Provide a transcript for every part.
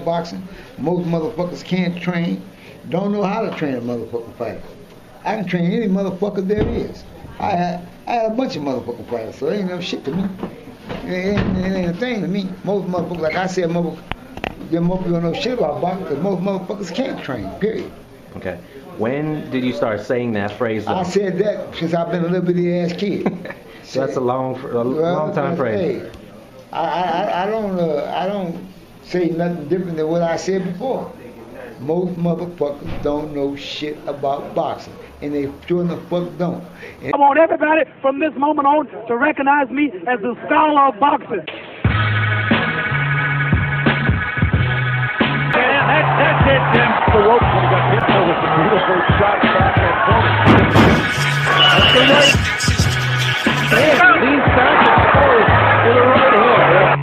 boxing. Most motherfuckers can't train, don't know how to train a motherfucking fighter. I can train any motherfucker there is. I had a bunch of motherfucking fighters, so it ain't no shit to me. It ain't a thing to me. Most motherfuckers, like I said, most people don't know shit about boxing because most motherfuckers can't train, period. Okay. When did you start saying that phrase? I said that since I've been a little bitty ass kid. So that's a long time phrase. Hey, I don't say nothing different than what I said before. Most motherfuckers don't know shit about boxing, and they sure the fuck don't. I want everybody from this moment on to recognize me as the scholar of boxing. Yeah, that's it, Jim. The rope when he got hit there was a beautiful shot back and forth. That's the right. Leans back and forth to the right hook.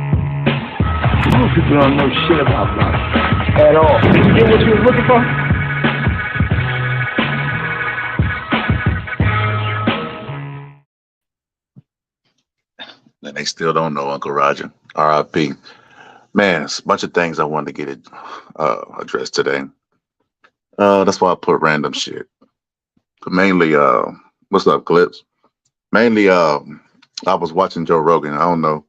Most people don't know shit about boxing at all. Did you get what you was looking for? And they still don't know Uncle Roger. R.I.P. Man, it's a bunch of things I wanted to get addressed today. That's why I put random shit. Mainly, what's up, Clips? Mainly, I was watching Joe Rogan. I don't know.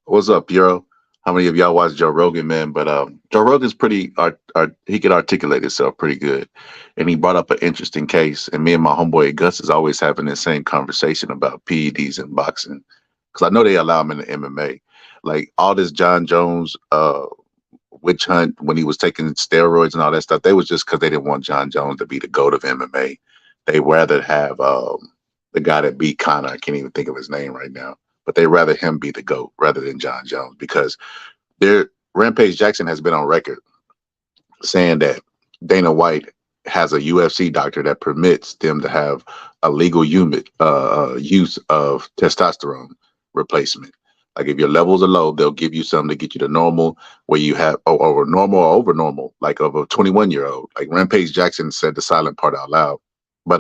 What's up, Euro? How many of y'all watch Joe Rogan, man? But Joe Rogan's pretty, he can articulate himself pretty good. And he brought up an interesting case. And me and my homeboy Gus is always having the same conversation about PEDs and boxing. Because I know they allow him in the MMA. Like all this John Jones witch hunt when he was taking steroids and all that stuff, they was just because they didn't want John Jones to be the GOAT of MMA. They rather have the guy that beat Conor. I can't even think of his name right now. But they rather him be the GOAT rather than John Jones because Rampage Jackson has been on record saying that Dana White has a UFC doctor that permits them to have a legal use of testosterone replacement. Like if your levels are low, they'll give you something to get you to normal, where you have or normal or over normal, like of a 21-year-old. Like Rampage Jackson said the silent part out loud. But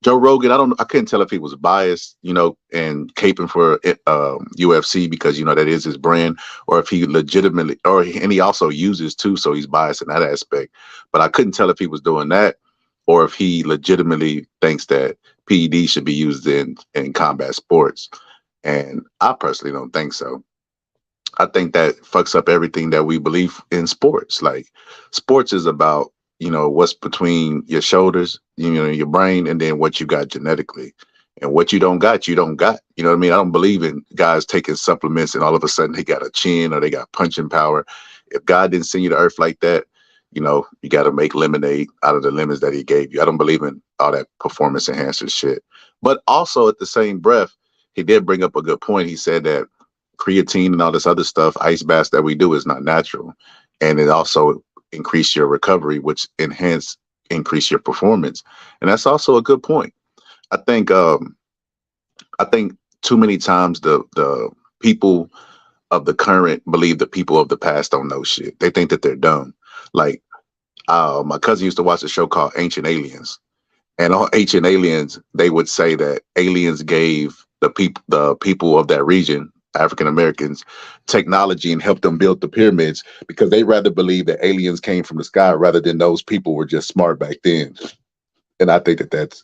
Joe Rogan, I couldn't tell if he was biased, and caping for UFC because that is his brand, or if he legitimately, and he also uses too, so he's biased in that aspect. But I couldn't tell if he was doing that, or if he legitimately thinks that PED should be used in combat sports. And I personally don't think so. I think that fucks up everything that we believe in sports. Like sports is about what's between your shoulders, your brain, and then what you got genetically. And what you don't got, you don't got. You know what I mean? I don't believe in guys taking supplements and all of a sudden they got a chin or they got punching power. If God didn't send you to earth like that, you got to make lemonade out of the lemons that he gave you. I don't believe in all that performance enhancer shit. But also at the same breath, he did bring up a good point. He said that creatine and all this other stuff, ice baths that we do is not natural. And it also increase your recovery, which increase your performance. And that's also a good point. I think too many times the people of the current believe the people of the past don't know shit. They think that they're dumb. Like my cousin used to watch a show called Ancient Aliens. And on Ancient Aliens, they would say that aliens gave the people of that region, African Americans, technology and helped them build the pyramids because they rather believe that aliens came from the sky rather than those people were just smart back then. And I think that's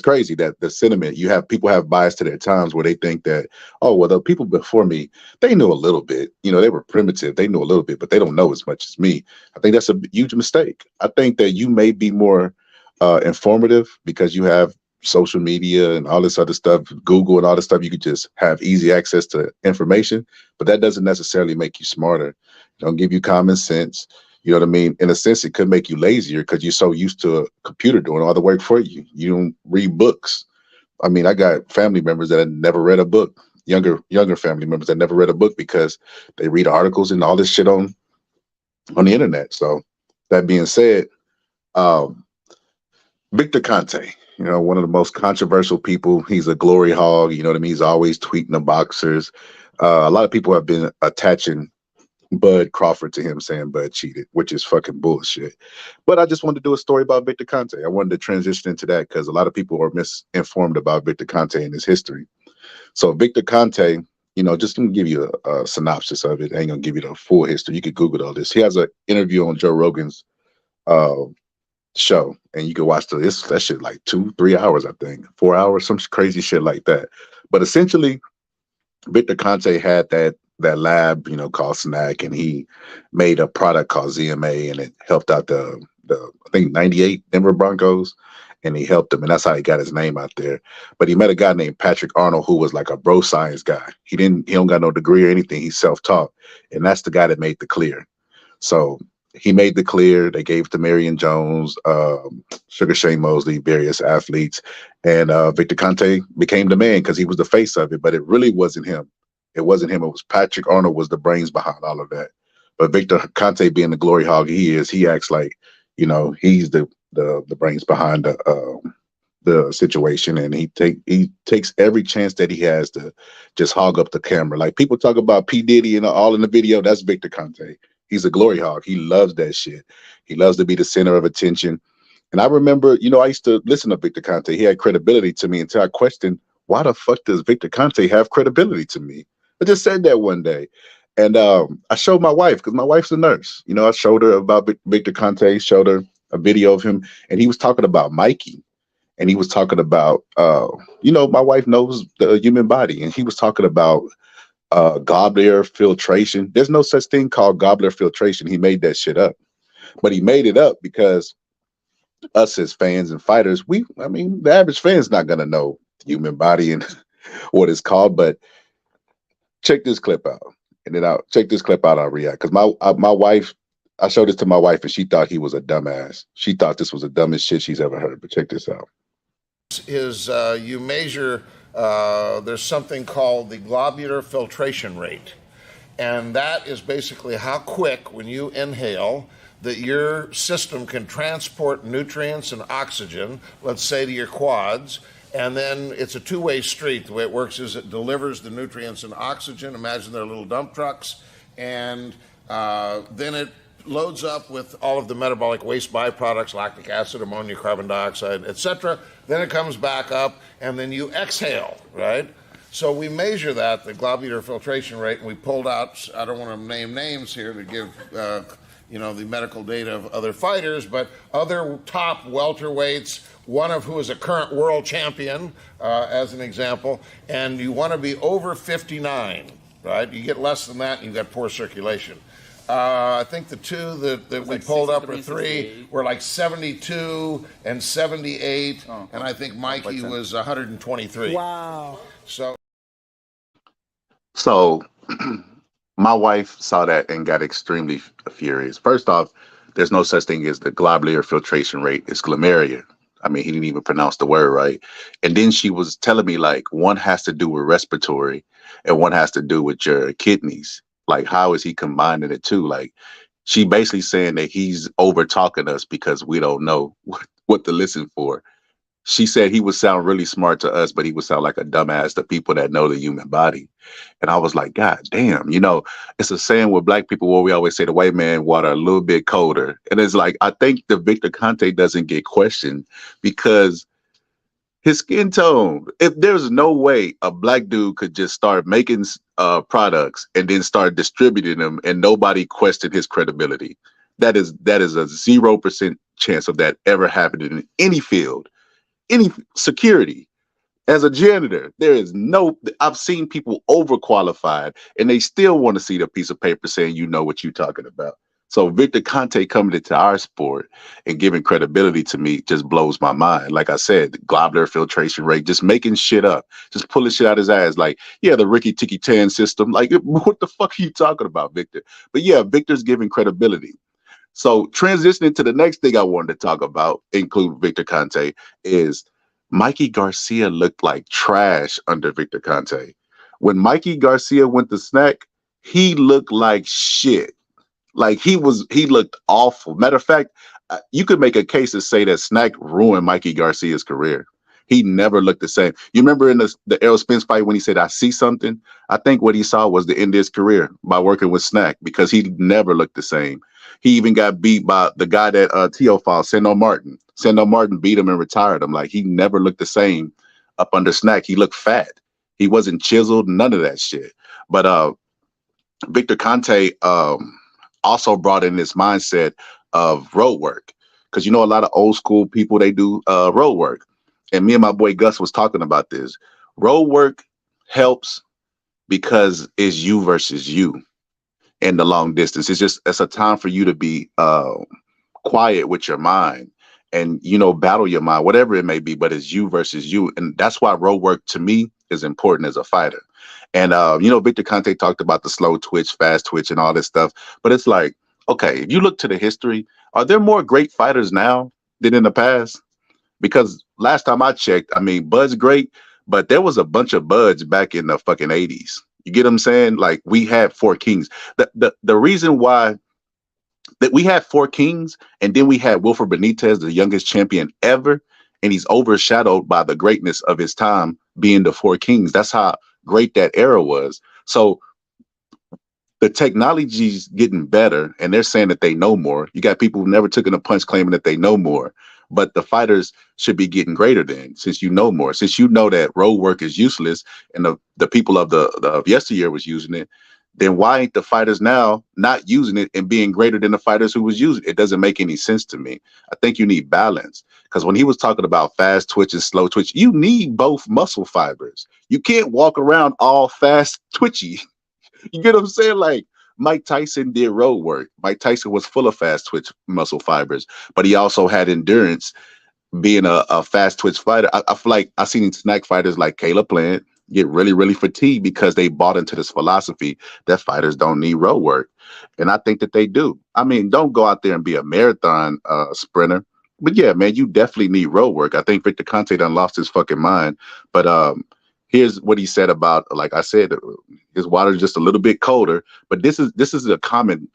crazy, that the sentiment people have bias to their times where they think that, oh, well, the people before me, they knew a little bit, they were primitive. They knew a little bit, but they don't know as much as me. I think that's a huge mistake. I think that you may be more informative because you have social media and all this other stuff, Google and all this stuff. You could just have easy access to information, but that doesn't necessarily make you smarter. Don't give you common sense. You know what I mean? In a sense, it could make you lazier because you're so used to a computer doing all the work for you. You don't read books. I mean, I got family members that have never read a book, younger family members that never read a book because they read articles and all this shit on the internet. So that being said, Victor Conte, one of the most controversial people. He's a glory hog. You know what I mean? He's always tweeting the boxers. A lot of people have been attaching Bud Crawford to him, saying Bud cheated, which is fucking bullshit. But I just wanted to do a story about Victor Conte. I wanted to transition into that because a lot of people are misinformed about Victor Conte and his history. So Victor Conte just gonna give you a synopsis of it. I ain't gonna give you the full history. You could Google all this. He has an interview on Joe Rogan's uh, show, and you can watch that shit like 2-3 hours, I think, 4 hours, some crazy shit like that. But essentially, Victor Conte had that lab, called Snac, and he made a product called ZMA, and it helped out the I think '98 Denver Broncos, and he helped them, and that's how he got his name out there. But he met a guy named Patrick Arnold, who was like a bro science guy. He don't got no degree or anything. He's self-taught, and that's the guy that made the clear. So he made the clear. They gave it to Marion Jones, Sugar Shane Mosley, various athletes, and Victor Conte became the man because he was the face of it. But it really wasn't him. It wasn't him. It was Patrick Arnold was the brains behind all of that. But Victor Conte, being the glory hog he acts like he's the brains behind the situation, and he takes every chance that he has to just hog up the camera. Like people talk about P. Diddy and all in the video, that's Victor Conte. He's a glory hog. He loves that shit. He loves to be the center of attention. And I remember, I used to listen to Victor Conte. He had credibility to me until I questioned, why the fuck does Victor Conte have credibility to me? I just said that one day. And I showed my wife, because my wife's a nurse. I showed her about Victor Conte, showed her a video of him, and he was talking about Mikey. And he was talking about, my wife knows the human body, and he was talking about goblet filtration. There's no such thing called goblet filtration. He made that shit up. But he made it up because us as fans and fighters, the average fan's not going to know the human body and what it's called. But check this clip out. And then I'll react. Because my wife, I showed this to my wife, and she thought he was a dumbass. She thought this was the dumbest shit she's ever heard. But check this out. You measure, there's something called the globular filtration rate. And that is basically how quick, when you inhale, that your system can transport nutrients and oxygen, let's say to your quads, and then it's a two-way street. The way it works is it delivers the nutrients and oxygen. Imagine they're little dump trucks. And then it loads up with all of the metabolic waste byproducts, lactic acid, ammonia, carbon dioxide, etc. Then it comes back up, and then you exhale, right? So we measure that, the globular filtration rate, and we pulled out, I don't want to name names here to give the medical data of other fighters, but other top welterweights, one of who is a current world champion, as an example, and you want to be over 59, right? You get less than that, and you've got poor circulation. I think the two that we pulled up, or three, were like 72 and 78, and I think Mikey was 123. Wow. So my wife saw that and got extremely furious. First off, there's no such thing as the globular filtration rate. It's glomerular. He didn't even pronounce the word right. And then she was telling me, like, one has to do with respiratory and one has to do with your kidneys. Like, how is he combining it too? Like, she basically saying that he's over talking us because we don't know what to listen for. She said he would sound really smart to us, but he would sound like a dumbass to people that know the human body. And I was like, God damn, it's a saying with black people where we always say the white man water a little bit colder. And it's like, I think the Victor Conte doesn't get questioned because his skin tone, if there's no way a black dude could just start making products and then start distributing them and nobody questioned his credibility. That is a 0% chance of that ever happening in any field. Any security. As a janitor, I've seen people overqualified and they still want to see the piece of paper saying you know what you're talking about. So Victor Conte coming into our sport and giving credibility to me just blows my mind. Like I said, the globular filtration rate, just making shit up, just pulling shit out his ass. Like, yeah, the Ricky Tiki Tan system. Like, what the fuck are you talking about, Victor? But yeah, Victor's giving credibility. So transitioning to the next thing I wanted to talk about, include Victor Conte, is Mikey Garcia looked like trash under Victor Conte. When Mikey Garcia went to Snac, he looked like shit. Like he looked awful. Matter of fact, you could make a case to say that Snac ruined Mikey Garcia's career. He never looked the same. You remember in the Errol Spence fight when he said, I see something? I think what he saw was the end of his career by working with Snac because he never looked the same. He even got beat by the guy that T.O. fought, Sando Martin. Sando Martin beat him and retired him. Like, he never looked the same up under Snac. He looked fat. He wasn't chiseled, none of that shit. But Victor Conte also brought in this mindset of road work, because a lot of old school people, they do road work, and me and my boy Gus was talking about this. Road work helps because it's you versus you in the long distance. It's a time for you to be quiet with your mind and battle your mind, whatever it may be, but it's you versus you. And that's why road work to me is important as a fighter. And Victor Conte talked about the slow twitch, fast twitch, and all this stuff. But it's like, okay, if you look to the history, are there more great fighters now than in the past? Because last time I checked, I mean, Bud's great, but there was a bunch of Buds back in the fucking 80s. You get what I'm saying? Like, we had four kings. The reason why that we had four kings, and then we had Wilfred Benitez, the youngest champion ever, and he's overshadowed by the greatness of his time being the four kings. That's how great that era was. So the technology's getting better, and they're saying that they know more. You got people who never took in a punch claiming that they know more, but the fighters should be getting greater then, since you know more, since you know that road work is useless, and the people of yesteryear was using it. Then why ain't the fighters now not using it and being greater than the fighters who was using it? It doesn't make any sense to me. I think you need balance, because when he was talking about fast twitches, slow twitch, you need both muscle fibers. You can't walk around all fast twitchy. You get what I'm saying? Like, Mike Tyson did road work. Mike Tyson was full of fast twitch muscle fibers, but he also had endurance being a fast twitch fighter. I feel like I've seen Snac fighters like Caleb Plant get really, really fatigued because they bought into this philosophy that fighters don't need road work. And I think that they do. I mean, don't go out there and be a marathon sprinter. But yeah, man, you definitely need road work. I think Victor Conte done lost his fucking mind. But here's what he said about, like I said, his water's just a little bit colder. But this is a common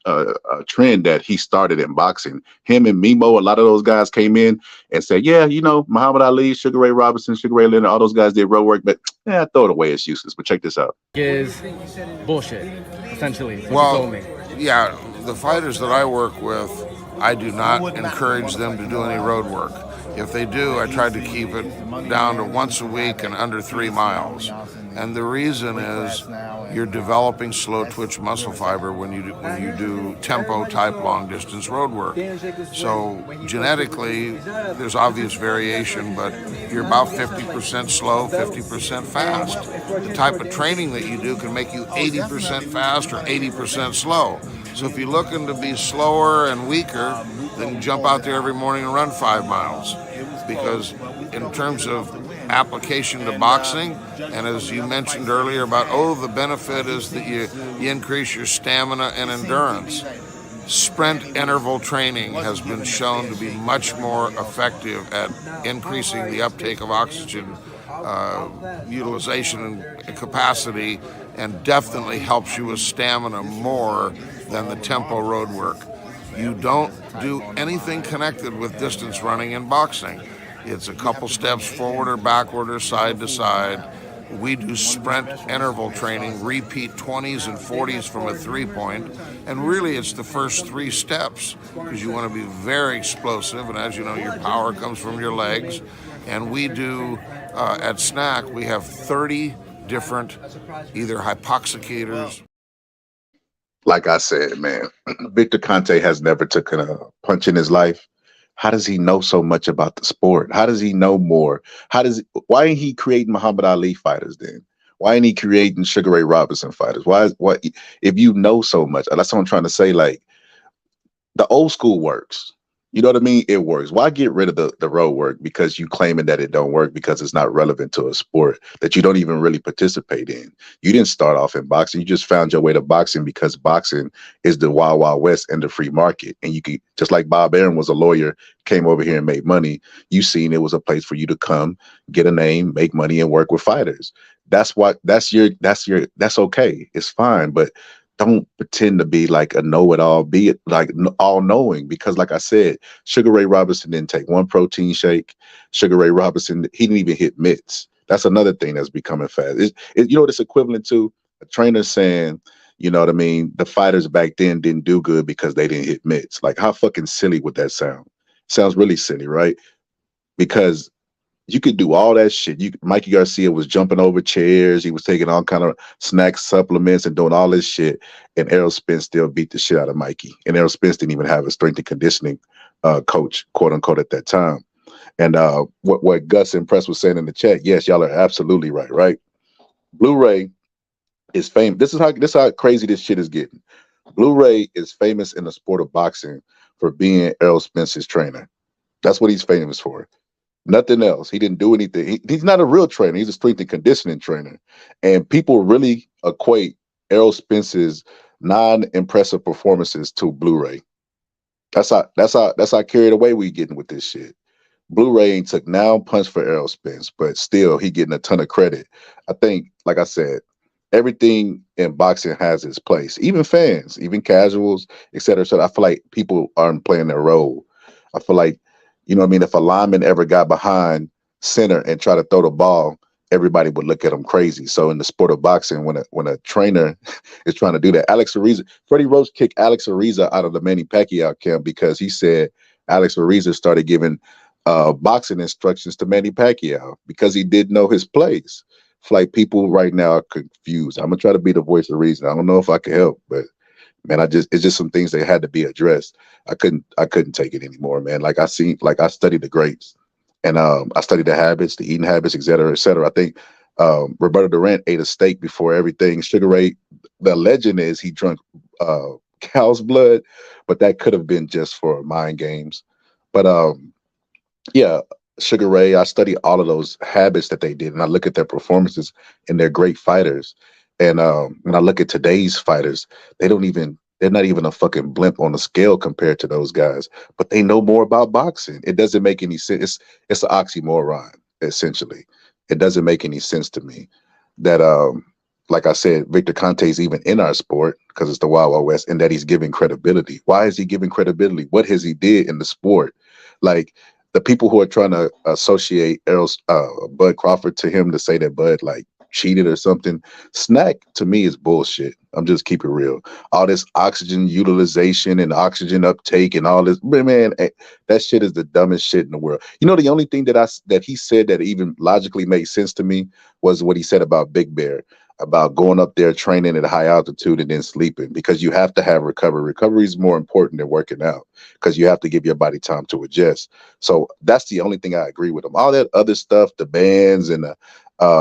trend that he started in boxing. Him and Mimo, a lot of those guys came in and said, yeah, Muhammad Ali, Sugar Ray Robinson, Sugar Ray Leonard, all those guys did road work, but throw it away, it's useless. But check this out. Is bullshit, essentially. Well, yeah, the fighters that I work with, I do not encourage them to do any road work. If they do, I try to keep it down to once a week and under 3 miles. And the reason is you're developing slow twitch muscle fiber when you do tempo type long distance road work. So genetically, there's obvious variation, but you're about 50% slow, 50% fast. The type of training that you do can make you 80% fast or 80% slow. So if you're looking to be slower and weaker, then jump out there every morning and run 5 miles. Because in terms of application to boxing, and as you mentioned earlier about, the benefit is that you increase your stamina and endurance. Sprint interval training has been shown to be much more effective at increasing the uptake of oxygen utilization and capacity, and definitely helps you with stamina more than the tempo road work. You don't do anything connected with distance running in boxing. It's a couple steps forward or backward or side to side. We do sprint interval training, repeat 20s and 40s from a 3-point, and really it's the first 3 steps, because you want to be very explosive, and as you know, your power comes from your legs. And we do, at Snac, we have 30 different either hypoxicators. Like I said, man, Victor Conte has never taken a punch in his life. How does he know so much about the sport? How does he know more? Why ain't he creating Muhammad Ali fighters then? Why ain't he creating Sugar Ray Robinson fighters? Why if you know so much? That's what I'm trying to say. Like, the old school works. You know what I mean? It works. Why get rid of the road work because you claiming that it don't work because it's not relevant to a sport that you don't even really participate in? You didn't start off in boxing. You just found your way to boxing because boxing is the wild, wild west and the free market. And you could, just like Bob Aaron was a lawyer, came over here and made money. You seen it was a place for you to come, get a name, make money, and work with fighters. That's okay. It's fine. But don't pretend to be like a know-it-all, be it like all-knowing, because like I said, Sugar Ray Robinson didn't take one protein shake. Sugar Ray Robinson, he didn't even hit mitts. That's another thing that's becoming fast. You know what it's equivalent to? A trainer saying, you know what I mean, the fighters back then didn't do good because they didn't hit mitts. Like, how fucking silly would that sound? Sounds really silly, right? Because You could do all that shit. Mikey Garcia was jumping over chairs. He was taking all kind of snack supplements and doing all this shit. And Errol Spence still beat the shit out of Mikey. And Errol Spence didn't even have a strength and conditioning coach, quote unquote, at that time. And what Gus and Press was saying in the chat, yes, y'all are absolutely right. Right? Blu-ray is famous. This is how crazy this shit is getting. Blu-ray is famous in the sport of boxing for being Errol Spence's trainer. That's what he's famous for. Nothing else. He didn't do anything. He's not a real trainer. He's a strength and conditioning trainer. And people really equate Errol Spence's non-impressive performances to Blu-ray. That's how carried away we getting with this shit. Blu-ray ain't took now punch for Errol Spence, but still he getting a ton of credit. I think, like I said, everything in boxing has its place. Even fans, even casuals, et cetera, et cetera. I feel like people aren't playing their role. I feel like, you know what I mean? If a lineman ever got behind center and tried to throw the ball, everybody would look at him crazy. So in the sport of boxing, when a trainer is trying to do that, Freddie Roach kicked Alex Ariza out of the Manny Pacquiao camp because he said Alex Ariza started giving boxing instructions to Manny Pacquiao because he didn't know his place. It's like people right now are confused. I'm gonna try to be the voice of reason. I don't know if I can help, but man, it's just some things that had to be addressed. I couldn't take it anymore, man. Like I studied the greats, and I studied the habits, the eating habits, et cetera, et cetera. I think Roberto Durant ate a steak before everything. Sugar Ray, the legend is he drank cow's blood, but that could have been just for mind games. But yeah, Sugar Ray, I study all of those habits that they did, and I look at their performances, and they're great fighters. And when I look at today's fighters, they're not even a fucking blimp on the scale compared to those guys, but they know more about boxing. It doesn't make any sense. It's an oxymoron, essentially. It doesn't make any sense to me that, like I said, Victor Conte is even in our sport because it's the Wild Wild West, and that he's giving credibility. Why is he giving credibility? What has he did in the sport? Like the people who are trying to associate Bud Crawford to him to say that Bud like cheated or something. Snac to me is bullshit. I'm just keep it real. All this oxygen utilization and oxygen uptake and all this, man, that shit is the dumbest shit in the world. You know, the only thing that he said that even logically made sense to me was what he said about Big Bear, about going up there training at a high altitude and then sleeping, because you have to have recovery. Recovery is more important than working out because you have to give your body time to adjust. So that's the only thing I agree with him. All that other stuff, the bands and the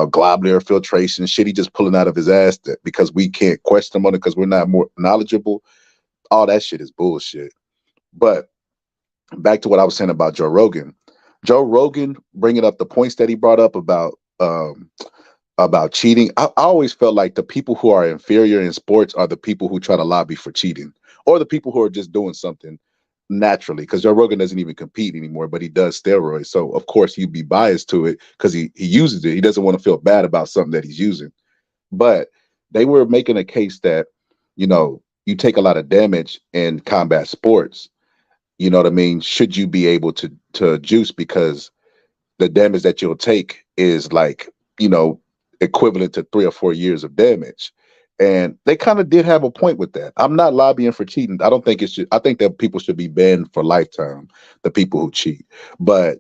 globular filtration shit he just pulling out of his ass because we can't question him on it because we're not more knowledgeable. All that shit is bullshit. But back to what I was saying about Joe Rogan. Joe Rogan bringing up the points that he brought up about cheating. I always felt like the people who are inferior in sports are the people who try to lobby for cheating, or the people who are just doing something naturally, because Joe Rogan doesn't even compete anymore, but he does steroids. So of course you'd be biased to it because he uses it. He doesn't want to feel bad about something that he's using. But they were making a case that, you know, you take a lot of damage in combat sports. You know what I mean? Should you be able to juice because the damage that you'll take is like, you know, equivalent to 3 or 4 years of damage. And they kind of did have a point with that. I'm not lobbying for cheating. I don't think it should. I think that people should be banned for lifetime, the people who cheat. But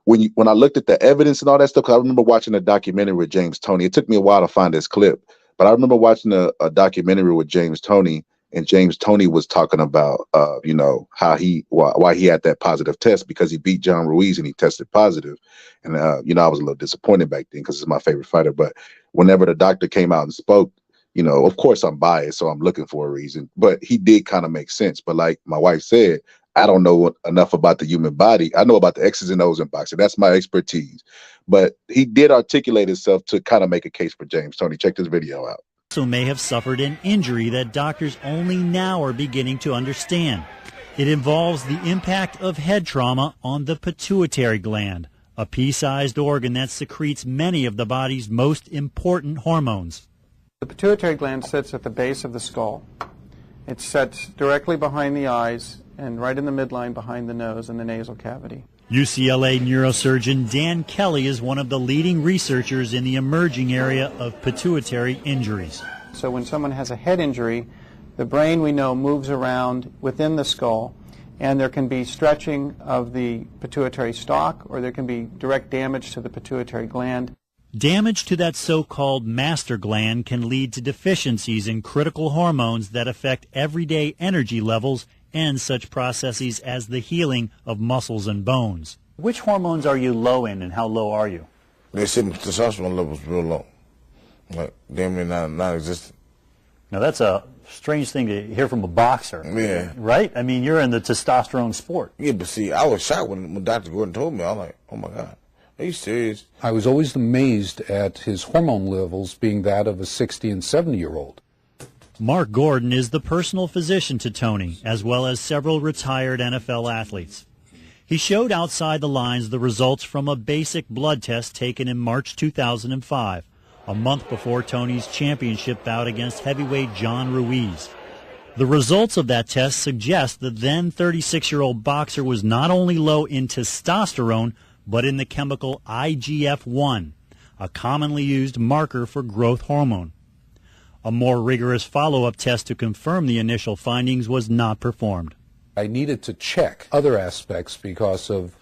when I looked at the evidence and all that stuff, 'cause I remember watching a documentary with James Toney. It took me a while to find this clip, but I remember watching a documentary with James Toney, and James Toney was talking about, you know, how why he had that positive test, because he beat John Ruiz and he tested positive. And, you know, I was a little disappointed back then because it's my favorite fighter. But whenever the doctor came out and spoke, you know, of course I'm biased, so I'm looking for a reason, but he did kind of make sense. But like my wife said, I don't know enough about the human body. I know about the X's and O's in boxing. That's my expertise. But he did articulate himself to kind of make a case for James Toney. Check this video out. Also may have suffered an injury that doctors only now are beginning to understand. It involves the impact of head trauma on the pituitary gland, a pea-sized organ that secretes many of the body's most important hormones. The pituitary gland sits at the base of the skull. It sits directly behind the eyes and right in the midline behind the nose and the nasal cavity. UCLA neurosurgeon Dan Kelly is one of the leading researchers in the emerging area of pituitary injuries. So when someone has a head injury, the brain, we know, moves around within the skull, And there can be stretching of the pituitary stalk, or there can be direct damage to the pituitary gland. Damage to that so-called master gland can lead to deficiencies in critical hormones that affect everyday energy levels and such processes as the healing of muscles and bones. Which hormones are you low in, and how low are you? They said my testosterone levels real low, like damn near non-existent. Now that's a strange thing to hear from a boxer. Yeah. Right? I mean, you're in the testosterone sport. Yeah, but see, I was shocked when Dr. Gordon told me. I was like, oh my God, are you serious? I was always amazed at his hormone levels being that of a 60 and 70-year-old. Mark Gordon is the personal physician to Tony, as well as several retired NFL athletes. He showed outside the lines the results from a basic blood test taken in March 2005, a month before Tony's championship bout against heavyweight John Ruiz. The results of that test suggest the then 36-year-old boxer was not only low in testosterone, but in the chemical IGF-1, a commonly used marker for growth hormone. A more rigorous follow-up test to confirm the initial findings was not performed. I needed to check other aspects because of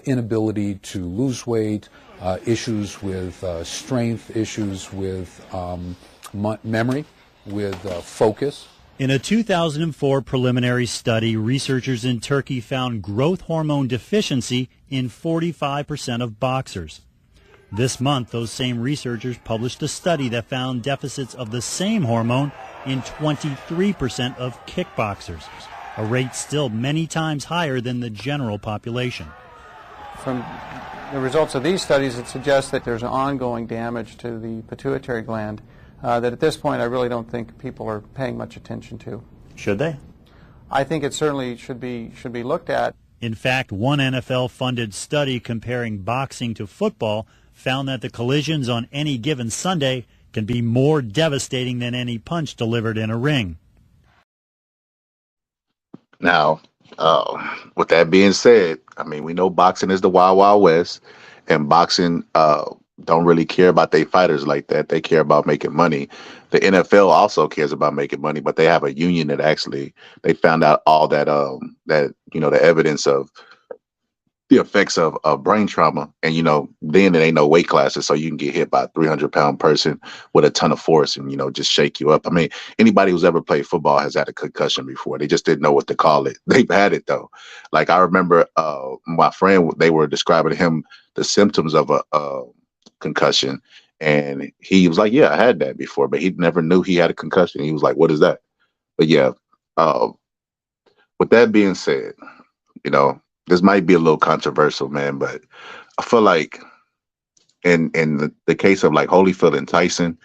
inability to lose weight, issues with strength, issues with memory, with focus. In a 2004 preliminary study, researchers in Turkey found growth hormone deficiency in 45% of boxers. This month, those same researchers published a study that found deficits of the same hormone in 23% of kickboxers, a rate still many times higher than the general population. From the results of these studies, it suggests that there's an ongoing damage to the pituitary gland that at this point I really don't think people are paying much attention to. Should they? I think it certainly should be looked at. In fact, one NFL-funded study comparing boxing to football found that the collisions on any given Sunday can be more devastating than any punch delivered in a ring. Now, with that being said, I mean, we know boxing is the Wild Wild West, and boxing don't really care about their fighters like that. They care about making money. The NFL also cares about making money, but they have a union that actually, they found out all that, the evidence of the effects of brain trauma. And, then there ain't no weight classes, so you can get hit by a 300-pound person with a ton of force and, just shake you up. I mean, anybody who's ever played football has had a concussion before. They just didn't know what to call it. They've had it, though. Like, I remember my friend, they were describing to him the symptoms of a concussion, and he was like, yeah, I had that before, but he never knew he had a concussion. He was like, what is that? But yeah, with that being said, this might be a little controversial, man, but I feel like in the case of like Holyfield and Tyson,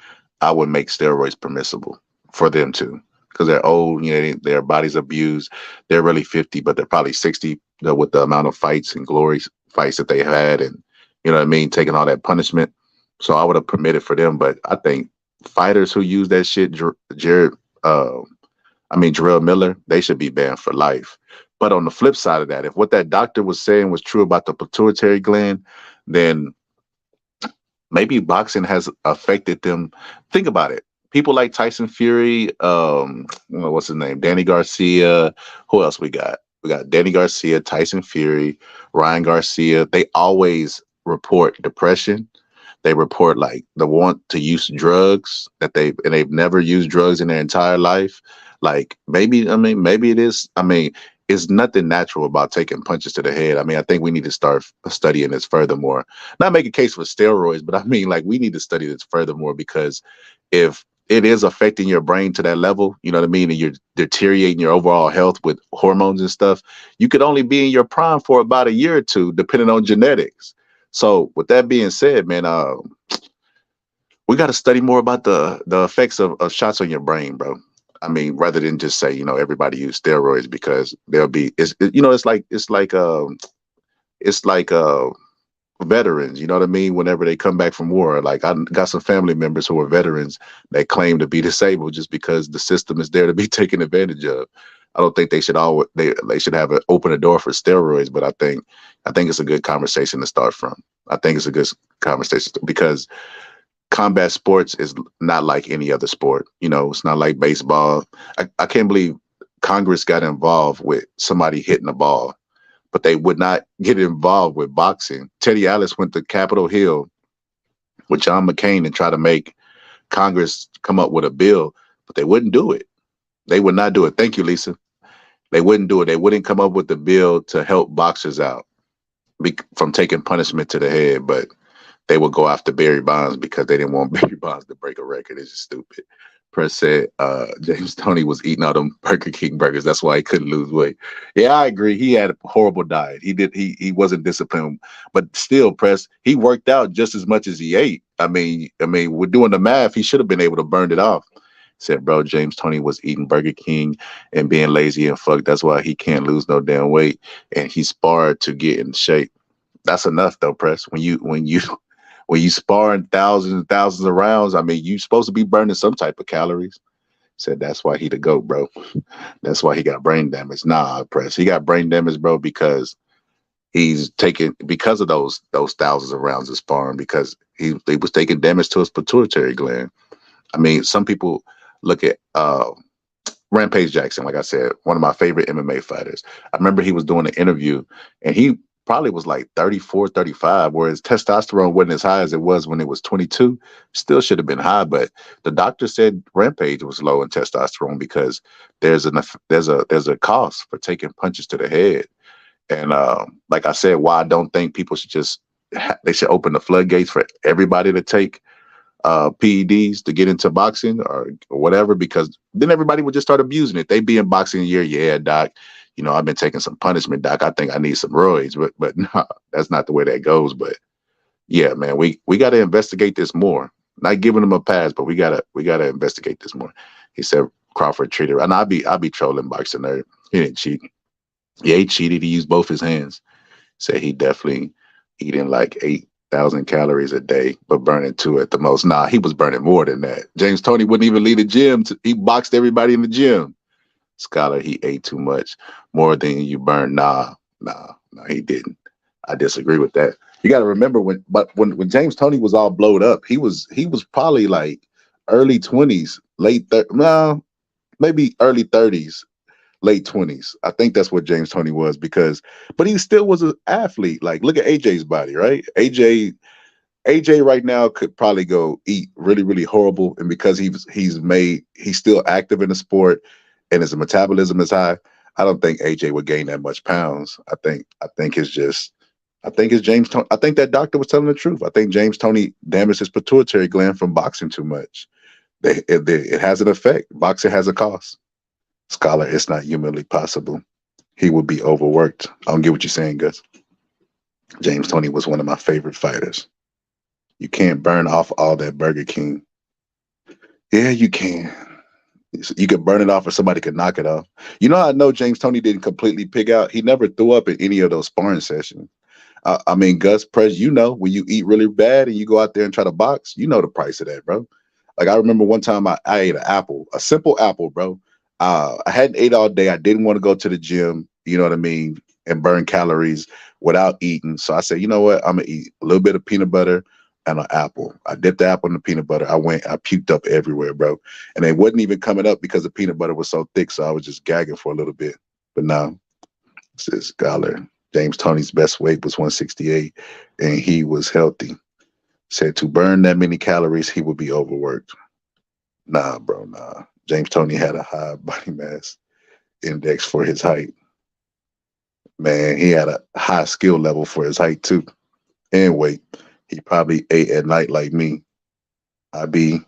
I would make steroids permissible for them too, because they're old, their bodies abused. They're really 50, but they're probably 60 with the amount of fights and glory fights that they had, and taking all that punishment. So I would have permitted for them, but I think fighters who use that shit, Jarrell Miller, they should be banned for life. But on the flip side of that, if what that doctor was saying was true about the pituitary gland, then maybe boxing has affected them. Think about it. People like Tyson Fury, what's his name? Danny Garcia. Who else we got? We got Danny Garcia, Tyson Fury, Ryan Garcia. They always report depression. They report like the want to use drugs they've never used drugs in their entire life. Like maybe it is. It's nothing natural about taking punches to the head. I think we need to start studying this furthermore. Not make a case for steroids, but we need to study this furthermore, because if it is affecting your brain to that level, and you're deteriorating your overall health with hormones and stuff, you could only be in your prime for about a year or two, depending on genetics. So with that being said, man, we got to study more about the effects of shots on your brain, bro. Rather than just say, everybody use steroids, because it's like veterans, whenever they come back from war. Like, I got some family members who are veterans that claim to be disabled just because the system is there to be taken advantage of. I don't think they should they should have open a door for steroids, but I think it's a good conversation to start from. I think it's a good conversation because combat sports is not like any other sport. It's not like baseball. I can't believe Congress got involved with somebody hitting the ball, but they would not get involved with boxing. Teddy Atlas went to Capitol Hill with John McCain and try to make Congress come up with a bill, but they wouldn't do it. They would not do it. Thank you, Lisa. They wouldn't do it. They wouldn't come up with the bill to help boxers out from taking punishment to the head, but they would go after Barry Bonds because they didn't want Barry Bonds to break a record. It's just stupid. Press said James Toney was eating all them Burger King burgers. That's why he couldn't lose weight. Yeah, I agree. He had a horrible diet. He wasn't disciplined, but still, Press, he worked out just as much as he ate. I mean, we're doing the math. He should have been able to burn it off. Said, bro, James Toney was eating Burger King and being lazy and fucked. That's why he can't lose no damn weight. And he sparred to get in shape. That's enough though, Press. When you sparring thousands and thousands of rounds, I mean, you supposed to be burning some type of calories. Said that's why he the GOAT, bro. That's why he got brain damage. Nah, Press. He got brain damage, bro, because because of those thousands of rounds of sparring, because he was taking damage to his pituitary gland. I mean, some people look at Rampage Jackson, like I said, one of my favorite MMA fighters. I remember he was doing an interview, and he probably was like 34, 35, whereas testosterone wasn't as high as it was when it was 22. Still should have been high, but the doctor said Rampage was low in testosterone because there's a cost for taking punches to the head. And like I said, why I don't think people should they should open the floodgates for everybody to take PEDs to get into boxing or whatever, because then everybody would just start abusing it. They'd be in boxing a year. Yeah, doc, I've been taking some punishment, doc. I think I need some roids, but no, that's not the way that goes. But yeah, man, we got to investigate this more. Not giving him a pass, but we gotta investigate this more. He said Crawford treated, and I'll be trolling boxing there. He didn't cheat. Yeah, he cheated. He used both his hands. Said he definitely eating like 8,000 calories a day, but burning 2 at the most. Nah, he was burning more than that. James Toney wouldn't even leave the gym. He boxed everybody in the gym. Scholar, he ate too much, more than you burn. Nah, he didn't. I disagree with that. You got to remember when James Toney was all blowed up, he was probably like early 20s, maybe early 30s, late 20s. I think that's what James Toney was, but he still was an athlete. Like, look at AJ's body, right? AJ right now could probably go eat really, really horrible, and because he's still active in the sport and his metabolism is high, I don't think AJ would gain that much pounds. I think it's James Toney. I think that doctor was telling the truth. I think James Toney damaged his pituitary gland from boxing too much. It has an effect. Boxing has a cost. Scholar, it's not humanly possible. He would be overworked. I don't get what you're saying, Gus. James Toney was one of my favorite fighters. You can't burn off all that Burger King. Yeah, you can. You could burn it off or somebody could knock it off. I know James Toney didn't completely pig out. He never threw up in any of those sparring sessions. I mean, Gus, Prez, when you eat really bad and you go out there and try to box, the price of that, bro. Like, I remember one time I ate an apple, a simple apple, bro. I hadn't ate all day. I didn't want to go to the gym, you know what I mean, and burn calories without eating. So I said, you know what? I'm going to eat a little bit of peanut butter and an apple. I dipped the apple in the peanut butter. I puked up everywhere, bro. And it wasn't even coming up because the peanut butter was so thick. So I was just gagging for a little bit. But now, says Scholar, James Toney's best weight was 168 and he was healthy. Said to burn that many calories, he would be overworked. Nah, bro, nah. James Toney had a high body mass index for his height. Man, he had a high skill level for his height too, and weight. He probably ate at night like me. I be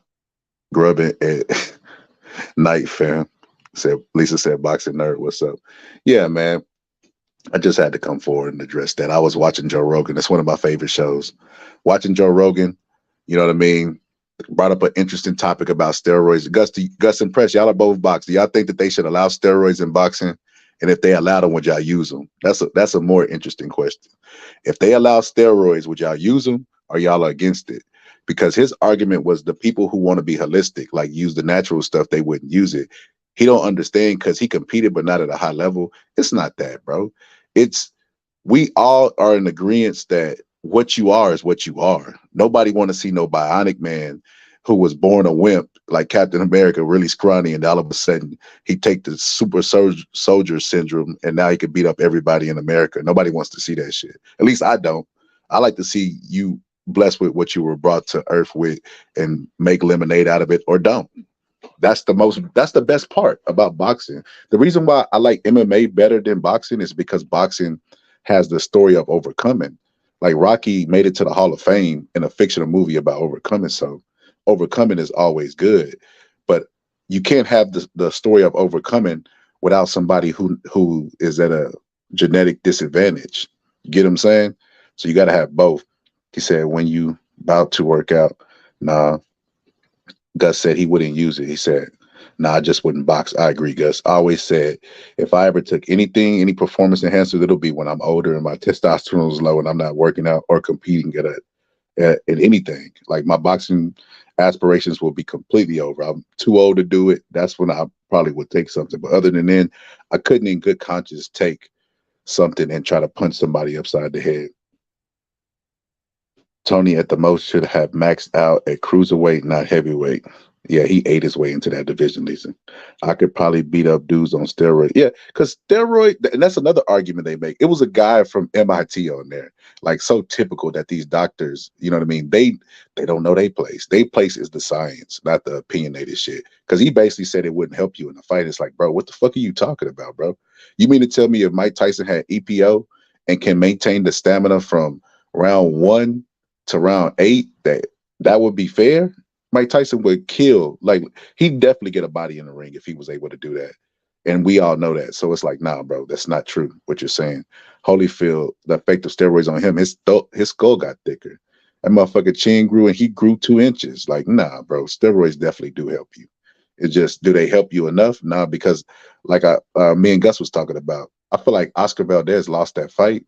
grubbing at night, fam. Lisa said, boxing nerd, what's up? Yeah, man. I just had to come forward and address that. I was watching Joe Rogan. It's one of my favorite shows. Watching Joe Rogan, you know what I mean? Brought up an interesting topic about steroids. Gus and Press, y'all are both boxing. Do y'all think that they should allow steroids in boxing? And if they allow them, would y'all use them? That's a more interesting question. If they allow steroids, would y'all use them, or y'all are against it? Because his argument was the people who want to be holistic, like use the natural stuff, they wouldn't use it. He don't understand because he competed, but not at a high level. It's not that, bro. We all are in agreement that what you are is what you are. Nobody want to see no bionic man who was born a wimp, like Captain America, really scrawny, and all of a sudden he take the super soldier syndrome, and now he could beat up everybody in America. Nobody wants to see that shit. At least I don't. I like to see you blessed with what you were brought to earth with and make lemonade out of it, or don't. That's the best part about boxing. The reason why I like MMA better than boxing is because boxing has the story of overcoming. Like Rocky made it to the Hall of Fame in a fictional movie about overcoming. So overcoming is always good, but you can't have the story of overcoming without somebody who is at a genetic disadvantage. You get what I'm saying? So you got to have both. He said, when you about to work out, nah. Gus said he wouldn't use it. He said, nah, I just wouldn't box. I agree, Gus. I always said, if I ever took anything, any performance enhancer, it'll be when I'm older and my testosterone is low and I'm not working out or competing at anything. Like my boxing aspirations will be completely over. I'm too old to do it. That's when I probably would take something. But other than then, I couldn't in good conscience take something and try to punch somebody upside the head. Tony at the most should have maxed out at cruiserweight, not heavyweight. Yeah, he ate his way into that division, Lisa. I could probably beat up dudes on steroids. Yeah, because steroid, and that's another argument they make. It was a guy from MIT on there. Like, so typical that these doctors, you know what I mean? They don't know their place. Their place is the science, not the opinionated shit. Because he basically said it wouldn't help you in the fight. It's like, bro, what the fuck are you talking about, bro? You mean to tell me if Mike Tyson had EPO and can maintain the stamina from round 1 to round 8, that would be fair? Mike Tyson would kill. Like, he'd definitely get a body in the ring if he was able to do that. And we all know that. So it's like, nah, bro, that's not true, what you're saying. Holyfield, the effect of steroids on him, his skull got thicker. That motherfucker chin grew and he grew 2 inches. Like, nah, bro, steroids definitely do help you. It's just, do they help you enough? Nah, because like me and Gus was talking about, I feel like Oscar Valdez lost that fight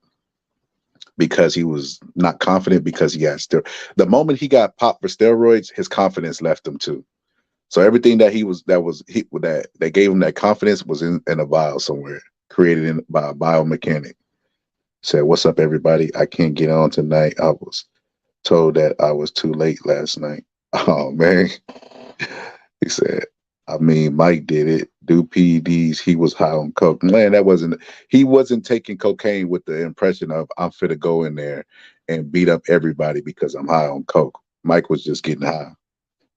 because he was not confident, because he had the moment he got popped for steroids, his confidence left him too. So everything that that gave him that confidence was in a vial somewhere, created by a biomechanic. Said, what's up, everybody? I can't get on tonight. I was told that I was too late last night. Oh, man. He said, I mean, Mike did it. Do PEDs. He was high on coke. Man, he wasn't taking cocaine with the impression of I'm fit to go in there and beat up everybody because I'm high on coke. Mike was just getting high.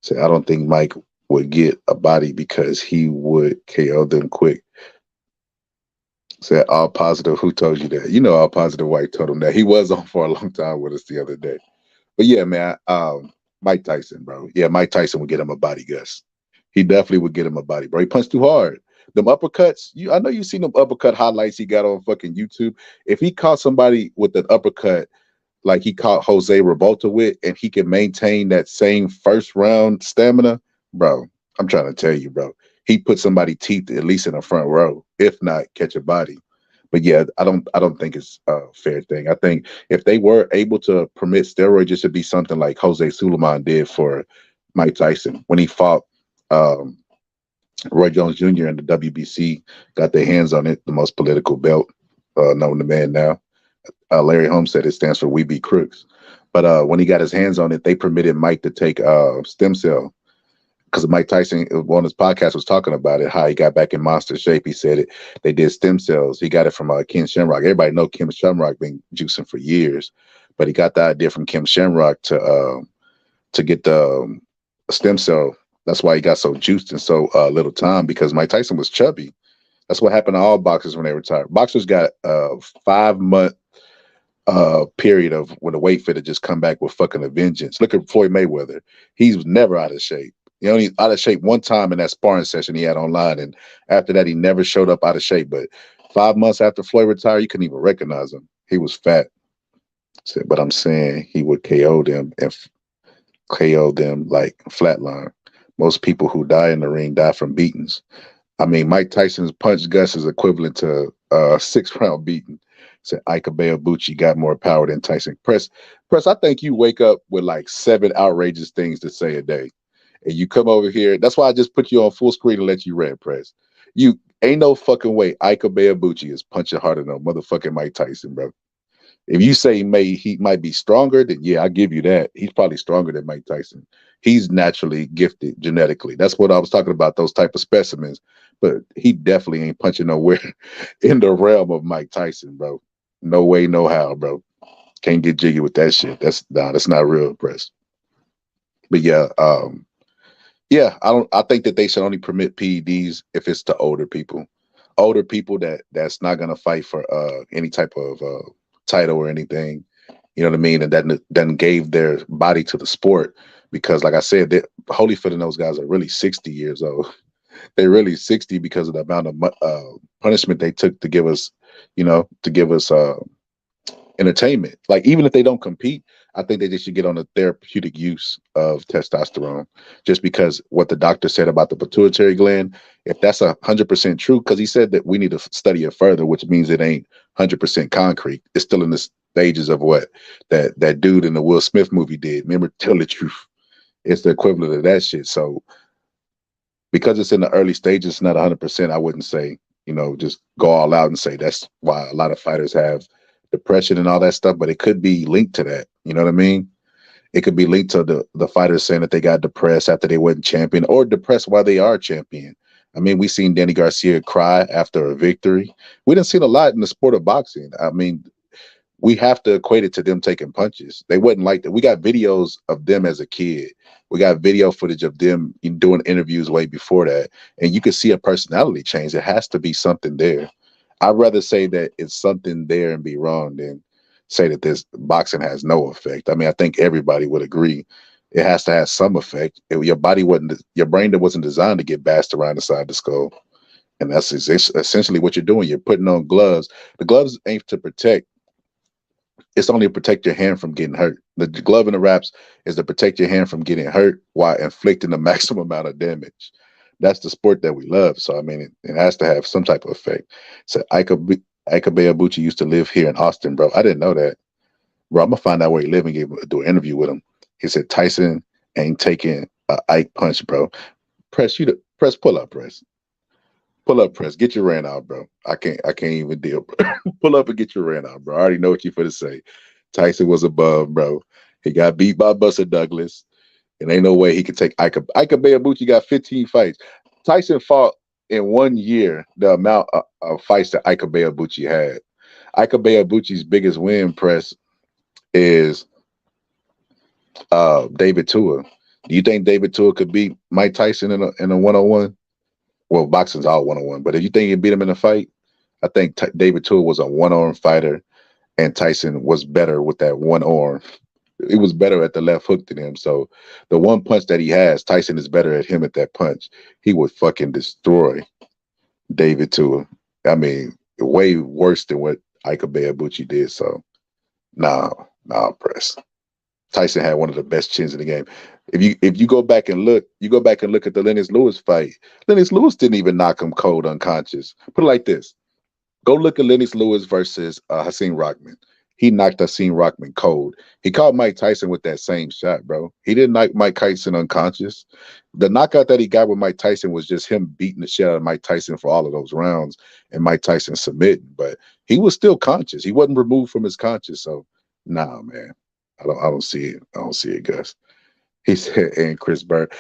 So I don't think Mike would get a body because he would KO them quick. Said, all positive. Who told you that? You know, all positive white told him that. He was on for a long time with us the other day. But yeah, man, Mike Tyson, bro. Yeah, Mike Tyson would get him a body, Gus. He definitely would get him a body, bro. He punched too hard. Them uppercuts, I know you've seen them uppercut highlights he got on fucking YouTube. If he caught somebody with an uppercut like he caught Jose Revolta with, and he can maintain that same first round stamina, bro, I'm trying to tell you, bro. He put somebody's teeth at least in the front row, if not catch a body. But yeah, I don't think it's a fair thing. I think if they were able to permit steroids, it should be something like Jose Sulaiman did for Mike Tyson when he fought Roy Jones Jr. and the WBC, got their hands on it, the most political belt known to man now. Larry Holmes said it stands for We Be Crooks. But when he got his hands on it, they permitted Mike to take stem cell. Because Mike Tyson, on his podcast, was talking about it, how he got back in monster shape. He said it. They did stem cells. He got it from Ken Shamrock. Everybody know Ken Shamrock been juicing for years, but he got the idea from Ken Shamrock to get the stem cell. That's why he got so juiced in so little time, because Mike Tyson was chubby. That's what happened to all boxers when they retired. Boxers got a 5-month period of when the weight fit to just come back with fucking a vengeance. Look at Floyd Mayweather. He was never out of shape. He only out of shape one time in that sparring session he had online, and after that he never showed up out of shape. But 5 months after Floyd retired, you couldn't even recognize him. He was fat. But I'm saying he would KO them and KO them like flatline. Most people who die in the ring die from beatings. I mean, Mike Tyson's punch, Gus, is equivalent to a 6-round beating. Said Ike Bucci got more power than Tyson. Press, I think you wake up with like 7 outrageous things to say a day. And you come over here. That's why I just put you on full screen and let you read, Press. You ain't no fucking way Ike Bucci is punching harder than motherfucking Mike Tyson, bro. If you say he might be stronger, then yeah, I give you that. He's probably stronger than Mike Tyson. He's naturally gifted genetically. That's what I was talking about, those type of specimens. But he definitely ain't punching nowhere in the realm of Mike Tyson, bro. No way, no how, bro. Can't get jiggy with that shit. That's not real, press. But yeah, yeah, I think that they should only permit PEDs if it's to older people. Older people that's not gonna fight for any type of title or anything. You know what I mean? And that then gave their body to the sport because, like I said, Holyfield and those guys are really 60 years old. They're really 60 because of the amount of punishment they took to give us, to give us entertainment. Like, even if they don't compete, I think they just should get on the therapeutic use of testosterone, just because what the doctor said about the pituitary gland, if that's 100% true, because he said that we need to study it further, which means it ain't 100% concrete. It's still in the stages of what that dude in the Will Smith movie did. Remember, Tell the Truth. It's the equivalent of that shit. So because it's in the early stages, it's not 100%. I wouldn't say, just go all out and say that's why a lot of fighters have depression and all that stuff, but it could be linked to that. You know what I mean? It could be linked to the fighters saying that they got depressed after they wasn't champion, or depressed while they are champion. I mean, we seen Danny Garcia cry after a victory. We didn't see a lot in the sport of boxing. I mean, we have to equate it to them taking punches. They wasn't like that. We got videos of them as a kid. We got video footage of them doing interviews way before that. And you can see a personality change. There has to be something there. I'd rather say that it's something there and be wrong than say that this boxing has no effect. I mean, I think everybody would agree it has to have some effect. Your brain that wasn't designed to get bashed around the side of the skull. And that's essentially what you're doing. You're putting on gloves. The gloves ain't to protect. It's only to protect your hand from getting hurt. The glove and the wraps is to protect your hand from getting hurt while inflicting the maximum amount of damage. That's the sport that we love. So, I mean, it has to have some type of effect. So, Ika Beabuchi used to live here in Austin, bro. I didn't know that. Bro, I'm going to find out where he lives and do an interview with him. He said Tyson ain't taking an Ike punch, bro. Press, pull up, press. Pull up, press. Get your rant out, bro. I can't even deal, bro. Pull up and get your rant out, bro. I already know what you're finna say. Tyson was above, bro. He got beat by Buster Douglas. And ain't no way he could take Ika Beabuchi got 15 fights. Tyson fought in 1 year the amount of fights that Ika Beabuchi had. Ika Beabuchi's biggest win, press, is David Tua. Do you think David Tua could beat Mike Tyson in a one-on-one? Well, boxing's all one-on-one, but if you think you beat him in a fight, I think David Tua was a one-arm fighter, and Tyson was better with that one arm. It was better at the left hook than him. So the one punch that he has, Tyson is better at him at that punch. He would fucking destroy David Tua. I mean, way worse than what Ika Beabuchi did. So, nah, press. Tyson had one of the best chins in the game. If you go back and look, at the Lennox Lewis fight. Lennox Lewis didn't even knock him cold unconscious. Put it like this. Go look at Lennox Lewis versus Hasim Rahman. He knocked Hasim Rahman cold. He caught Mike Tyson with that same shot, bro. He didn't knock Mike Tyson unconscious. The knockout that he got with Mike Tyson was just him beating the shit out of Mike Tyson for all of those rounds and Mike Tyson submitting. But he was still conscious. He wasn't removed from his conscious. So, nah, man. I don't see it. I don't see it, Gus. He said, and Chris Bird.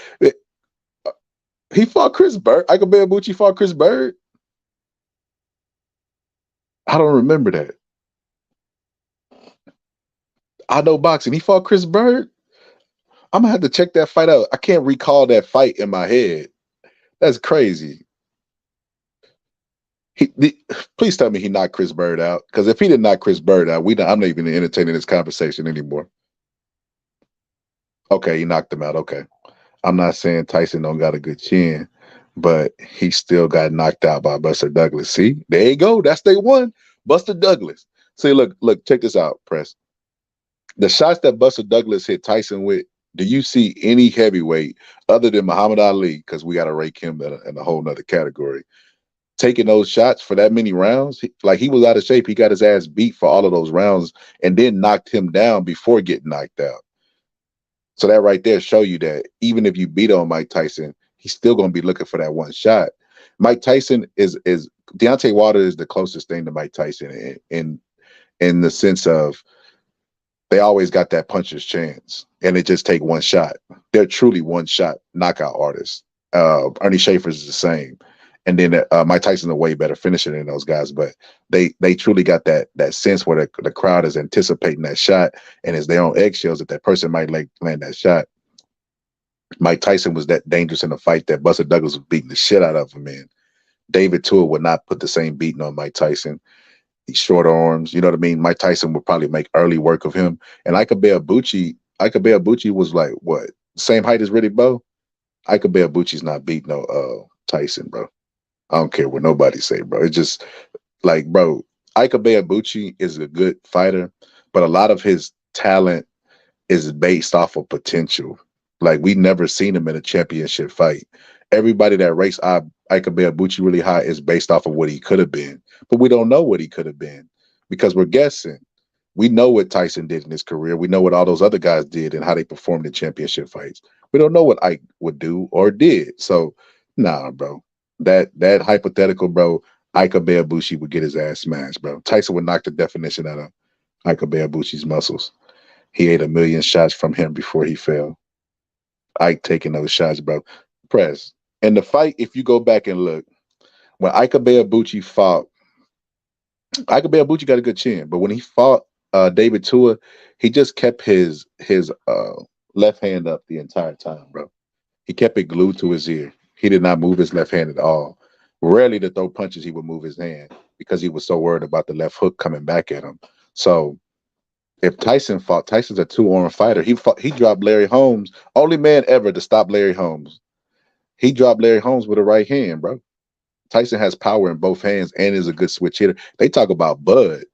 He fought Chris Bird. Ika Beabuchi fought Chris Bird. I don't remember that. I know boxing. He fought Chris Bird. I'm gonna have to check that fight out. I can't recall that fight in my head. That's crazy. Please tell me he knocked Chris Bird out. Because if he didn't knock Chris Bird out, I'm not even entertaining this conversation anymore. Okay, he knocked him out. Okay. I'm not saying Tyson don't got a good chin, but he still got knocked out by Buster Douglas. See, there you go. That's day one. Buster Douglas. See, look, check this out, press. The shots that Buster Douglas hit Tyson with, do you see any heavyweight other than Muhammad Ali, because we got to rake him in a whole nother category, taking those shots for that many rounds? He was out of shape. He got his ass beat for all of those rounds and then knocked him down before getting knocked out. So that right there show you that even if you beat on Mike Tyson, he's still going to be looking for that one shot. Mike Tyson is Deontay Wilder is the closest thing to Mike Tyson in in the sense of they always got that puncher's chance, and it just take one shot. They're truly one shot knockout artists. Ernie Schaefer's is the same, and then Mike Tyson's a way better finisher than those guys. But they truly got that sense where the crowd is anticipating that shot, and it's their own eggshells that person might land that shot. Mike Tyson was that dangerous in the fight that Buster Douglas was beating the shit out of him in. David Tua would not put the same beating on Mike Tyson. These short arms, you know what I mean? Mike Tyson would probably make early work of him. And Ike Beabuchi was like, what, same height as Riddick Bowe? Ike Beabuchi's not beating no Tyson, bro. I don't care what nobody say, bro. It's just like, bro, Ike Beabuchi is a good fighter, but a lot of his talent is based off of potential. Like, we never seen him in a championship fight. Everybody that rates Ike Beabuchi really high is based off of what he could have been. But we don't know what he could have been because we're guessing. We know what Tyson did in his career. We know what all those other guys did and how they performed in championship fights. We don't know what Ike would do or did. So, nah, bro. That hypothetical, bro, Ike Beabuchi would get his ass smashed, bro. Tyson would knock the definition out of Ike Beabuchi's muscles. He ate 1 million shots from him before he fell. Ike taking those shots, bro. Press. In the fight, if you go back and look, when Ike Beabuchi fought, Ike Beabuchi got a good chin, but when he fought David Tua, he just kept his left hand up the entire time, bro. He kept it glued to his ear. He did not move his left hand at all. Rarely to throw punches, he would move his hand because he was so worried about the left hook coming back at him. So if Tyson fought, Tyson's a 2-arm fighter. He dropped Larry Holmes, only man ever to stop Larry Holmes. He dropped Larry Holmes with a right hand, bro. Tyson has power in both hands and is a good switch hitter. They talk about Bud.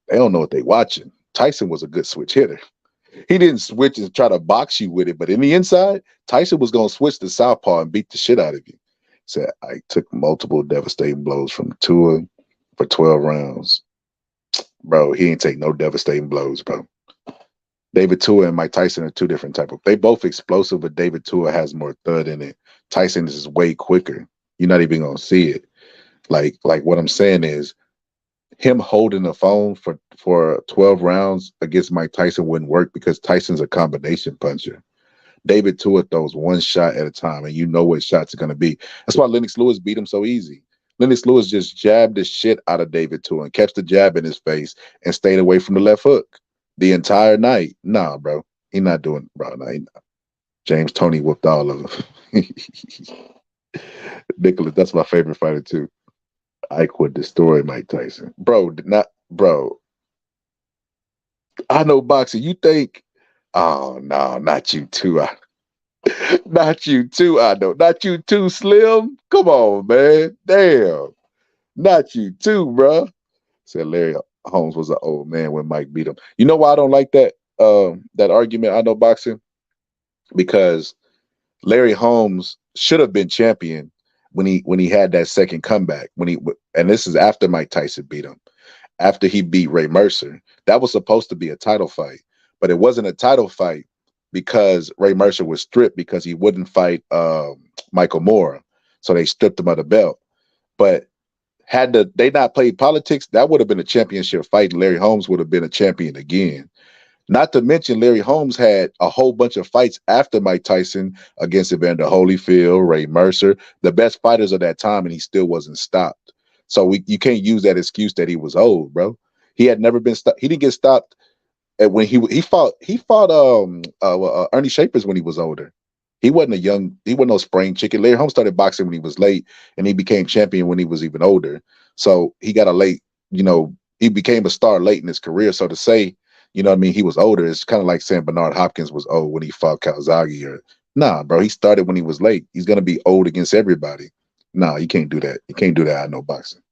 They don't know what they watching. Tyson was a good switch hitter. He didn't switch and try to box you with it, but in the inside, Tyson was going to switch to southpaw and beat the shit out of you. Said, I took multiple devastating blows from Tua for 12 rounds. Bro, he ain't take no devastating blows, bro. David Tua and Mike Tyson are two different type of. They both explosive, but David Tua has more thud in it. Tyson is way quicker. You're not even gonna see it. Like what I'm saying is, him holding the phone for 12 rounds against Mike Tyson wouldn't work because Tyson's a combination puncher. David Tua throws one shot at a time, and you know what shots are gonna be. That's why Lennox Lewis beat him so easy. Lennox Lewis just jabbed the shit out of David Tua and kept the jab in his face and stayed away from the left hook the entire night. Nah, bro. He not doing, bro. Nah, he not. James Toney whooped all of them. Nicholas, that's my favorite fighter too. Ike would destroy Mike Tyson. Bro. I know boxing. You think, oh no, not you too. Not you too, I know. Not you too, Slim. Come on, man. Damn. Not you too, bro. Said Larry Holmes was an old man when Mike beat him. You know why I don't like that argument? I know boxing because Larry Holmes should have been champion when he had that second comeback. And this is after Mike Tyson beat him. After he beat Ray Mercer. That was supposed to be a title fight, but it wasn't a title fight because Ray Mercer was stripped because he wouldn't fight Michael Moore. So they stripped him of the belt. But had they not played politics, that would have been a championship fight, and Larry Holmes would have been a champion again. Not to mention, Larry Holmes had a whole bunch of fights after Mike Tyson against Evander Holyfield, Ray Mercer, the best fighters of that time, and he still wasn't stopped. So you can't use that excuse that he was old, bro. He had never been stopped. He didn't get stopped when he fought Ernie Schaefer's when he was older. He wasn't no spring chicken. Larry Holmes started boxing when he was late, and he became champion when he was even older. So he got a late, he became a star late in his career. So to say, he was older, it's kind of like saying Bernard Hopkins was old when he fought Kawasaki. Nah, bro, he started when he was late. He's going to be old against everybody. Nah, you can't do that. You can't do that. I know boxing.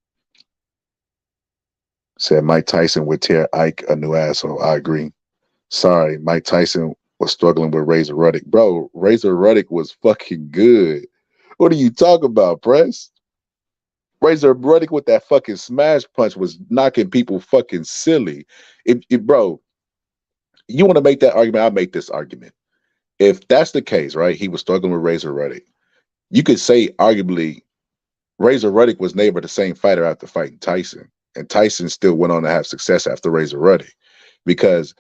Said Mike Tyson would tear Ike a new asshole. I agree. Sorry, Mike Tyson was struggling with Razor Ruddock. Bro, Razor Ruddock was fucking good. What are you talking about, Press? Razor Ruddock with that fucking smash punch was knocking people fucking silly. Bro, you want to make that argument? I'll make this argument. If that's the case, right, he was struggling with Razor Ruddock, you could say arguably Razor Ruddock was never the same fighter after fighting Tyson. and Tyson still went on to have success after Razor Ruddock, because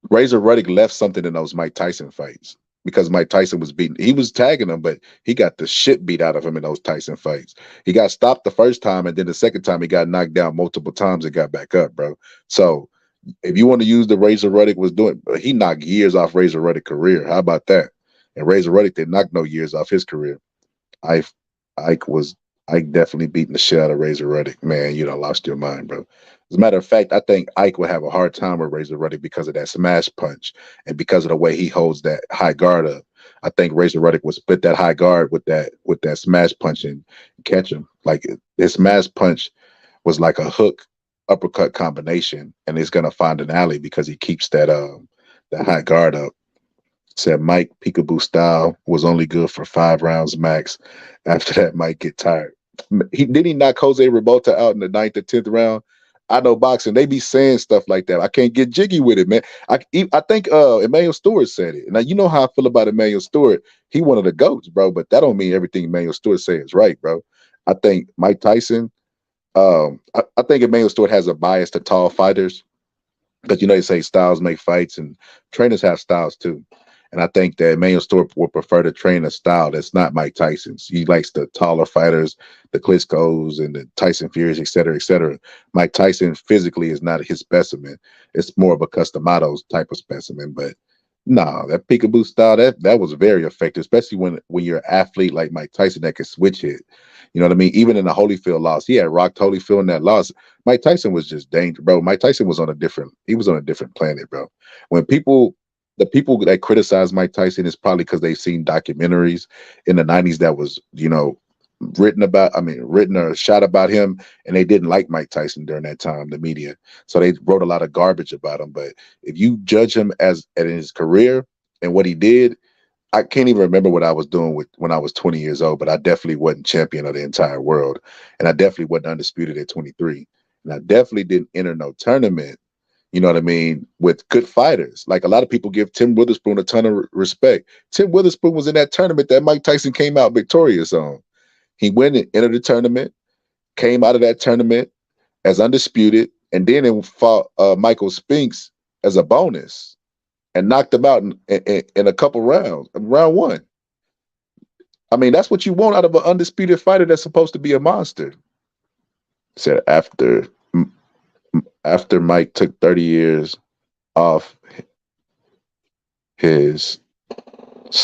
Razor Ruddock left something in those Mike Tyson fights, because Mike Tyson was beating. He was tagging him, but he got the shit beat out of him in those Tyson fights. He got stopped the first time, and then the second time he got knocked down multiple times and got back up, bro. So if you want to use the Razor Ruddock was doing, he knocked years off Razor Ruddock's career. How about that? And Razor Ruddock didn't knock no years off his career. Ike definitely beating the shit out of Razor Ruddock. Man, you done lost your mind, bro. As a matter of fact, I think Ike would have a hard time with Razor Ruddock because of that smash punch and because of the way he holds that high guard up. I think Razor Ruddock would split that high guard with that smash punch and catch him. Like, his smash punch was like a hook uppercut combination, and he's gonna find an alley because he keeps that high guard up. Said Mike peekaboo style was only good for 5 rounds max. After that, Mike get tired. He knock Jose Revolta out in the 9th or 10th round. I know boxing, they be saying stuff like that. I can't get jiggy with it, man. I think Emmanuel Stewart said it. Now, you know how I feel about Emmanuel Stewart. He one of the GOATs, bro, but that don't mean everything Emmanuel Stewart says is right, bro. I think Mike Tyson, I think Emmanuel Stewart has a bias to tall fighters, because they say styles make fights, and trainers have styles too. And I think that Emmanuel Stewart would prefer to train a style that's not Mike Tyson's. He likes the taller fighters, the Klitschko's and the Tyson Furies, et cetera, et cetera. Mike Tyson physically is not his specimen. It's more of a Customados type of specimen. But no, that peekaboo style, that was very effective, especially when you're an athlete like Mike Tyson that can switch hit. You know what I mean? Even in the Holyfield loss, he had rocked Holyfield in that loss. Mike Tyson was just dangerous, bro. Mike Tyson was on a different planet, bro. The people that criticize Mike Tyson is probably because they've seen documentaries in the 90s that was, written or shot about him, and they didn't like Mike Tyson during that time, the media. So they wrote a lot of garbage about him. But if you judge him in his career and what he did, I can't even remember what I was doing when I was 20 years old, but I definitely wasn't champion of the entire world. And I definitely wasn't undisputed at 23. And I definitely didn't enter no tournament, you know what I mean, with good fighters. Like, a lot of people give Tim Witherspoon a ton of respect. Tim Witherspoon was in that tournament that Mike Tyson came out victorious on. He went and entered the tournament, came out of that tournament as undisputed, and then fought Michael Spinks as a bonus and knocked him out in a couple rounds, round 1. I mean, that's what you want out of an undisputed fighter that's supposed to be a monster. Said after Mike took 30 years off his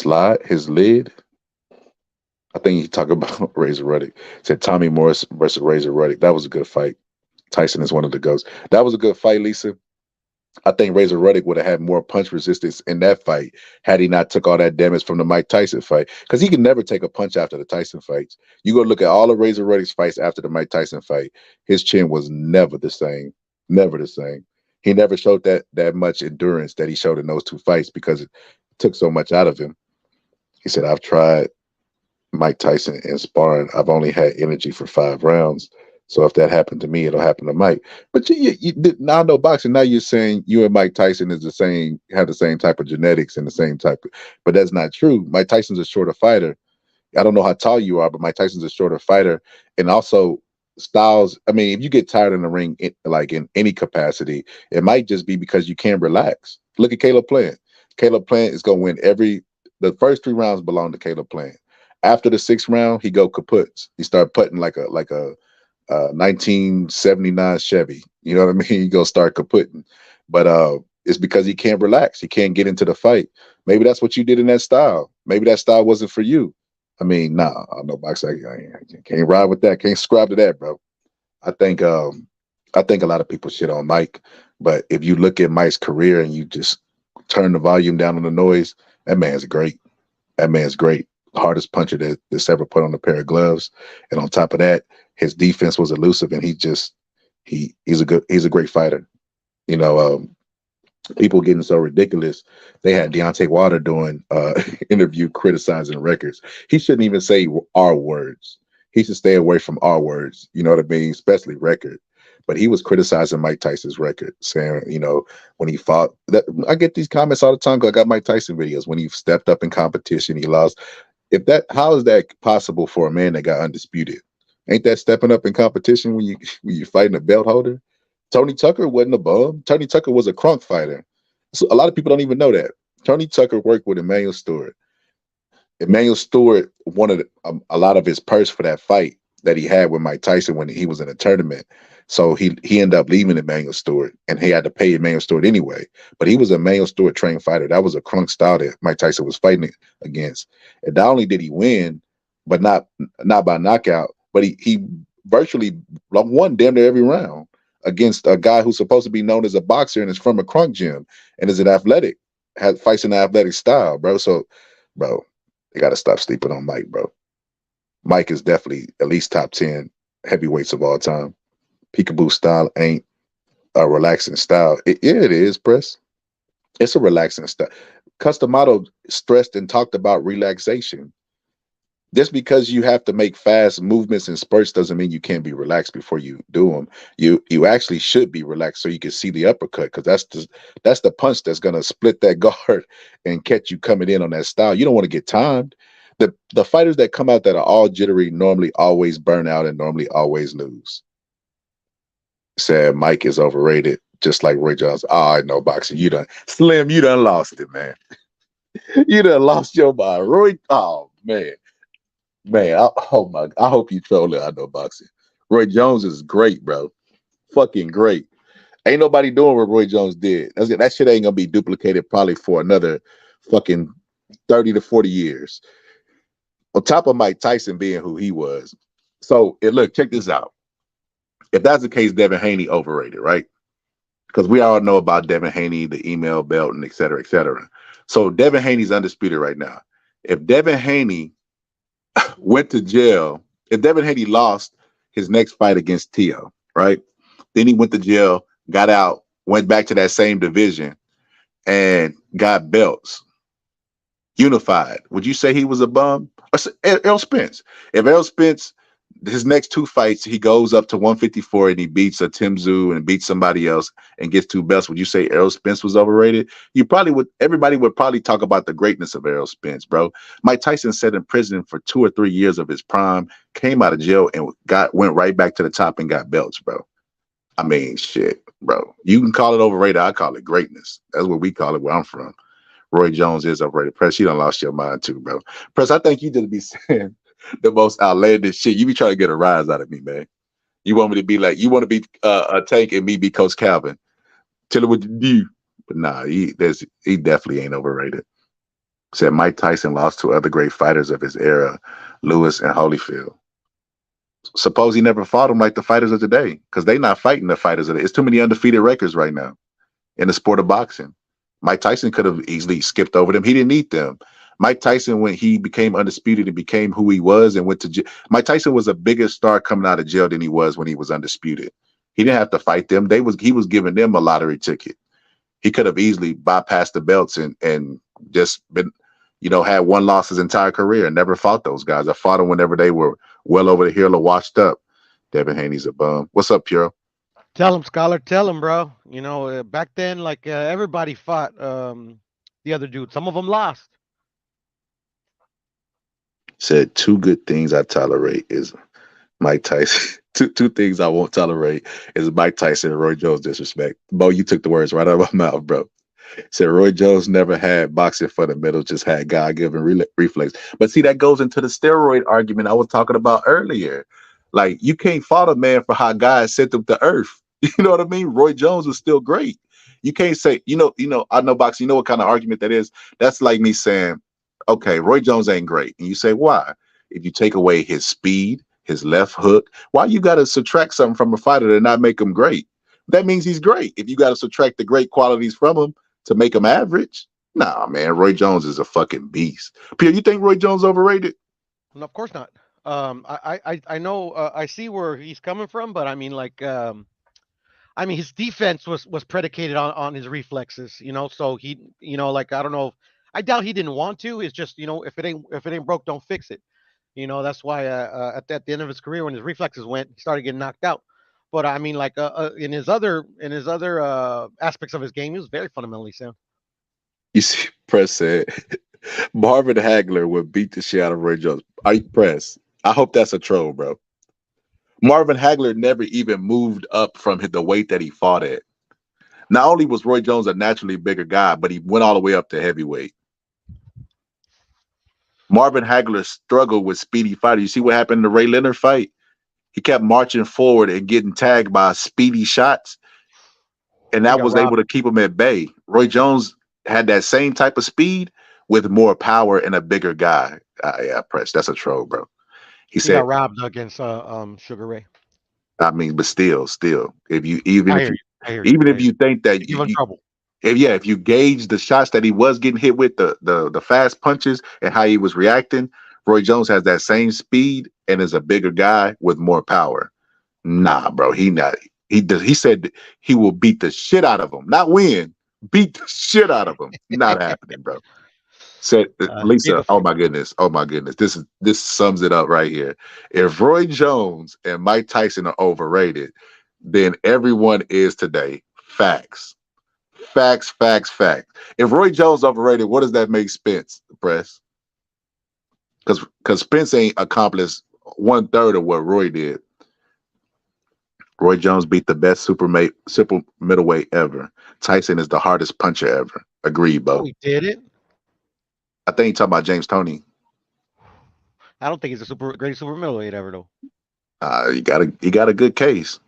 lid, I think he talked about Razor Ruddock. Said Tommy Morris versus Razor Ruddock. That was a good fight. Tyson is one of the GOATs. That was a good fight, Lisa. I think Razor Ruddock would have had more punch resistance in that fight had he not took all that damage from the Mike Tyson fight, because he could never take a punch after the Tyson fights. You go look at all of Razor Ruddock's fights after the Mike Tyson fight, his chin was never the same. Never the same. He never showed that much endurance that he showed in those 2 fights because it took so much out of him. He said, I've tried Mike Tyson in sparring. I've only had energy for 5 rounds. So if that happened to me, it'll happen to Mike. But now I know boxing. Now you're saying you and Mike Tyson have the same type of genetics and the same type but that's not true. Mike Tyson's a shorter fighter. I don't know how tall you are, but Mike Tyson's a shorter fighter. And also styles. I mean, if you get tired in the ring, like in any capacity, it might just be because you can't relax. Look at Caleb Plant. Caleb Plant is going to win the first 3 rounds belong to Caleb Plant. After the 6th round, he go kaputs. He start putting like a 1979 Chevy. You know what I mean? He go start kaputting. But it's because he can't relax. He can't get into the fight. Maybe that's what you did in that style. Maybe that style wasn't for you. I mean, nah, I know boxing. I can't ride with that. Can't subscribe to that, bro. I think a lot of people shit on Mike, but if you look at Mike's career and you just turn the volume down on the noise, that man's great. That man's great. The hardest puncher that's ever put on a pair of gloves, and on top of that, his defense was elusive, and he's a great fighter. You know, people getting so ridiculous. They had Deontay Wilder doing interview criticizing records. He shouldn't even say R words. He should stay away from R words. You know what I mean? Especially record. But he was criticizing Mike Tyson's record, saying, when he fought. I get these comments all the time because I got Mike Tyson videos. When he stepped up in competition, he lost. How is that possible for a man that got undisputed? Ain't that stepping up in competition when you fighting a belt holder? Tony Tucker wasn't a bum. Tony Tucker was a crunk fighter. So a lot of people don't even know that. Tony Tucker worked with Emmanuel Stewart. Emmanuel Stewart wanted a lot of his purse for that fight that he had with Mike Tyson when he was in a tournament. So he ended up leaving Emmanuel Stewart, and he had to pay Emmanuel Stewart anyway. But he was a Emmanuel Stewart trained fighter. That was a crunk style that Mike Tyson was fighting against. And not only did he win, but not by knockout, but he virtually won damn near every round against a guy who's supposed to be known as a boxer and is from a crunk gym and is an athletic, fights in an athletic style, bro. So, bro, they got to stop sleeping on Mike, bro. Mike is definitely at least top 10 heavyweights of all time. Peekaboo style ain't a relaxing style. Yeah, it is, Press. It's a relaxing style. Customato stressed and talked about relaxation. Just because you have to make fast movements and spurts doesn't mean you can't be relaxed before you do them. You actually should be relaxed so you can see the uppercut, because that's the punch that's gonna split that guard and catch you coming in on that style. You don't want to get timed. The fighters that come out that are all jittery normally always burn out and normally always lose. Said Mike is overrated, just like Roy Jones. Oh, I know boxing. You done lost it, man. You done lost your mind. Roy, oh man. Man, I hope you troll it. I know boxing. Roy Jones is great, bro. Fucking great. Ain't nobody doing what Roy Jones did. That shit ain't gonna be duplicated probably for another fucking 30 to 40 years. On top of Mike Tyson being who he was. So, look, check this out. If that's the case, Devin Haney overrated, right? Because we all know about Devin Haney, the email belt, and et cetera, et cetera. So Devin Haney's undisputed right now. If Devin Haney went to jail, if Devin Haney lost his next fight against Tio, right? Then he went to jail, got out, went back to that same division, and got belts. Unified. Would you say he was a bum? Errol Spence. If Errol Spence, his next two fights, he goes up to 154 and he beats a Tim Tszyu and beats somebody else and gets two belts, would you say Errol Spence was overrated? Everybody would probably talk about the greatness of Errol Spence, bro. Mike Tyson sat in prison for 2 or 3 years of his prime, came out of jail and went right back to the top and got belts, bro. I mean, shit, bro. You can call it overrated. I call it greatness. That's what we call it where I'm from. Roy Jones is overrated. Press, you done lost your mind too, bro. Press, I think you just be saying the most outlandish shit. You be trying to get a rise out of me, man. You want me to be like, you want to be a Tank and me be Coach Calvin. Tell him what to do. But nah, he definitely ain't overrated. Said Mike Tyson lost to other great fighters of his era, Lewis and Holyfield. Suppose he never fought them like the fighters of today, because they not fighting the fighters of it. It's too many undefeated records right now in the sport of boxing. Mike Tyson could have easily skipped over them. He didn't need them. Mike Tyson, when he became undisputed and became who he was and went to jail, Mike Tyson was a bigger star coming out of jail than he was when he was undisputed. He didn't have to fight them. He was giving them a lottery ticket. He could have easily bypassed the belts and just been, had one loss his entire career and never fought those guys. I fought them whenever they were well over the hill or washed up. Devin Haney's a bum. What's up, Puro? Tell him, Scholar. Tell him, bro. Back then, everybody fought the other dude. Some of them lost. Said 2 good things I tolerate is Mike Tyson. Two things I won't tolerate is Mike Tyson and Roy Jones disrespect. Bo, you took the words right out of my mouth, bro. Said Roy Jones never had boxing fundamentals, just had God-given reflex. But see, that goes into the steroid argument I was talking about earlier. Like, you can't fault a man for how God sent him to earth. You know what I mean? Roy Jones was still great. You can't say, I know boxing, you know what kind of argument that is? That's like me saying, okay, Roy Jones ain't great. And you say, why? If you take away his speed, his left hook, why you got to subtract something from a fighter to not make him great? That means he's great. If you got to subtract the great qualities from him to make him average, nah, man, Roy Jones is a fucking beast. Pierre, you think Roy Jones overrated? No, of course not. I know, I see where he's coming from, but I mean, his defense was predicated on his reflexes, so he, I don't know. I doubt he didn't want to. It's just, if it ain't broke, don't fix it. That's why at the end of his career, when his reflexes went, he started getting knocked out. But I mean, in his other aspects of his game, he was very fundamentally sound. You see, Press said Marvin Hagler would beat the shit out of Roy Jones. Press, I hope that's a troll, bro. Marvin Hagler never even moved up from the weight that he fought at. Not only was Roy Jones a naturally bigger guy, but he went all the way up to heavyweight. Marvin Hagler struggled with speedy fighters. You see what happened in the Ray Leonard fight? He kept marching forward and getting tagged by speedy shots, and that was able to keep him at bay. Roy Jones had that same type of speed with more power and a bigger guy. Yeah, Press, that's a troll, bro. He said got robbed against Sugar Ray. I mean, but still, if you if you think that you in trouble. If you gauge the shots that he was getting hit with, the fast punches and how he was reacting, Roy Jones has that same speed and is a bigger guy with more power. Nah, bro, he not. He said he will beat the shit out of him, not win, beat the shit out of him. Not happening, bro. Said Lisa, oh my goodness. This sums it up right here. If Roy Jones and Mike Tyson are overrated, then everyone is today. Facts. If Roy Jones overrated, what does that make Spence, Press? Because Spence ain't accomplished 1/3 of what Roy did. Roy Jones beat the best super middleweight ever. Tyson is the hardest puncher ever. Agreed, Bo. Oh, he did it? I think you're talking about James Toney. I don't think he's the greatest super middleweight ever, though. He got a good case.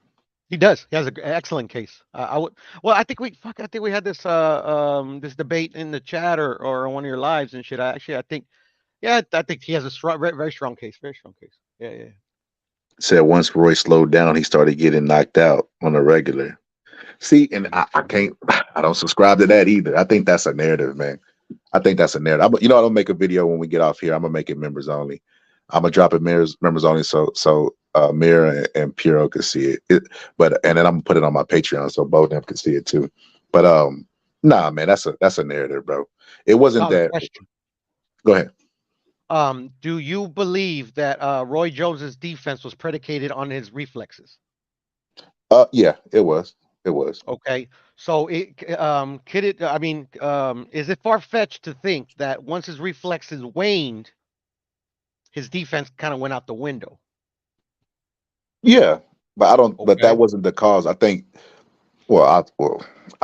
He does. He has an excellent case. I think we had this this debate in the chat or on one of your lives and shit. I think he has a very strong case. Very strong case. Yeah. Said once Roy slowed down, he started getting knocked out on a regular. See, and I don't subscribe to that either. I think that's a narrative, man. I think that's a narrative. I'm gonna make a video when we get off here. I'm gonna make it members only. I'm gonna drop it members only so Mira and Piero can see it. And then I'm gonna put it on my Patreon so both of them can see it too. But nah, man, that's a narrative, bro. It wasn't that. Question. Go ahead. Do you believe that Roy Jones's defense was predicated on his reflexes? Yeah, it was. It was. Okay. So is it far-fetched to think that once his reflexes waned, his defense kind of went out the window? Yeah, but I don't. Okay. But that wasn't the cause. I think. I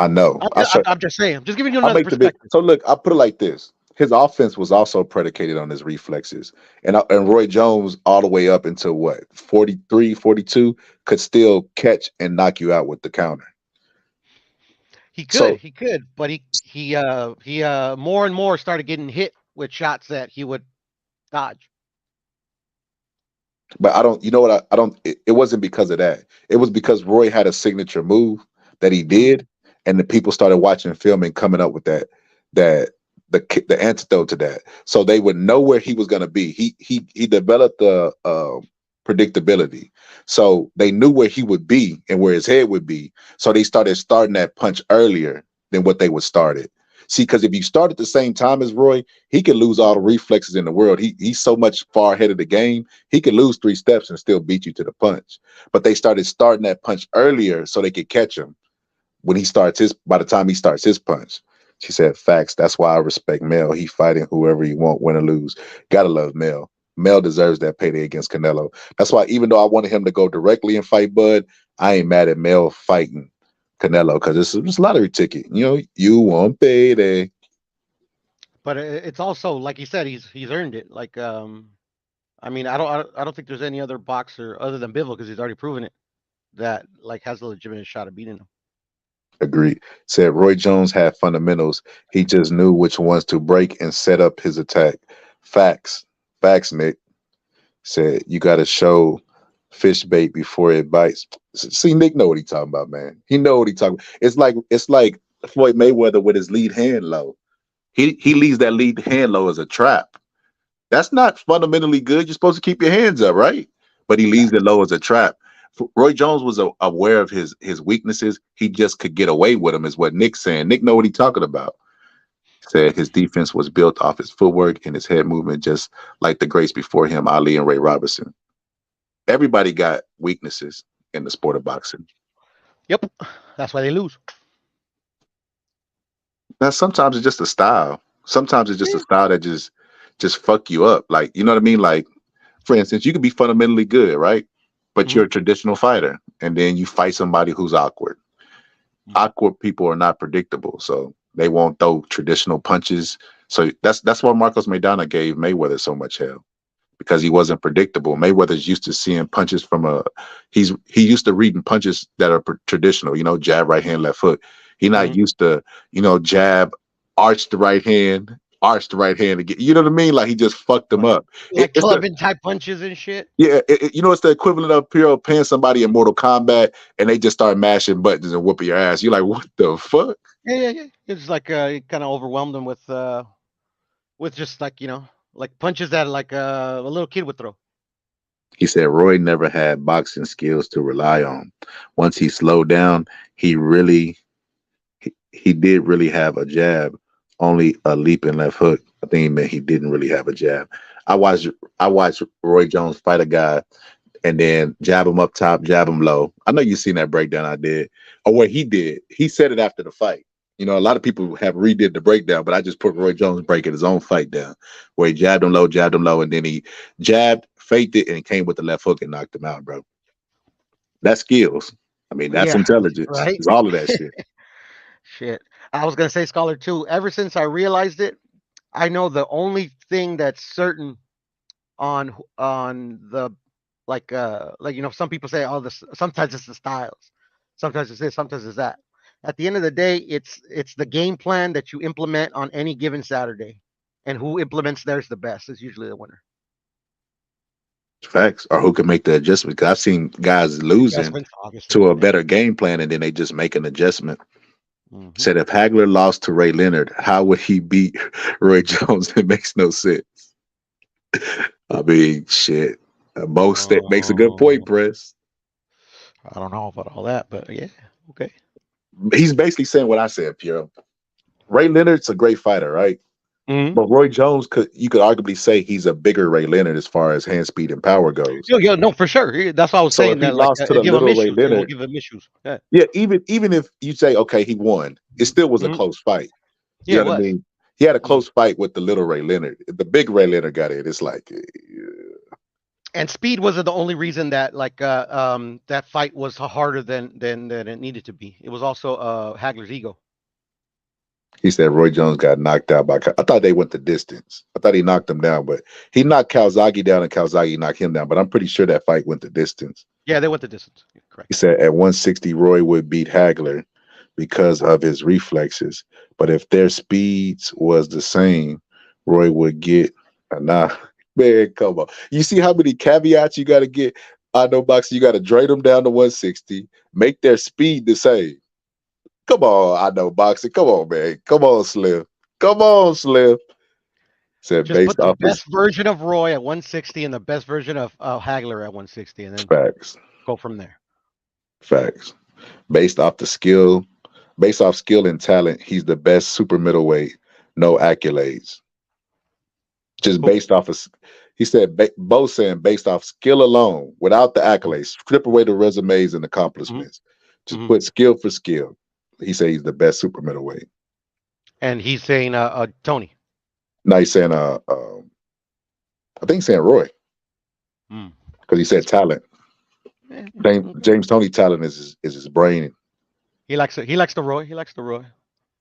know. I'm just saying. I'm just giving you another perspective. So look, I put it like this: his offense was also predicated on his reflexes, and Roy Jones all the way up until what 43, 42 could still catch and knock you out with the counter. He could, but he more and more started getting hit with shots that he would dodge. But I don't, you know what? I don't. It wasn't because of that. It was because Roy had a signature move that he did, and the people started watching film and coming up with the antidote to that, so they would know where he was going to be. He developed the predictability, so they knew where he would be and where his head would be. So they starting that punch earlier than what they would start it. See, because if you start at the same time as Roy, he could lose all the reflexes in the world. He's so much far ahead of the game. He could lose 3 steps and still beat you to the punch. But they starting that punch earlier so they could catch him when by the time he starts his punch. She said, facts. That's why I respect Mel. He fighting whoever he want, win or lose. Gotta love Mel. Mel deserves that payday against Canelo. That's why even though I wanted him to go directly and fight Bud, I ain't mad at Mel fighting Canelo because it's a lottery ticket. You want payday. But it's also like you said, he's earned it. Like I don't think there's any other boxer other than Bivol, because he's already proven it, that like has a legitimate shot of beating him. Agreed. Said Roy Jones had fundamentals. He just knew which ones to break and set up his attack. Facts, Nick. Said you got to show fish bait before it bites. See, Nick know what he talking about, man. He know what he talking about. It's like Floyd Mayweather with his lead hand low. He leaves that lead hand low as a trap. That's not fundamentally good. You're supposed to keep your hands up, right? But he leaves it low as a trap. Roy Jones was aware of his weaknesses. He just could get away with them, is what Nick's saying. Nick know what he's talking about. Said his defense was built off his footwork and his head movement, just like the greats before him, Ali and Ray Robinson. Everybody got weaknesses in the sport of boxing. Yep, that's why they lose. Now, sometimes it's just a style. Sometimes it's just a style that just fuck you up. Like, you know what I mean? Like, for instance, you could be fundamentally good, right? but you're a traditional fighter, and then you fight somebody who's awkward. Awkward people are not predictable, so they won't throw traditional punches. So that's why Marcos Maidana gave Mayweather so much hell, because he wasn't predictable. Mayweather's used to seeing punches from he used to reading punches that are traditional, jab, right hand, left hook. He's not used to, jab, arch the right hand again. You know what I mean? Like he just fucked them up. Like clubbing type punches and shit. Yeah, it's the equivalent of paying somebody in Mortal Kombat and they just start mashing buttons and whooping your ass. You're like, what the fuck? Yeah. It's like it kind of overwhelmed him with just like like punches that like a little kid would throw. He said Roy never had boxing skills to rely on. Once he slowed down, he did really have a jab, only a leaping left hook. I think he meant he didn't really have a jab. I watched Roy Jones fight a guy and then jab him up top, jab him low. I know you've seen that breakdown I did. Or what he did. He said it after the fight. A lot of people have redid the breakdown, but I just put Roy Jones breaking his own fight down, where he jabbed him low, and then he jabbed, faked it, and came with the left hook and knocked him out, bro. That's skills. I mean, that's intelligence. Right? It's all of that shit. Shit. I was gonna say, Scholar, too. Ever since I realized it, I know the only thing that's certain on the like some people say, oh, this sometimes it's the styles, sometimes it's this, sometimes it's that. At the end of the day, it's the game plan that you implement on any given Saturday, and who implements theirs the best is usually the winner. Facts. Or who can make the adjustment? Because I've seen guys losing to a better game plan, and then they just make an adjustment. Said if Hagler lost to Ray Leonard, how would he beat Roy Jones? It makes no sense. I mean, shit. Both makes a good point, Press. I don't know about all that, but yeah, okay. He's basically saying what I said, Piero. Ray Leonard's a great fighter, right? But Roy Jones, you could arguably say he's a bigger Ray Leonard as far as hand speed and power goes. Yeah, no, for sure. That's why I was saying that. He lost to the little Ray Leonard. Give him issues. Yeah, even if you say, okay, he won, it still was a close fight. You know what I mean? He had a close fight with the little Ray Leonard. The big Ray Leonard got it. It's like, and speed wasn't the only reason that that fight was harder than it needed to be. It was also Hagler's ego. He said Roy Jones got knocked out by. I thought they went the distance. I thought he knocked him down, but he knocked Calzaghe down and Calzaghe knocked him down. But I'm pretty sure that fight went the distance. Yeah, they went the distance. Correct. He said at 160, Roy would beat Hagler because of his reflexes. But if their speeds was the same, Roy would get man, come on. You see how many caveats you got to get? I know boxing, you got to drain them down to 160, make their speed the same. Come on, I know boxing. Come on, man. Come on, Slim. Come on, Slim. Said just put the best version of Roy at 160 and the best version of Hagler at 160, and then go from there. Facts. Based off skill and talent, he's the best super middleweight. No accolades. Just based off of, he said, both saying based off skill alone, without the accolades, strip away the resumes and accomplishments. Just put skill for skill. He said he's the best super middleweight. And he's saying Tony. No, he's saying I think he's saying Roy. Because he said talent. James Tony talent is his brain. He likes the Roy. He likes the Roy.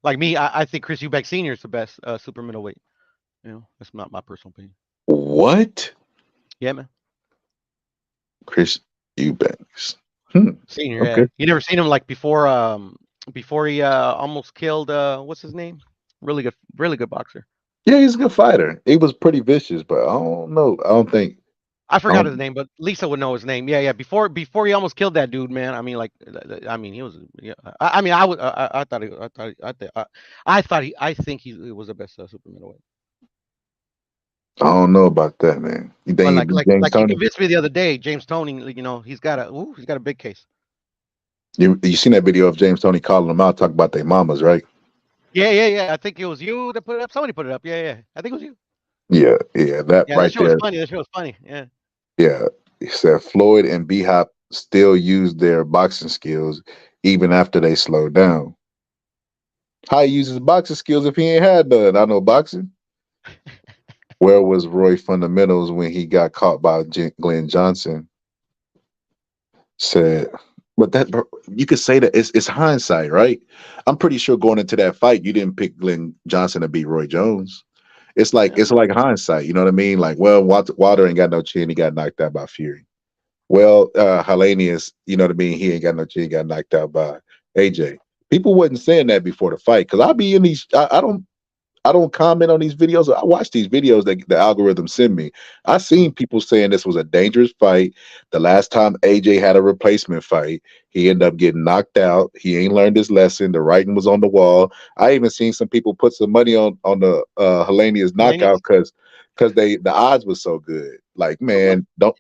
Like me, I think Chris Eubank Sr. is the best super middleweight. That's not my personal opinion. What? Yeah, man. Chris Eubanks. Senior, okay. Yeah. You never seen him like before he almost killed what's his name? Really good boxer. Yeah, he's a good fighter. He was pretty vicious, but I don't know. I forgot his name, but Lisa would know his name. Yeah. Before he almost killed that dude, man. I mean, he was. Yeah. I think he was the best super middleweight. I don't know about that, man. You think like you convinced me the other day, James Toney, he's got a big case. You seen that video of James Toney calling them out, talking about their mamas, right? Yeah. I think it was you that put it up. Somebody put it up. Yeah. I think it was you. Yeah. That right that show there. Was funny. That show was funny. Yeah. Yeah. He said Floyd and B-Hop still use their boxing skills even after they slowed down. How he uses boxing skills if he ain't had none? I know boxing. Where was Roy fundamentals when he got caught by Glenn Johnson? Said, but that you could say that it's hindsight, right? I'm pretty sure going into that fight, you didn't pick Glenn Johnson to beat Roy Jones. It's like hindsight, you know what I mean? Like, well, Wilder ain't got no chin, he got knocked out by Fury. Well, Hellenius, you know what I mean? He ain't got no chin, he got knocked out by AJ. People wasn't saying that before the fight because I be in these. I don't comment on these videos. I watch these videos that the algorithm send me. I seen people saying this was a dangerous fight. The last time AJ had a replacement fight, he ended up getting knocked out. He ain't learned his lesson. The writing was on the wall. I even seen some people put some money on the Hellenius knockout because the odds was so good. Like, man, don't.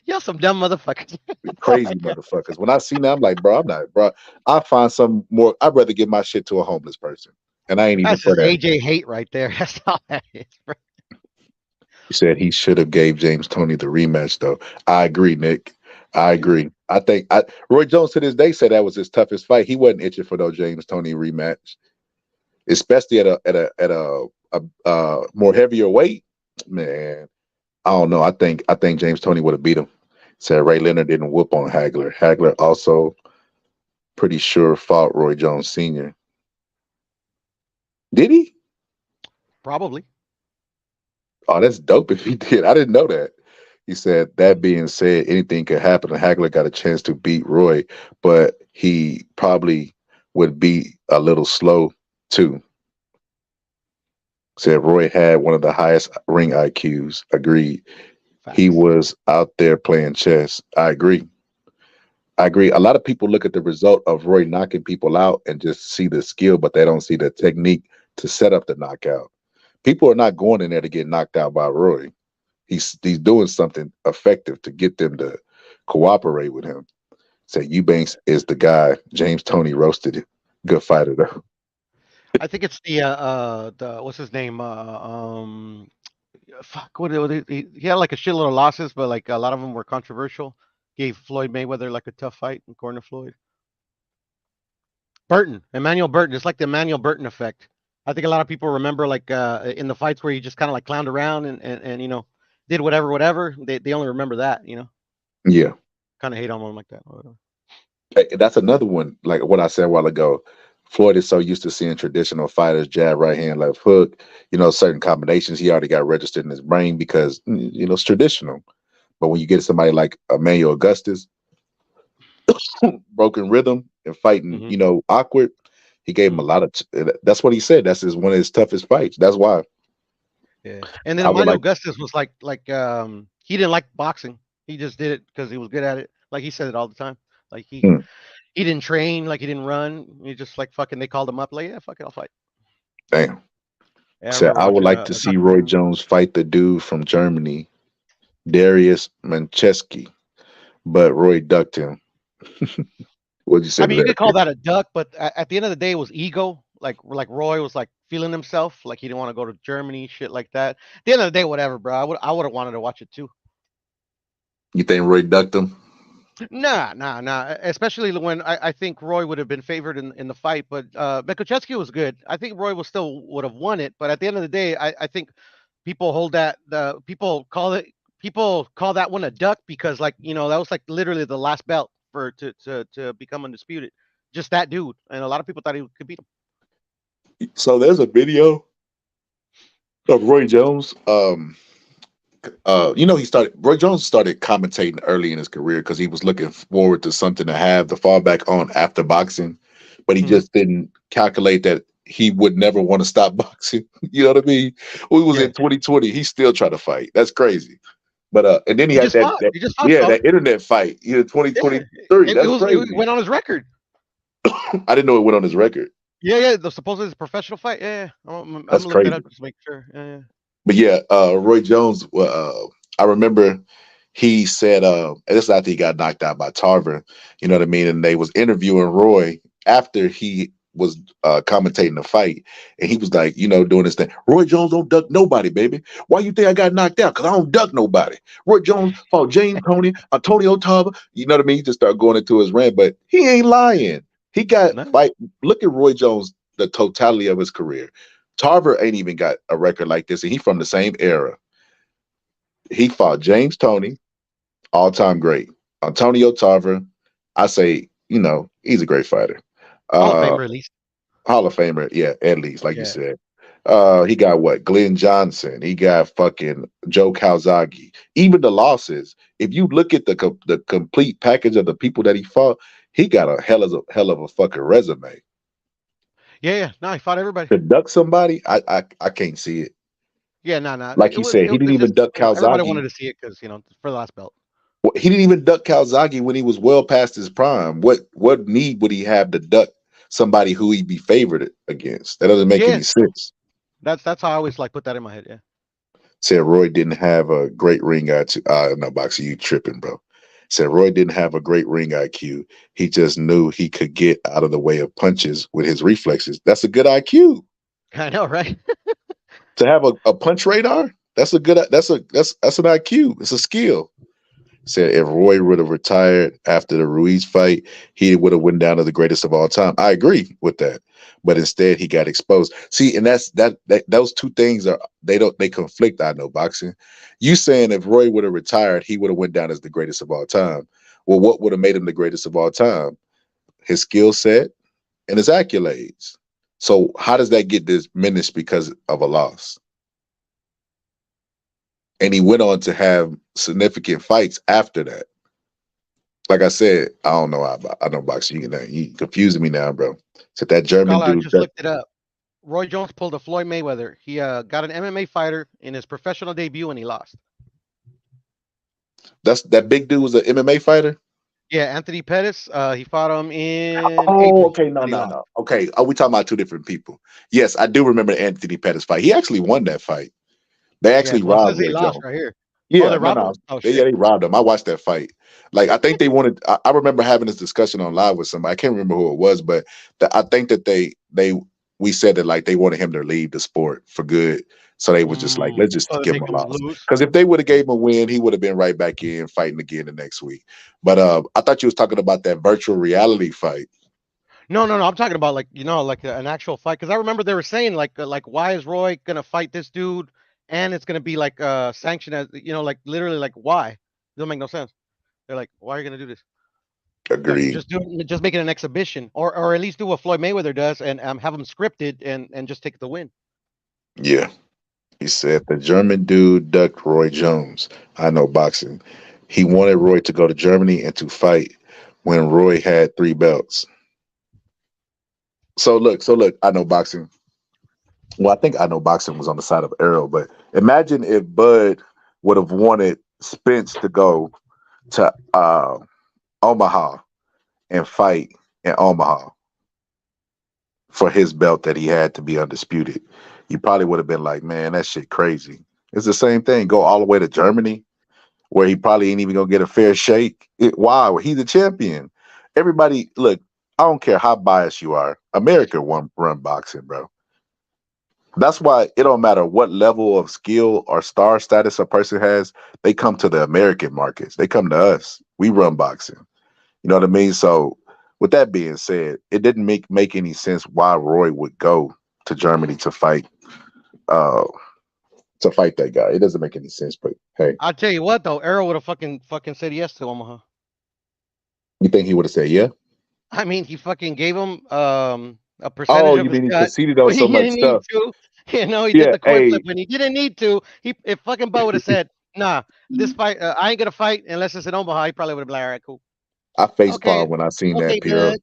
Y'all some dumb motherfuckers. Crazy motherfuckers. When I seen that, I'm like, bro, I'm not, bro. I find some more. I'd rather give my shit to a homeless person, and I ain't even That's for just that. AJ hate right there. That's all that is, bro. You said he should have gave James Toney the rematch, though. I agree, Nick. I agree. I think Roy Jones to this day said that was his toughest fight. He wasn't itching for no James Toney rematch, especially at a more heavier weight. Man, I don't know. I think James Toney would have beat him. Said Ray Leonard didn't whoop on Hagler. Hagler also pretty sure fought Roy Jones Sr. Did he? Probably. Oh, that's dope if he did. I didn't know that. He said, that being said, anything could happen. And Hagler got a chance to beat Roy, but he probably would be a little slow too. Said Roy had one of the highest ring IQs. Agreed. Facts. He was out there playing chess. I agree. I agree. A lot of people look at the result of Roy knocking people out and just see the skill, but they don't see the technique to set up the knockout. People are not going in there to get knocked out by Roy. He's doing something effective to get them to cooperate with him. Say Eubanks is the guy. James Toney roasted it. Good fighter though. I think it's the what's his name? Fuck, he had like a shitload of losses, but like a lot of them were controversial. Gave Floyd Mayweather like a tough fight in corner Floyd. Emmanuel Burton. It's like the Emmanuel Burton effect. I think a lot of people remember like in the fights where he just kind of like clowned around and you know did whatever. They only remember that, you know. Yeah. Kind of hate on him like that. Hey, that's another one. Like what I said a while ago. Floyd is so used to seeing traditional fighters jab, right hand, left hook. You know, certain combinations he already got registered in his brain because you know it's traditional. But when you get somebody like Emmanuel Augustus, broken rhythm and fighting, you know, awkward, he gave him a lot of. That's what he said. That's one of his toughest fights. That's why. Yeah, and then Emmanuel Augustus was like he didn't like boxing. He just did it because he was good at it. Like he said it all the time. Like he didn't train, like he didn't run. He just like fucking. They called him up, like yeah, fuck it, I'll fight. Damn. Yeah, So I would like to see Roy Jones fight the dude from Germany, Darius Mancheski, but Roy ducked him. What'd you say? I mean, you could call that a duck, but at the end of the day, it was ego. Like Roy was like feeling himself, like he didn't want to go to Germany, shit like that. At the end of the day, whatever, bro. I would have wanted to watch it too. You think Roy ducked him? Nah. Especially when I think Roy would have been favored in the fight, but Bekuchevsky was good. I think Roy would have won it, but at the end of the day, I think people hold that people call that one a duck because like you know that was like literally the last belt for to become undisputed. Just that dude, and a lot of people thought he could beat him. So there's a video of Roy Jones. You know, Roy Jones started commentating early in his career because he was looking forward to something to have to fall back on after boxing, but he just didn't calculate that he would never want to stop boxing. You know what I mean? We was in 2020. He still tried to fight. That's crazy. But and then he had that internet fight. 2023. That's crazy. It went on his record. I didn't know it went on his record. Yeah. Supposedly it's a professional fight. Yeah. I'm That's gonna look crazy. that up just to make sure. Yeah. But yeah, Roy Jones. I remember he said, and this is after he got knocked out by Tarver. You know what I mean? And they was interviewing Roy after he was commentating the fight, and he was like, you know, doing this thing. Roy Jones don't duck nobody, baby. Why you think I got knocked out? Because I don't duck nobody. Roy Jones fought James Toney, Antonio Tarver. You know what I mean? He just started going into his rant, but he ain't lying. He got look at Roy Jones, the totality of his career. Tarver ain't even got a record like this, and he from the same era. He fought James Toney, all-time great. Antonio Tarver, I say, he's a great fighter. Hall of Uh, Famer at least. Hall of Famer, yeah, at least, like you Yeah. said. He got what? Glenn Johnson. He got fucking Joe Calzaghe. Even the losses, if you look at the complete package of the people that he fought, he got a hell of a fucking resume. Yeah, yeah. No, he fought everybody. To duck somebody, I can't see it. Yeah, no, no. Like you said, he didn't It's even just, duck everybody wanted Calzaghe. to see it because for the last belt. Well, he didn't even duck Calzaghe when he was well past his prime. What need would he have to duck somebody who he'd be favored against? That doesn't make Yeah, any sense. that's how I always like put that in my head. Yeah. Said Roy didn't have a great ring IQ. No, Boxer, you tripping, bro. Said Roy didn't have a great ring IQ. He just knew he could get out of the way of punches with his reflexes. That's a good IQ. I know, right? To have a punch radar, that's an IQ. It's a skill. Said if Roy would have retired after the Ruiz fight, he would have went down to the greatest of all time. I agree with that, but instead he got exposed. See, and those two things they conflict. I know boxing. You saying if Roy would have retired, he would have went down as the greatest of all time. Well, what would have made him the greatest of all time? His skill set and his accolades. So how does that get diminished because of a loss? And he went on to have significant fights after that. Like I said, I don't know. I know boxing. You confusing me now, bro. So that German Carl, I dude. just looked it up. Roy Jones pulled a Floyd Mayweather. He got an MMA fighter in his professional debut and he lost. That big dude was an MMA fighter. Yeah, Anthony Pettis. He fought him in Oh, April. okay, no, and he no, lost. no. Okay, are we talking about two different people? Yes, I do remember the Anthony Pettis fight. He actually won that fight. They Yeah, actually well, it robbed says he Roy lost Jones. right here. Oh, Yeah, they no, robbed him? no. Oh, Yeah, shit. they robbed him. I watched that fight. Like, I think they wanted. I remember having this discussion on live with somebody. I can't remember who it was, but I think that we said that like they wanted him to leave the sport for good. So they was just like, let's just So that give they him a can loss. lose. Because if they would have gave him a win, he would have been right back in fighting again the next week. But I thought you was talking about that virtual reality fight. No. I'm talking about like an actual fight. Because I remember they were saying like why is Roy gonna fight this dude, and it's gonna be like sanctioned as like literally like why? It don't make no sense. They're like, why are you gonna do this? Like Agreed. just make it an exhibition, or at least do what Floyd Mayweather does and have him scripted and just take the win. Yeah. He said the German dude ducked Roy Jones. I know boxing. He wanted Roy to go to Germany and to fight when Roy had 3 belts. So look, I know boxing. Well, I think I know boxing was on the side of Errol, but imagine if Bud would have wanted Spence to go to Omaha and fight in Omaha for his belt that he had to be undisputed. You probably would have been like, man, that shit crazy. It's the same thing. Go all the way to Germany where he probably ain't even gonna get a fair shake. Why? He's a champion. Everybody, look, I don't care how biased you are. America run boxing, bro. That's why it don't matter what level of skill or star status a person has. They come to the American markets. They come to us. We run boxing. You know what I mean? So, with that being said, it didn't make any sense why Roy would go to Germany to fight that guy. It doesn't make any sense. But hey, I'll tell you what though, Errol would have fucking said yes to Omaha. you think he would have said yeah? I mean, he fucking gave him a Oh, percentage of you his mean he cut conceded on when he so much didn't need stuff? to. He did Yeah. the coin flip Hey, when he didn't need to. If fucking Bo would have said, "Nah, this fight, I ain't gonna fight unless it's in Omaha," he probably would have been like, "All right, cool, I okay, facepalmed when I seen okay, that, Piero. bud."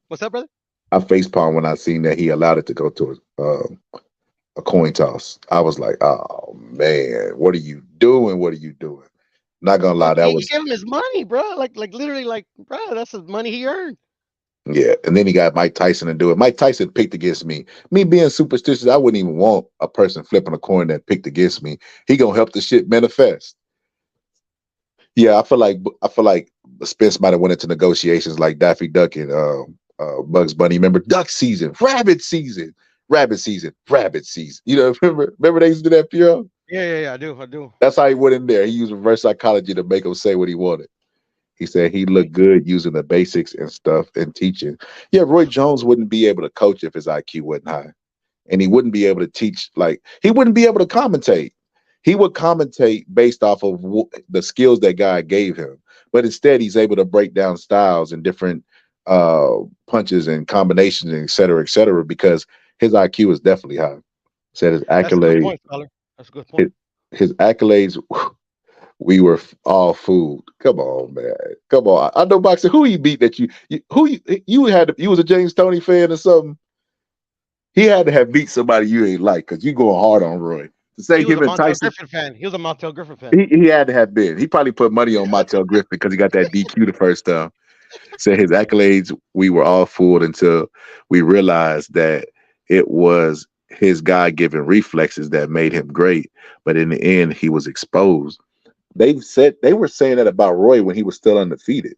What's up, brother? I facepalmed when I seen that he allowed it to go to a coin toss. I was like, oh man, what are you doing? What are you doing? Not gonna lie, Fuck, that he was gave him his money, bro. Like literally, like, bro, that's his money he earned. yeah. And then he got Mike Tyson to do it. Mike Tyson picked against me. Me being superstitious, I wouldn't even want a person flipping a coin that picked against me. He gonna help the shit manifest. Yeah, I feel like Spence might have went into negotiations like Daffy Duck and Bugs Bunny. Remember duck season, rabbit season, rabbit season, rabbit season. You know, remember they used to do that, Piero? Yeah, I do. That's how he went in there. He used reverse psychology to make him say what he wanted. He said he looked good using the basics and stuff and teaching. Yeah, Roy Jones wouldn't be able to coach if his IQ wasn't high. And he wouldn't be able to teach, like, he wouldn't be able to commentate. He would commentate based off of the skills that God gave him. but instead he's able to break down styles and different punches and combinations, and et cetera, because his IQ is definitely high. Said his That's a good accolades, point, scholar. That's a good point. his accolades, we were all fooled. Come on, man. Come on. I know boxing. Who he beat that you was a James Toney fan or something? He had to have beat somebody you ain't like, because you going hard on Roy. To say He was a him and Montel Tyson, Griffin fan. He was a Montel Griffin fan. he had to have been. He probably put money on Montel Griffin because he got that DQ the first time. Said his accolades, we were all fooled until we realized that it was his God-given reflexes that made him great. But in the end, he was exposed. They were saying that about Roy when he was still undefeated.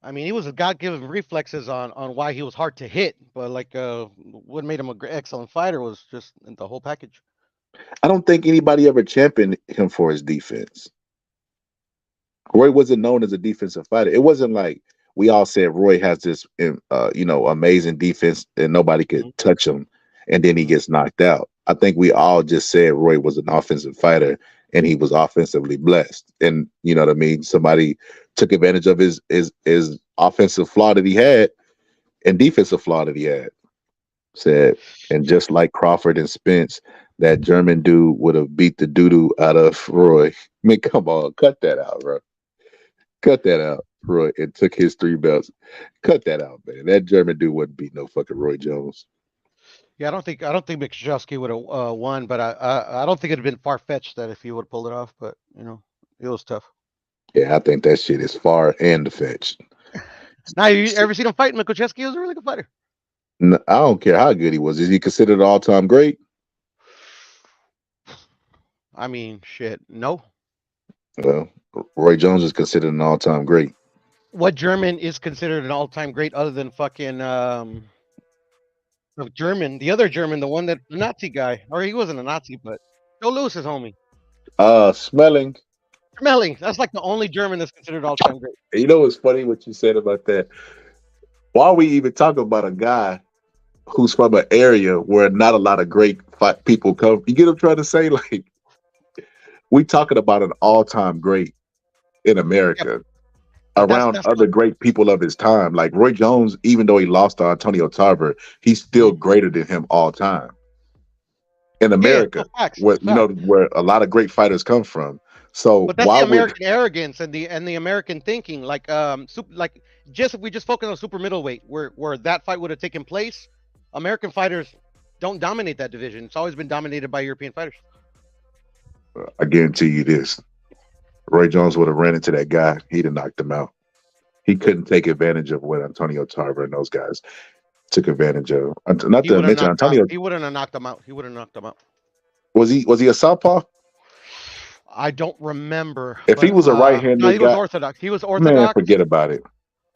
I mean, he was a God-given reflexes on why he was hard to hit, but like what made him an excellent fighter was just the whole package. I don't think anybody ever championed him for his defense. Roy wasn't known as a defensive fighter. It wasn't like we all said Roy has this, amazing defense and nobody could touch him, and then he gets knocked out. I think we all just said Roy was an offensive fighter and he was offensively blessed. And you know what I mean? Somebody took advantage of his offensive flaw that he had and defensive flaw that he had. Said, and just like Crawford and Spence, that German dude would have beat the doo-doo out of Roy. I mean, come on, cut that out, bro. Cut that out, Roy, and took his 3 belts. Cut that out, man. That German dude wouldn't beat no fucking Roy Jones. Yeah, I don't think Mikhailowski would have won, but I don't think it'd have been far fetched that if he would have pulled it off. But it was tough. Yeah, I think that shit is far and fetched. Now, you ever seen him fight? Mikhailowski was a really good fighter. No, I don't care how good he was. Is he considered an all-time great? I mean, shit, no. Well, Roy Jones is considered an all-time great. What German is considered an all-time great other than fucking German? The other German, the one that the Nazi guy, or he wasn't a Nazi, but Joe Lewis's homie. Smelling. That's like the only German that's considered all-time great. You know what's funny what you said about that? Why are we even talking about a guy who's from an area where not a lot of great people come? You get what I'm trying to say? Like, we talking about an all-time great in America, around other great people of his time. Like Roy Jones, even though he lost to Antonio Tarver, he's still greater than him all time in America, where a lot of great fighters come from. So, but that's the American arrogance and the American thinking. Like if we just focus on super middleweight, where that fight would have taken place, American fighters don't dominate that division. It's always been dominated by European fighters. I guarantee you this: Roy Jones would have ran into that guy, he'd have knocked him out. He couldn't take advantage of what Antonio Tarver and those guys took advantage of. Not to mention Antonio. He wouldn't have knocked him out. Was he a southpaw? I don't remember. If he was a right-handed guy, he was orthodox. He was orthodox. Man, forget about it.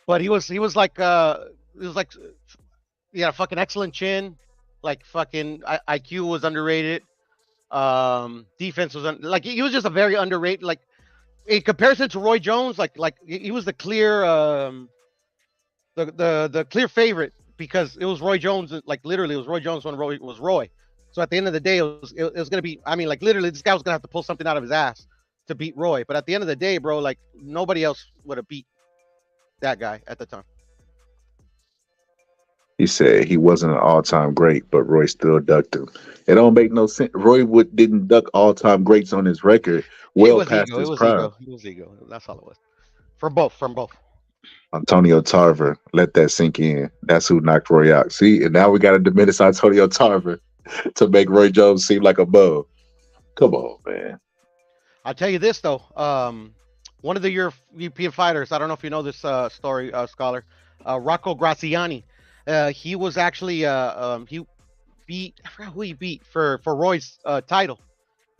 But he was like fucking excellent chin. Like fucking IQ was underrated. Defense was he was just a very underrated. Like in comparison to Roy Jones, like he was the clear the clear favorite, because it was Roy Jones. Like literally, it was Roy Jones when Roy was Roy. So at the end of the day, it was going to be, I mean, like literally this guy was going to have to pull something out of his ass to beat Roy. But at the end of the day, bro, like nobody else would have beat that guy at the time. He said he wasn't an all-time great, but Roy still ducked him. It don't make no sense. Roy didn't duck all-time greats on his record past his prime. It was ego. That's all it was. From both. Antonio Tarver, let that sink in. That's who knocked Roy out. See, and now we got to diminish Antonio Tarver to make Roy Jones seem like a bum. Come on, man. I'll tell you this though. One of the European fighters, I don't know if you know this story, scholar, Rocco Graziani. He was actually he beat, I forgot who he beat for Roy's title,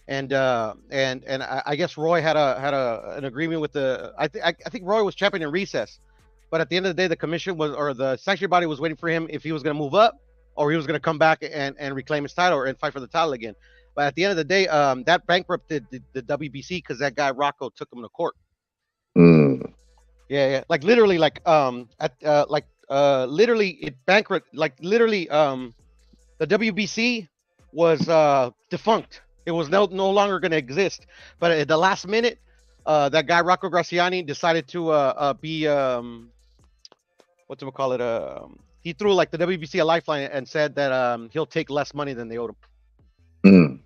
and I guess Roy had an agreement with I think Roy was champion in recess, but at the end of the day, the commission the sanctioning body was waiting for him if he was going to move up, or he was going to come back and reclaim his title and fight for the title again. But at the end of the day, that bankrupted the WBC because that guy Rocco took him to court. Yeah. Like literally, literally it bankrupt. Like literally, the WBC was defunct. It was no longer going to exist. But at the last minute, that guy Rocco Graziani decided to be whatchamacallit, he threw like the WBC a lifeline and said that he'll take less money than they owed him. Mm.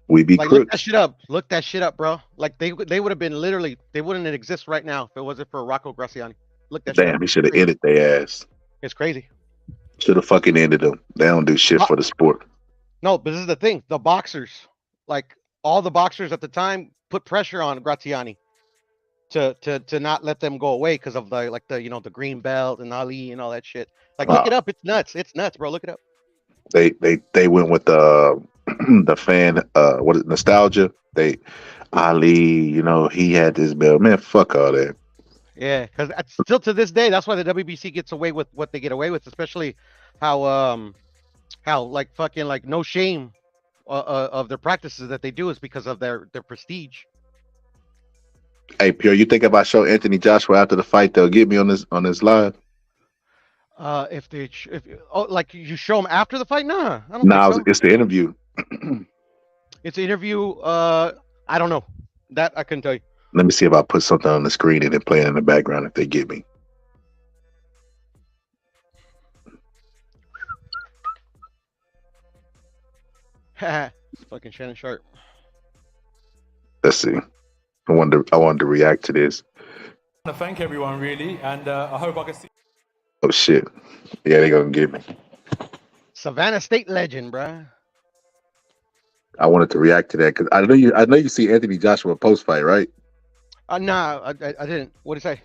We be Like, crooks. look that shit up. Look that shit up, bro. Like they would have been literally, they wouldn't exist right now if it wasn't for Rocco Graziani. Look that shit Damn, up. he should have ended their ass. It's crazy. Should have fucking ended them. They don't do shit for the sport. No, but this is the thing. The boxers, like all the boxers at the time, put pressure on Graziani to not let them go away because of the green belt and Ali and all that shit. Like, look it up. It's nuts. It's nuts, bro. Look it up. They went with the the fan what is it, nostalgia. Ali, he had this belt. Man, fuck all that. Yeah, because still to this day, that's why the WBC gets away with what they get away with, especially how like fucking like no shame of their practices that they do is because of their prestige. Hey, Pure, you think if I show Anthony Joshua after the fight, they'll get me on this live? If like you show them after the fight, nah, I don't think so. It's the interview. It's an interview. I don't know. That I couldn't tell you. Let me see if I put something on the screen and then play it in the background if they get me. Fucking Shannon Sharp. Let's see. I wanted to react to this. I want to thank everyone really, and I hope I can see. Oh shit! Yeah, they gonna get me. Savannah State legend, bruh. I wanted to react to that because I know you see Anthony Joshua post fight, right? Nah, I didn't. What did he say?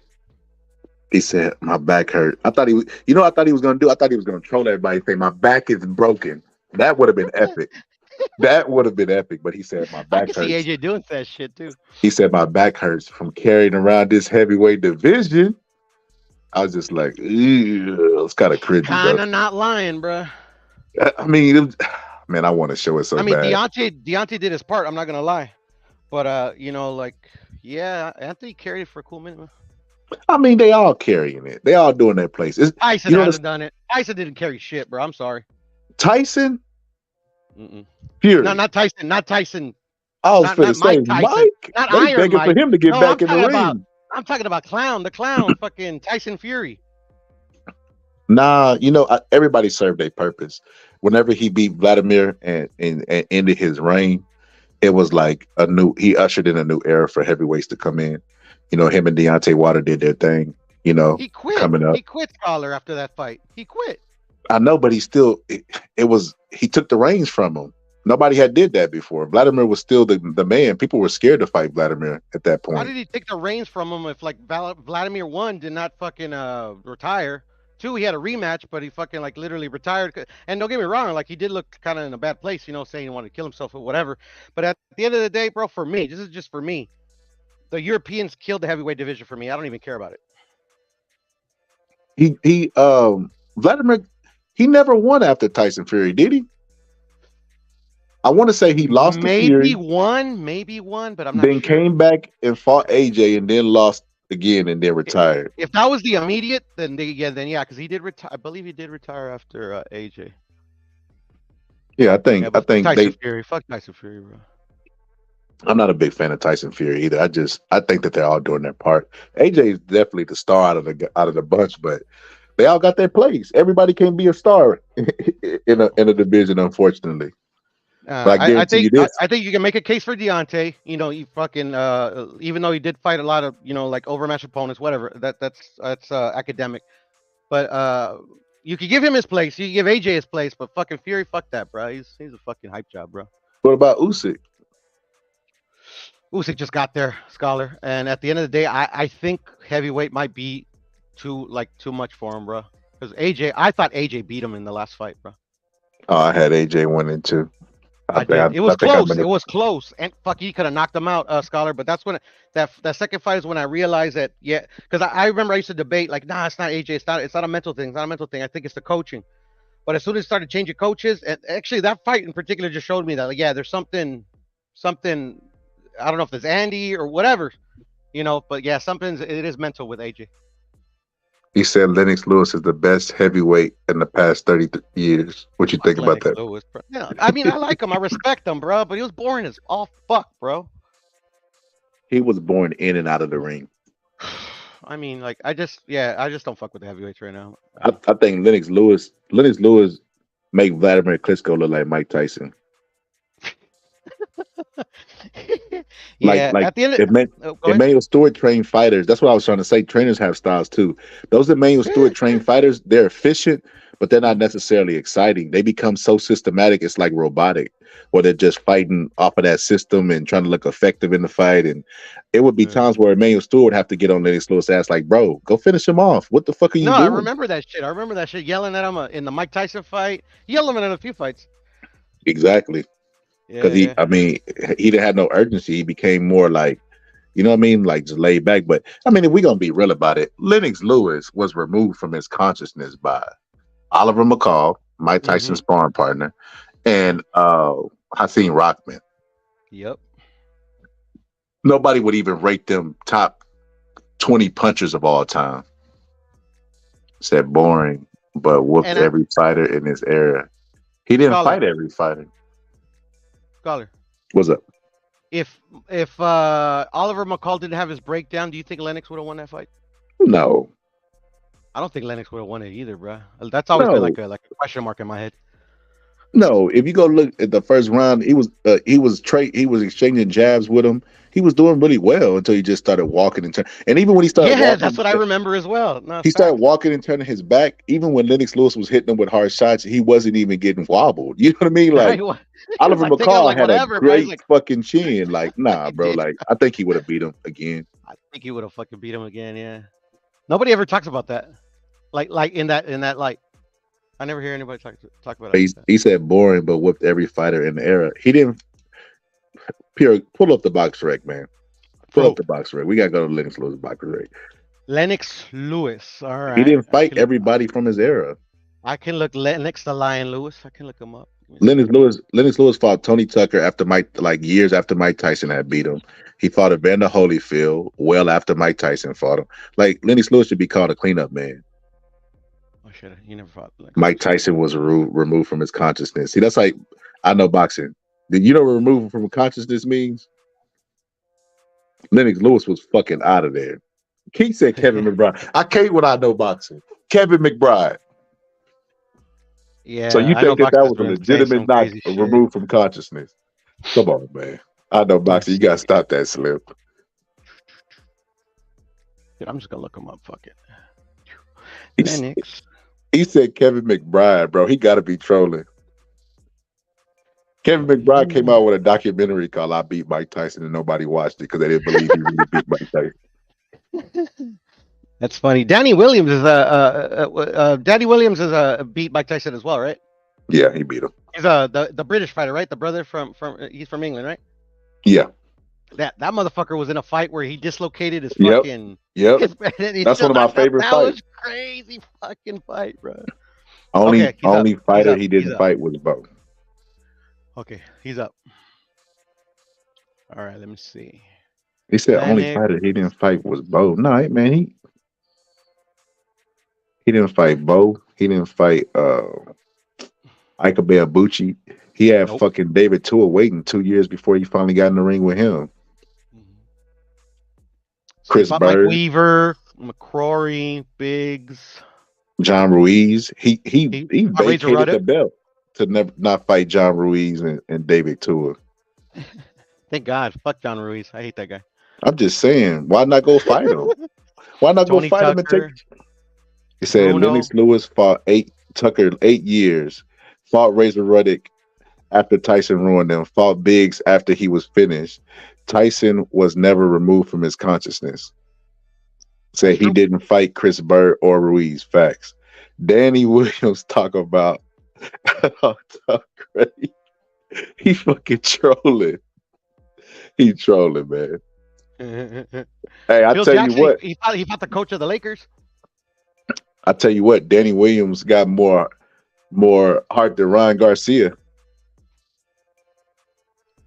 He said my back hurt. I thought he was gonna do. I thought he was gonna troll everybody, say my back is broken. That would have been epic. That would have been epic. But he said my back hurts. I can see AJ doing that shit too. He said my back hurts from carrying around this heavyweight division. I was just like, it's kind of cringy. Kind of not lying, bro. I mean, man, I want to show it so bad. Deontay did his part. I'm not gonna lie, but Anthony carried it for a cool minute. I mean, they all carrying it. They all doing their place. Tyson hasn't done it. Tyson didn't carry shit, bro. I'm sorry. Tyson? Fury. No, not Tyson. Not Tyson. I was going to say Mike. Not they Iron begging Mike. for him to get back in the ring. I'm talking about the clown, fucking Tyson Fury. Nah, everybody served their purpose. Whenever he beat Vladimir and ended his reign, it was like he ushered in a new era for heavyweights to come in. Him and Deontay Wilder did their thing. He quit. Coming up. He quit Scholar after that fight. He quit. I know, but he still he took the reins from him. Nobody had did that before. Vladimir was still the man. People were scared to fight Vladimir at that point. How did he take the reins from him if like Vladimir 1 did not fucking retire? 2, he had a rematch, but he fucking like literally retired. And don't get me wrong, like he did look kind of in a bad place, saying he wanted to kill himself or whatever. But at the end of the day, bro, for me, this is just for me. The Europeans killed the heavyweight division for me. I don't even care about it. Vladimir, he never won after Tyson Fury, did he? I want to say he lost to Fury. Maybe one, but I'm not then sure. Came back and fought AJ and then lost again and then retired. If that was the immediate, then because he did retire. I believe he did retire after AJ. Yeah, I think Tyson Fury. Fuck Tyson Fury, bro. I'm not a big fan of Tyson Fury either. I think that they're all doing their part. AJ is definitely the star out of the bunch, but they all got their place. Everybody can't be a star in a division, unfortunately. I think you can make a case for Deontay. You fucking even though he did fight a lot of like overmatched opponents, whatever. That's academic, but you could give him his place. You can give AJ his place, but fucking Fury, fuck that, bro. He's a fucking hype job, bro. What about Usyk? Usyk just got there, Scholar, and at the end of the day, I think heavyweight might be too much for him, bro. Because I thought AJ beat him in the last fight, bro. Oh, I had AJ winning too. It was close. It was close, and fuck, he could have knocked him out, Scholar. But that's when that second fight is when I realized that, yeah, because I remember I used to debate like, nah, it's not AJ, it's not a mental thing, it's not a mental thing. I think it's the coaching. But as soon as it started changing coaches, and actually that fight in particular just showed me that, like, yeah, there's something. I don't know if it's Andy or whatever, but yeah, it is mental with AJ. He said Lennox Lewis is the best heavyweight in the past 30 years. What you think about that? Lewis, yeah, I mean, I like him. I respect him, bro, but he was boring as all fuck, bro. He was born in and out of the ring. I mean, like, I just don't fuck with the heavyweights right now. I think Lennox Lewis make Vladimir Klitschko look like Mike Tyson. Yeah, at the end of Emmanuel Stewart trained fighters. That's what I was trying to say. Trainers have styles too. Those Emmanuel Stewart trained fighters, they're efficient, but they're not necessarily exciting. They become so systematic, it's like robotic, where they're just fighting off of that system and trying to look effective in the fight. And it would be times where Emmanuel Stewart would have to get on Lennox Lewis' ass like, bro, go finish him off. What the fuck are you doing? I remember that shit. I remember that shit, yelling at him in the Mike Tyson fight. Yelling at him in a few fights. Exactly. Because he didn't have no urgency. He became more like, you know what I mean? Like just laid back. But I mean, if we're going to be real about it, Lennox Lewis was removed from his consciousness by Oliver McCall, Mike Tyson's sparring partner, and Hakeem Rockman. Yep. Nobody would even rate them top 20 punchers of all time. Said boring, but whooped every fighter in his era. He didn't fight every fighter. Scholar. What's up? If Oliver McCall didn't have his breakdown, do you think Lennox would have won that fight? No. I don't think Lennox would have won it either, bro. That's always been like a question mark in my head. No, if you go look at the first round, he was exchanging jabs with him. He was doing really well until he just started walking and turning. And even when he started, that's what I remember as well. No, he started walking and turning his back. Even when Lennox Lewis was hitting him with hard shots, he wasn't even getting wobbled. You know what I mean? Like Oliver McCall had a great fucking chin. Like, nah, bro. Like, I think he would have beat him again. I think he would have fucking beat him again. Yeah. Nobody ever talks about that. Like in that light. I never hear anybody talk about it. He said boring, but whooped every fighter in the era. He didn't. Pierre, pull up the box rec, man. Pull up the box rec. We gotta go to Lennox Lewis box rec. Lennox Lewis. All right. He didn't fight everybody from his era. I can look Lennox the Lion Lewis. I can look him up. Lennox Lewis fought Tony Tucker after years after Mike Tyson had beat him. He fought Evander Holyfield well after Mike Tyson fought him. Like Lennox Lewis should be called a cleanup man. He never fought. Mike Tyson was removed from his consciousness. See, that's like, I know boxing. Did you know what removal from consciousness means? Lennox Lewis was fucking out of there. Keith said Kevin McBride. I can't when I know boxing. Kevin McBride. Yeah. So you think that was a legitimate knock removed from consciousness? Come on, man. I know boxing. You gotta stop that, Slim. Dude, I'm just gonna look him up. Fuck it. Lennox. He said Kevin McBride, bro. He got to be trolling. Kevin McBride came out with a documentary called "I Beat Mike Tyson" and nobody watched it because they didn't believe he really beat Mike Tyson. That's funny. Danny Williams is beat Mike Tyson as well, right? Yeah, he beat him. He's the British fighter, right? The brother from he's from England, right? Yeah. That motherfucker was in a fight where he dislocated his fucking. Yep. That's one of my favorite fights. That was crazy fucking fight, bro. Only fighter he didn't fight was Bo. Okay, he's up. All right, let me see. He said only fighter he didn't fight was Bo. No, man, he didn't fight Bo. He didn't fight Ika Beabuchi. He had fucking David Tua waiting 2 years before he finally got in the ring with him. Chris Bird, Mike Weaver, McCrory, Biggs, John Ruiz. He vacated the belt to not fight John Ruiz and David Tua. Thank God. Fuck John Ruiz. I hate that guy. I'm just saying, why not go fight him? Why not go fight him and take? He said Lennox Lewis fought Tucker 8 years, fought Razor Ruddock after Tyson ruined him, fought Biggs after he was finished. Tyson was never removed from his consciousness. Said he didn't fight Chris Bird or Ruiz. Facts. Danny Williams talk about he fucking trolling. He trolling, man. Hey, I tell you what. He fought the coach of the Lakers. I tell you what, Danny Williams got more heart than Ryan Garcia.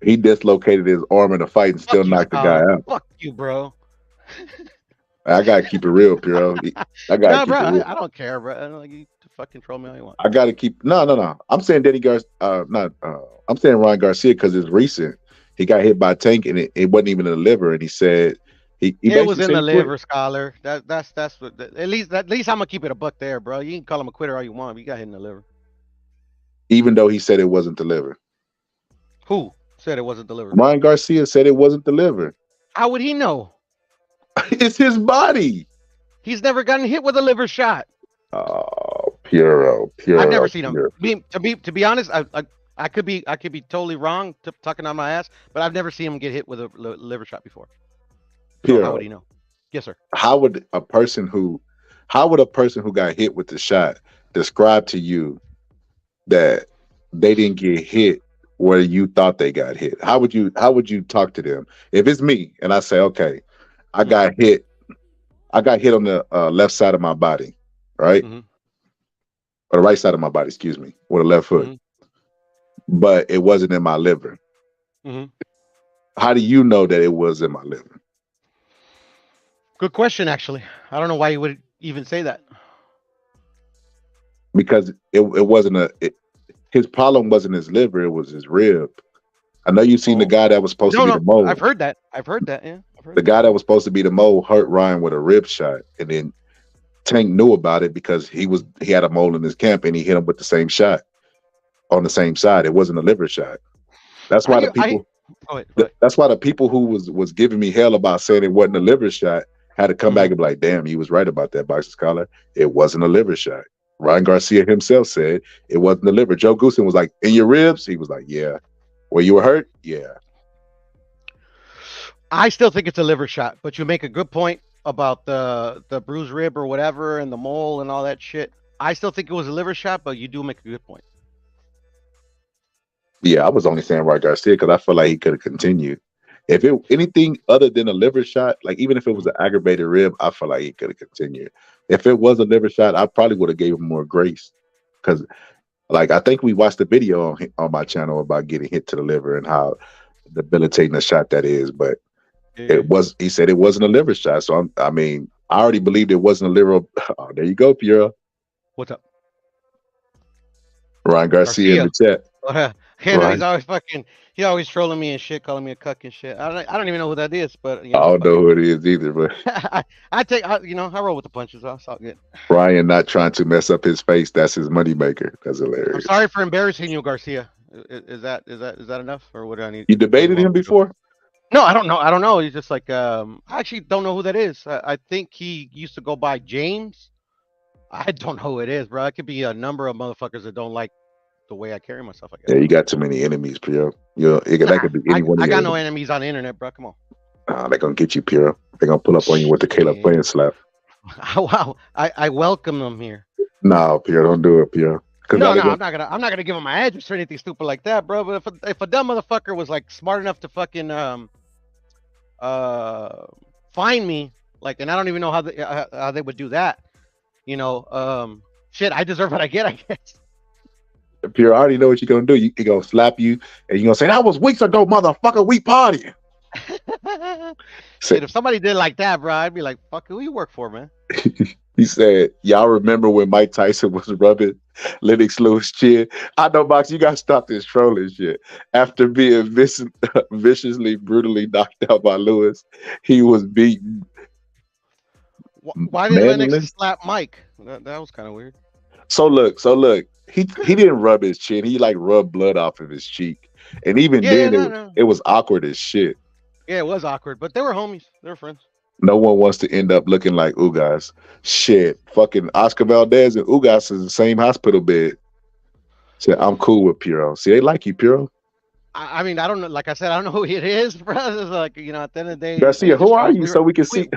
He dislocated his arm in a fight and still knocked the guy out. Fuck you, bro. I gotta keep it real, bro. I don't care, bro. You fucking troll me all you want. I gotta keep no. I'm saying I'm saying Ryan Garcia because it's recent. he got hit by a tank, and it wasn't even in the liver. And he said he It was basically in said the he quit. liver, scholar. That's what. At least I'm gonna keep it a buck there, bro. You can call him a quitter all you want, but you got hit in the liver. Even though he said it wasn't the liver. Who said it wasn't the liver? Ryan Garcia said it wasn't the liver. How would he know? It's his body. He's never gotten hit with a liver shot. Oh, Puro. I've never seen him. To be honest, I could be totally wrong, talking on my ass, but I've never seen him get hit with a liver shot before. So how would he know? Yes, sir. How would a person who got hit with the shot describe to you that they didn't get hit where you thought they got hit? How would you talk to them? If it's me and I say, okay, I got hit on the left side of my body, right? Or the right side of my body, excuse me, with a left foot. But it wasn't in my liver. How do you know that it was in my liver? Good question, actually. I don't know why you would even say that. Because it wasn't his problem wasn't his liver, it was his rib. I know you've seen the guy that was supposed to be the mole. I've heard that. Yeah. The guy that was supposed to be the mole hurt Ryan with a rib shot, and then Tank knew about it because he had a mole in his camp, and he hit him with the same shot on the same side. It wasn't a liver shot. That's why that's why the people who was giving me hell about saying it wasn't a liver shot had to come back and be like, damn, he was right about that, Boxing Scholar. It wasn't a liver shot. Ryan Garcia himself said it wasn't the liver. Joe Goosen was like, in your ribs? He was like, yeah. Where you were hurt? Yeah. I still think it's a liver shot, but you make a good point about the bruised rib or whatever and the mole and all that shit. I still think it was a liver shot, but you do make a good point. Yeah, I was only saying Ryan Garcia because I feel like he could have continued. If it anything other than a liver shot, like even if it was an aggravated rib, I feel like he could have continued. If it was a liver shot, I probably would have gave him more grace. Because, like, I think we watched the video on my channel about getting hit to the liver and how debilitating a shot that is. But he said it wasn't a liver shot. So I already believed it wasn't a liver. Oh, there you go, Pierre. What's up? Ryan Garcia in the chat. No, he's always trolling me and shit, calling me a cuck and shit. I don't even know who that is, but I don't know who it is either. But I roll with the punches. It's all good. Ryan not trying to mess up his face. That's his moneymaker. That's hilarious. I'm sorry for embarrassing you, Garcia. Is that enough, or what do I need? You debated him before? No, I don't know. He's just like I actually don't know who that is. I think he used to go by James. I don't know who it is, bro. It could be a number of motherfuckers that don't like the way I carry myself, I guess. Yeah, you got too many enemies, Pierre. That could be anyone. I got no enemies on the internet, bro. Come on. They're gonna get you, Pierre. They're gonna pull up on you with the Caleb playing slap. Wow. I welcome them here. No, Pierre, don't do it, Pierre. No, I'm not gonna give him my address or anything stupid like that, bro. But if a dumb motherfucker was like smart enough to fucking find me, like, and I don't even know how they would do that, shit, I deserve what I get, I guess. Pierre, I already know what you're gonna do. He gonna slap you, and you're gonna say, "That was weeks ago, motherfucker. We partying." Shit, if somebody did like that, bro, I'd be like, "Fuck, who you work for, man?" He said, "Y'all remember when Mike Tyson was rubbing Lennox Lewis' chin?" I know, Box. You gotta stop this trolling shit. After being viciously, brutally knocked out by Lewis, he was beaten. Why did Lennox slap Mike? That was kind of weird. So look. He didn't rub his chin. He like rubbed blood off of his cheek, and even it was awkward as shit. Yeah, it was awkward, but they were homies. They were friends. No one wants to end up looking like Ugas. Shit, fucking Oscar Valdez and Ugas is the same hospital bed. Said, I'm cool with Piro. See, they like you, Piro. I mean, I don't know. Like I said, I don't know who it is, bro. It's like, at the end of the day, Garcia, who are you? So we can see.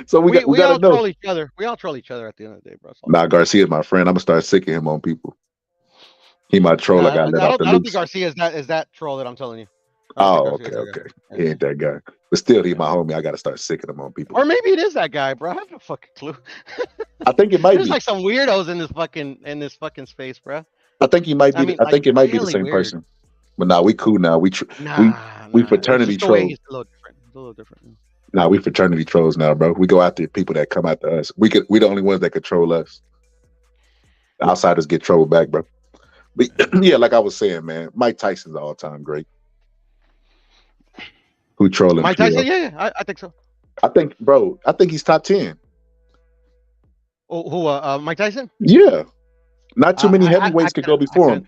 So we gotta know. Troll each other. We all troll each other at the end of the day, bro. Nah, Garcia's my friend. I'm gonna start sicking him on people. He my troll. I got let off the loose. I don't think Garcia is that troll that I'm telling you. Oh, okay. He ain't that guy. But still, he my homie. I gotta start sicking him on people. Or maybe it is that guy, bro. I have no fucking clue. I think it might be. There's like some weirdos in this fucking space, bro. I think he might be. I think it might be the same person. But nah, we cool now. We fraternity trolls. It's a little different. Nah, we fraternity trolls now, bro. We go after people that come after us. We the only ones that control us. The outsiders get trolled back, bro. But yeah, like I was saying, man, Mike Tyson's all-time great. Who trolling Mike Puro? Tyson? Yeah, I think so. I think he's top 10. Oh, who? Mike Tyson? Yeah. Not too many I heavyweights could go could, before him.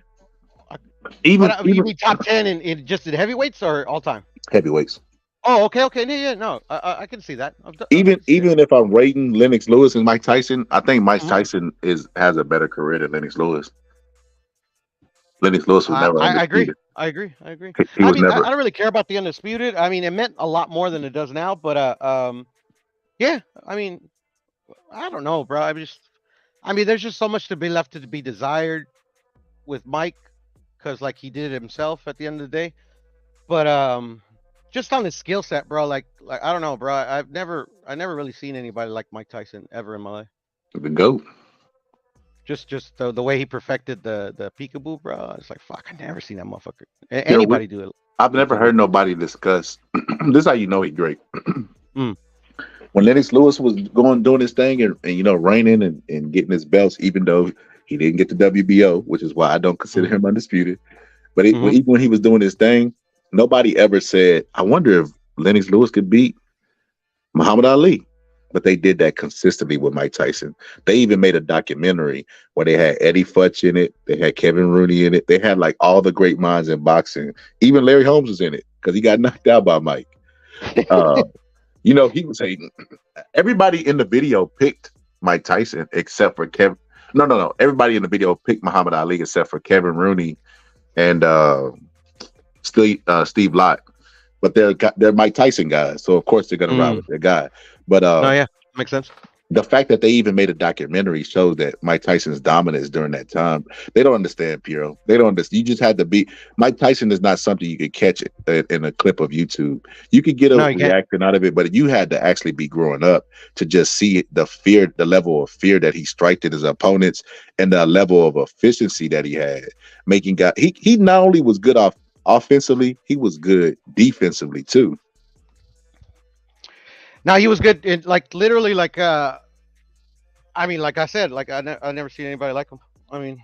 but you Even mean top 10 in just in heavyweights or all time? heavyweights. Oh, okay. Yeah. No, I can see that. Even if I'm rating Lennox Lewis and Mike Tyson, I think Mike Mhm. Tyson has a better career than Lennox Lewis. Lennox Lewis was never I agree. undisputed. I agree. He I was mean, never. I don't really care about the undisputed. I mean, it meant a lot more than it does now. But yeah. I mean, I don't know, bro. I mean, there's just so much to be left to be desired with Mike, because like he did it himself at the end of the day. But just on his skill set, bro. Like I don't know, bro. I never really seen anybody like Mike Tyson ever in my life. The GOAT. Just the way he perfected the peekaboo, bro. It's like fuck. I never seen that motherfucker. You know, Anybody do it. I've never heard nobody discuss. This is how you know he's great. Mm. When Lennox Lewis was doing his thing and reigning and getting his belts, even though he didn't get the WBO, which is why I don't consider him undisputed. But even when he was doing his thing, nobody ever said, "I wonder if Lennox Lewis could beat Muhammad Ali." But they did that consistently with Mike Tyson. They even made a documentary where they had Eddie Futch in it. They had Kevin Rooney in it. They had like all the great minds in boxing. Even Larry Holmes was in it because he got knocked out by Mike. He was saying everybody in the video picked Mike Tyson except for Kevin. No. Everybody in the video picked Muhammad Ali except for Kevin Rooney and Steve Lott. But they're Mike Tyson guys, so of course they're gonna ride with their guy. But no, yeah, makes sense. The fact that they even made a documentary shows that Mike Tyson's dominance during that time. They don't understand, Piero. They don't understand. You just had to be. Mike Tyson is not something you could catch in a clip of YouTube. You could get a reaction out of it, but you had to actually be growing up to just see the fear, the level of fear that he striked at his opponents, and the level of efficiency that he had. Making guys. He not only was good offensively, he was good defensively too. Now he was good in literally I mean, like I said, I never seen anybody like him. I mean,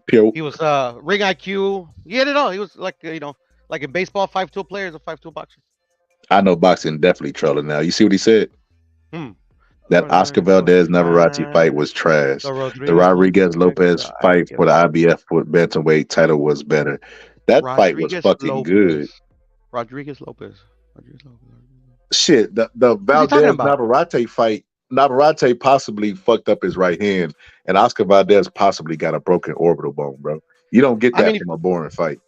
he was ring IQ. He had it all. He was like in baseball, 5-tool player, is a 5-tool boxer. I know boxing definitely trolling now. You see what he said? That Oscar Valdez Navarrete fight was trash. The Rodriguez Lopez fight for the IBF bantamweight title was better. That fight was fucking good. Rodriguez Lopez. Shit, the Valdez Navarrete fight, Navarrete possibly fucked up his right hand, and Oscar Valdez possibly got a broken orbital bone, bro. You don't get that from a boring fight.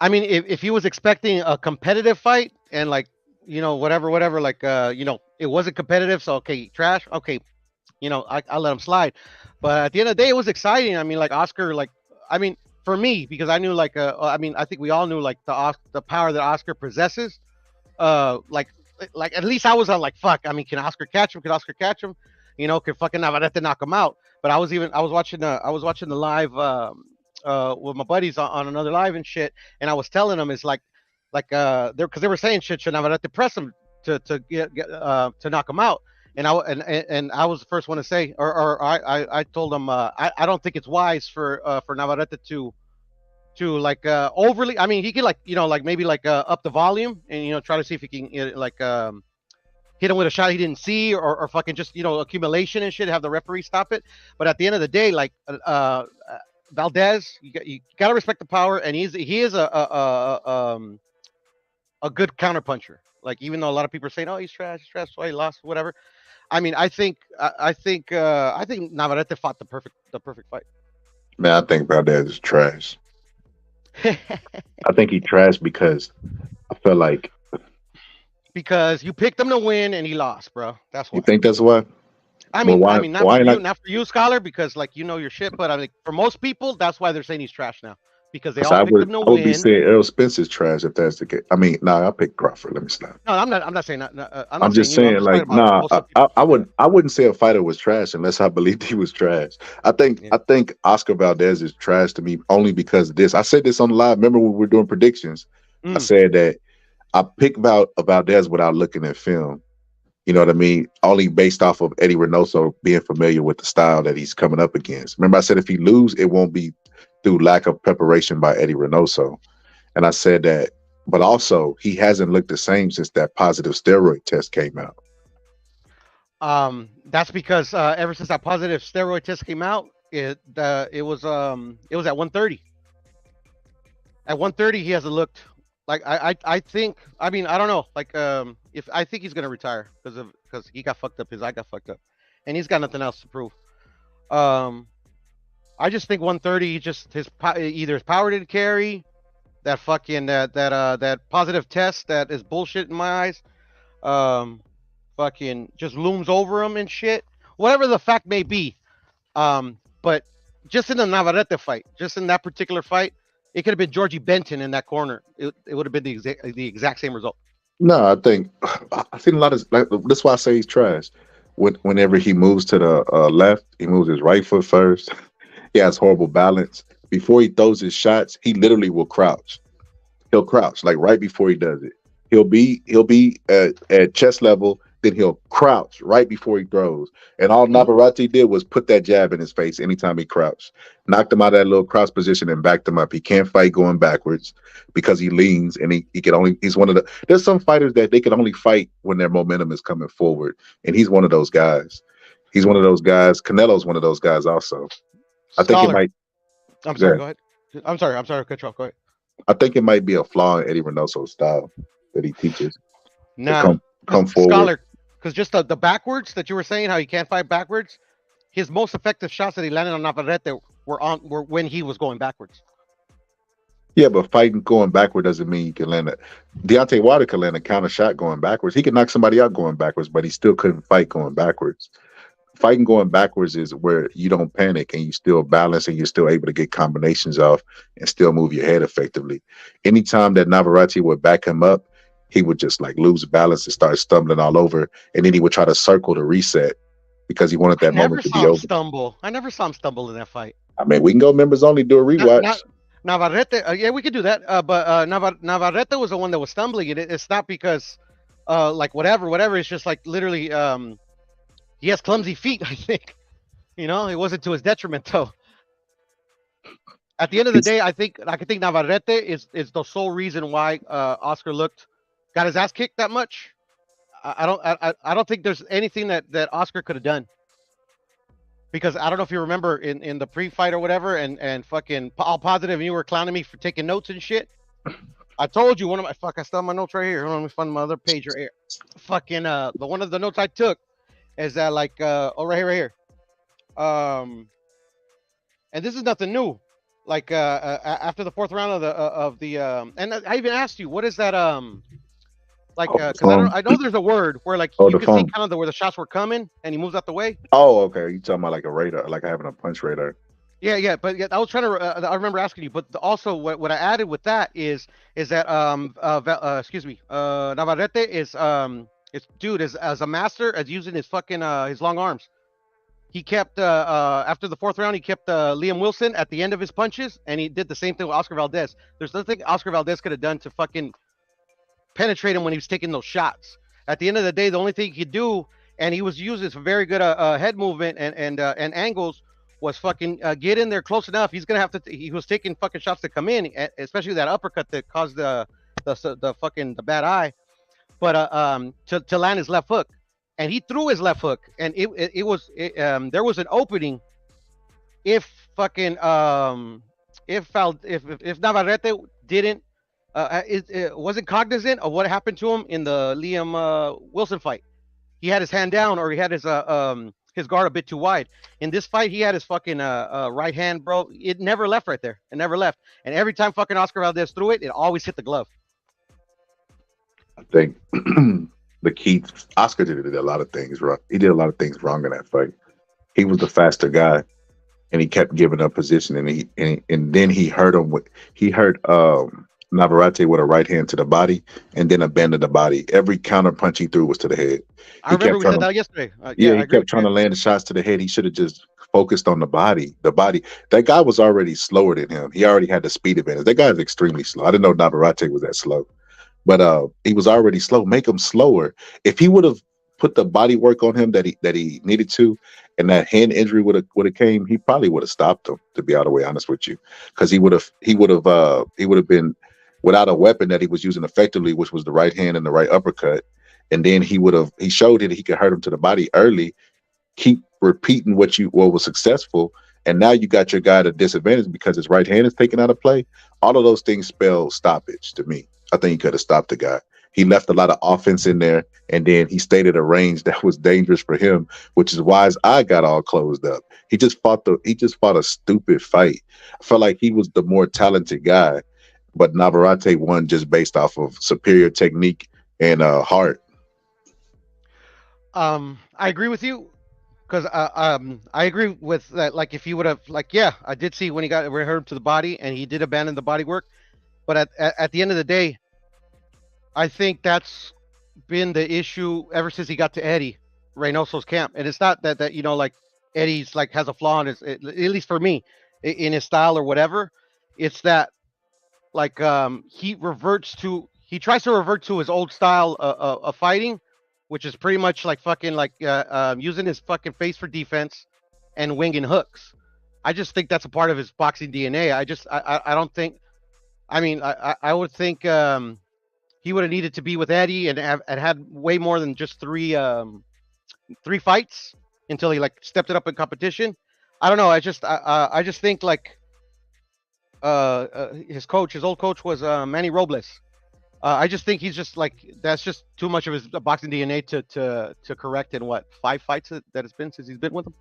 I mean, if he was expecting a competitive fight and whatever, it wasn't competitive, so okay, trash, okay, I'll let him slide. But at the end of the day, it was exciting. I mean, Oscar, for me, because I knew I think we all knew the power that Oscar possesses. At least I was on fuck. I mean, can Oscar catch him? Can Oscar catch him? Can fucking Navarrete knock him out? But I was watching the live with my buddies on another live and shit, and I was telling them it's because they were saying shit, should Navarrete press him to knock him out? And I was the first one to say, or I told them I don't think it's wise for Navarrete to overly. I mean, he could maybe up the volume and try to see if he can hit him with a shot he didn't see or fucking just accumulation and shit. Have the referee stop it. But at the end of the day, Valdez, you gotta respect the power, and he is a good counterpuncher. Even though a lot of people are saying, oh, he's trash, so he lost, whatever. I mean, I think Navarrete fought the perfect fight. Man, I think Valdez is trash. I think he trashed because I feel like because you picked him to win and he lost, bro. That's why. You think that's why? I mean, not for you, Scholar, because your shit. But for most people, that's why they're saying he's trash now, because they all picked him to win. I would be saying Errol Spence's trash if that's the case. I mean, I pick Crawford. Let me stop. No, I'm not saying that. I'm just saying, I wouldn't say a fighter was trash unless I believed he was trash. I think Oscar Valdez is trash to me only because of this. I said this on the live. Remember when we were doing predictions? I said that I picked Valdez without looking at film. You know what I mean? Only based off of Eddie Reynoso being familiar with the style that he's coming up against. Remember, I said if he lose, it won't be through lack of preparation by Eddie Reynoso. And I said that but also he hasn't looked the same since that positive steroid test came out. That's because ever since that positive steroid test came out, it was at 130. At 130, he hasn't looked like I think. I mean, I don't know. Like if I think he's gonna retire because he got fucked up. His eye got fucked up, and he's got nothing else to prove. I just think 130. Just either his power didn't carry that fucking that positive test that is bullshit in my eyes. Fucking just looms over him and shit. Whatever the fact may be. But just in the Navarrete fight, just in that particular fight, it could have been Georgie Benton in that corner. It would have been the exact same result. No, I think I've seen a lot of like, that's why I say he's trash. Whenever he moves to the left, he moves his right foot first. He has horrible balance. Before he throws his shots, he literally will crouch. He'll crouch like right before he does it. He'll be at chest level, then he'll crouch right before he throws. And all Navarrete did was put that jab in his face anytime he crouched. Knocked him out of that little crouch position and backed him up. He can't fight going backwards because he leans and he can only, he's one of the, there's some fighters that they can only fight when their momentum is coming forward. And he's one of those guys. He's one of those guys. Canelo's one of those guys also. I think it might. I'm sorry, go ahead. I'm sorry, cut you off. Go ahead. I think it might be a flaw in Eddie Reynoso's style that he teaches. Nah, come forward. Scholar, because just the backwards that you were saying, how he can't fight backwards, his most effective shots that he landed on Navarrete were when he was going backwards. Yeah, but fighting going backward doesn't mean you can land it. Deontay Wilder could land a counter shot going backwards. He could knock somebody out going backwards, but he still couldn't fight going backwards. Fighting going backwards is where you don't panic and you still balance and you're still able to get combinations off and still move your head effectively. Anytime that Navarrete would back him up, he would just like lose balance and start stumbling all over, and then he would try to circle the reset because he wanted that moment to be over. I never saw him stumble in that fight. I mean, we can go members only, do a rewatch. Navarrete, yeah, we could do that. But Navarrete was the one that was stumbling. It's not because, like whatever. It's just like literally, he has clumsy feet. I think, it wasn't to his detriment though. At the end of the day, I think Navarrete is the sole reason why Oscar got his ass kicked that much. I don't think there's anything that Oscar could have done. Because I don't know if you remember in the pre-fight or whatever, and fucking all positive, and you were clowning me for taking notes and shit. I told you I still have my notes right here. Hold on, let me find my other page right here. Fucking the one of the notes I took is that right here. And this is nothing new. Like after the fourth round of the and I even asked you, what is that because I know there's a word where like you can see kind of where the shots were coming and he moves out the way. Oh, okay. You talking about like a radar, like having a punch radar. Yeah, but I was trying to. I remember asking you, but also what I added with that is that Navarrete is as a master as using his fucking his long arms. He kept after the fourth round, he kept Liam Wilson at the end of his punches, and he did the same thing with Oscar Valdez. There's nothing Oscar Valdez could have done to fucking penetrate him when he was taking those shots. At the end of the day, the only thing he could do, and he was using some very good head movement and angles, was fucking get in there close enough. He's gonna have to. He was taking fucking shots to come in, especially that uppercut that caused the bad eye. But to land his left hook, and he threw his left hook, and there was an opening. If Navarrete didn't. It wasn't cognizant of what happened to him in the Liam Wilson fight. He had his hand down, or he had his guard a bit too wide. In this fight, he had his fucking right hand, bro. It never left right there. It never left. And every time fucking Oscar Valdez threw it, it always hit the glove. I think the key, Oscar did a lot of things wrong. He did a lot of things wrong in that fight. He was the faster guy, and he kept giving up position, and then he hurt him with Navarrete with a right hand to the body and then abandoned the body. Every counter punch he threw was to the head. I remember we said that yesterday. He kept trying to land the shots to the head. He should have just focused on the body. That guy was already slower than him. He already had the speed advantage. That guy is extremely slow. I didn't know Navarrete was that slow. But he was already slow. Make him slower. If he would have put the body work on him that he needed to, and that hand injury would have came, he probably would have stopped him, to be all the way honest with you. Because he would have been without a weapon that he was using effectively, which was the right hand and the right uppercut. And then he showed that he could hurt him to the body early, keep repeating what was successful. And now you got your guy at a disadvantage because his right hand is taken out of play. All of those things spell stoppage to me. I think he could have stopped the guy. He left a lot of offense in there, and then he stayed at a range that was dangerous for him, which is why his eye got all closed up. He just fought a stupid fight. I felt like he was the more talented guy, but Navarrete won just based off of superior technique and heart. I agree with you. Because I agree with that. Like, if he would have, I did see when he hurt him to the body, and he did abandon the body work. But at the end of the day, I think that's been the issue ever since he got to Eddie Reynoso's camp. And it's not that like Eddie's like has a flaw in his, at least for me, in his style or whatever. It's that like he tries to revert to his old style of fighting, which is pretty much like fucking like using his fucking face for defense and winging hooks. I just think that's a part of his boxing DNA. I don't think. I mean, I would think he would have needed to be with Eddie and had way more than just three fights until he like stepped it up in competition. I don't know. I just think like his old coach was Manny Robles. I just think he's just like, that's just too much of his boxing DNA to correct in 5 fights that it's been since he's been with him.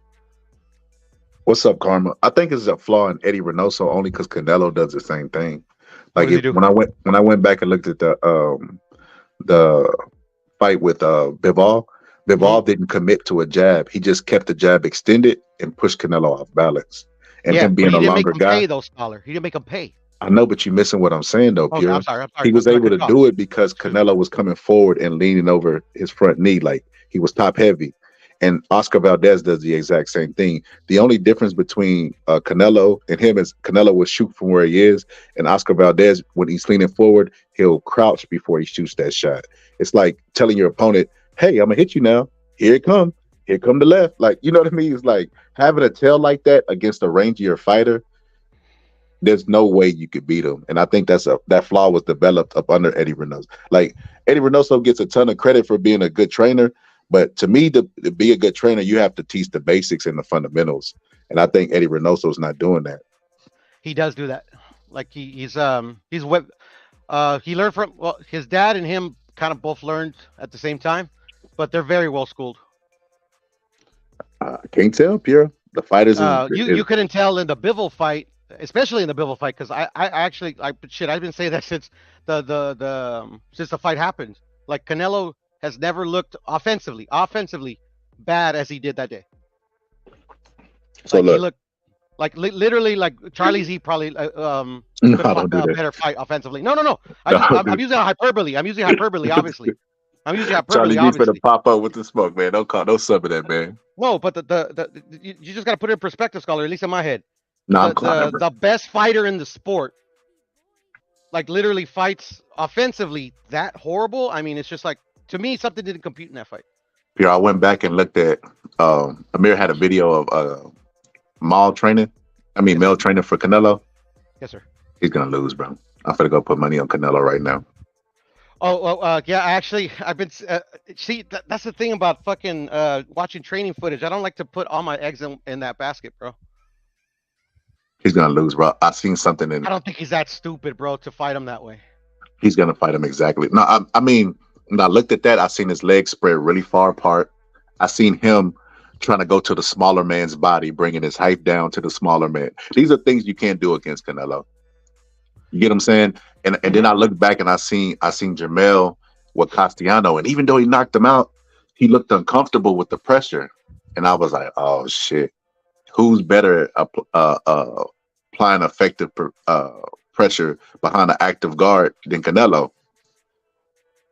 What's up, Karma? I think it's a flaw in Eddie Reynoso only because Canelo does the same thing. Like when I went back and looked at the fight with Bivol didn't commit to a jab. He just kept the jab extended and pushed Canelo off balance. And him being a longer guy, he didn't make him pay. I know, but you're missing what I'm saying, though, Pierre. I'm sorry. He was able to do it because Canelo was coming forward and leaning over his front knee, like he was top heavy. And Oscar Valdez does the exact same thing. The only difference between Canelo and him is Canelo will shoot from where he is, and Oscar Valdez, when he's leaning forward, he'll crouch before he shoots that shot. It's like telling your opponent, "Hey, I'm gonna hit you now. Here it come. Here come the left." Like, you know what I mean? It's like having a tail like that against a rangier fighter. There's no way you could beat him. And I think that flaw was developed up under Eddie Reynoso. Like, Eddie Reynoso gets a ton of credit for being a good trainer, but to me, to be a good trainer, you have to teach the basics and the fundamentals. And I think Eddie Reynoso is not doing that. He does do that. Like he learned from, his dad and him kind of both learned at the same time, but they're very well schooled. I can't tell, Pierre. The fighters. You couldn't tell in the Bivol fight. Especially in the Bivol fight, because I've been saying that since since the fight happened. Like, Canelo has never looked offensively bad as he did that day. So he looked like literally like Charlie Z probably could have a better fight offensively. No. I'm using hyperbole. Obviously. I'm using hyperbole. Charlie Z's gonna pop up with the smoke, man. Don't sub it that, man. No, but you just got to put it in perspective, Scholar. At least in my head. No, the best fighter in the sport, like, literally fights offensively that horrible. I mean, it's just like, to me, something didn't compute in that fight. Here, I went back and looked at Amir had a video of male training for Canelo. Yes, sir. He's gonna lose, bro. I'm gonna go put money on Canelo right now. Yeah, actually, I've been that's the thing about fucking watching training footage. I don't like to put all my eggs in that basket, bro. He's gonna lose, bro. I seen something in. I don't think he's that stupid, bro, to fight him that way. He's gonna fight him exactly. No, I mean, when I looked at that, I seen his legs spread really far apart. I seen him trying to go to the smaller man's body, bringing his height down to the smaller man. These are things you can't do against Canelo. You get what I'm saying? And then I looked back and I seen Jamel with Castellano, and even though he knocked him out, he looked uncomfortable with the pressure, and I was like, oh shit. Who's better at applying effective pressure behind an active guard than Canelo?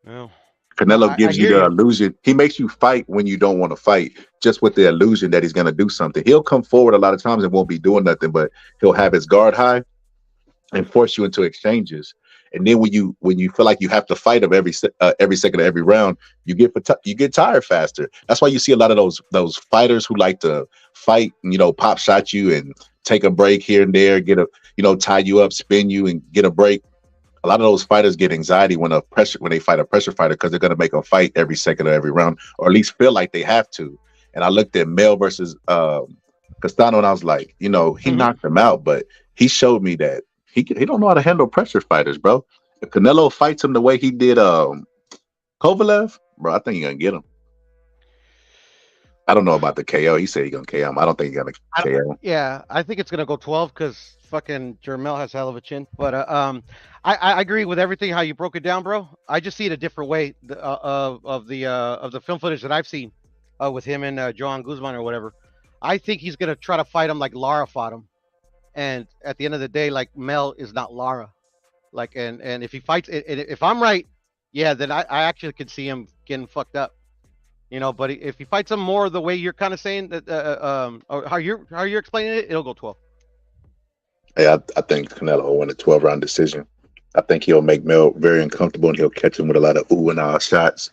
Well, Canelo gives you the illusion. He makes you fight when you don't want to fight, just with the illusion that he's going to do something. He'll come forward a lot of times and won't be doing nothing, but he'll have his guard high and force you into exchanges. And then when you feel like you have to fight him every second of every round, you get tired faster. That's why you see a lot of those fighters who like to fight, pop shot you and take a break here and there, tie you up, spin you, and get a break. a lot of those fighters get anxiety when they fight a pressure fighter because they're gonna make a fight every second of every round, or at least feel like they have to. And I looked at Mel versus Castano, and I was like, he knocked him out, but he showed me that he don't know how to handle pressure fighters, bro. If Canelo fights him the way he did Kovalev, bro, I think he's gonna get him. I don't know about the KO. He said he's gonna KO him. I don't think he's gonna KO him. Yeah, I think it's gonna go 12 because fucking Jermel has a hell of a chin. But I agree with everything how you broke it down, bro. I just see it a different way of the film footage that I've seen with him and Joan Guzman or whatever. I think he's gonna try to fight him like Lara fought him, and at the end of the day, like Mel is not Lara. Like and if he fights, if I'm right, yeah, then I actually could see him getting fucked up. But if he fights him more the way you're kind of saying that, or how you're explaining it, it'll go 12. Yeah, I think Canelo will win a 12-round decision. I think he'll make Mel very uncomfortable, and he'll catch him with a lot of ooh and ah shots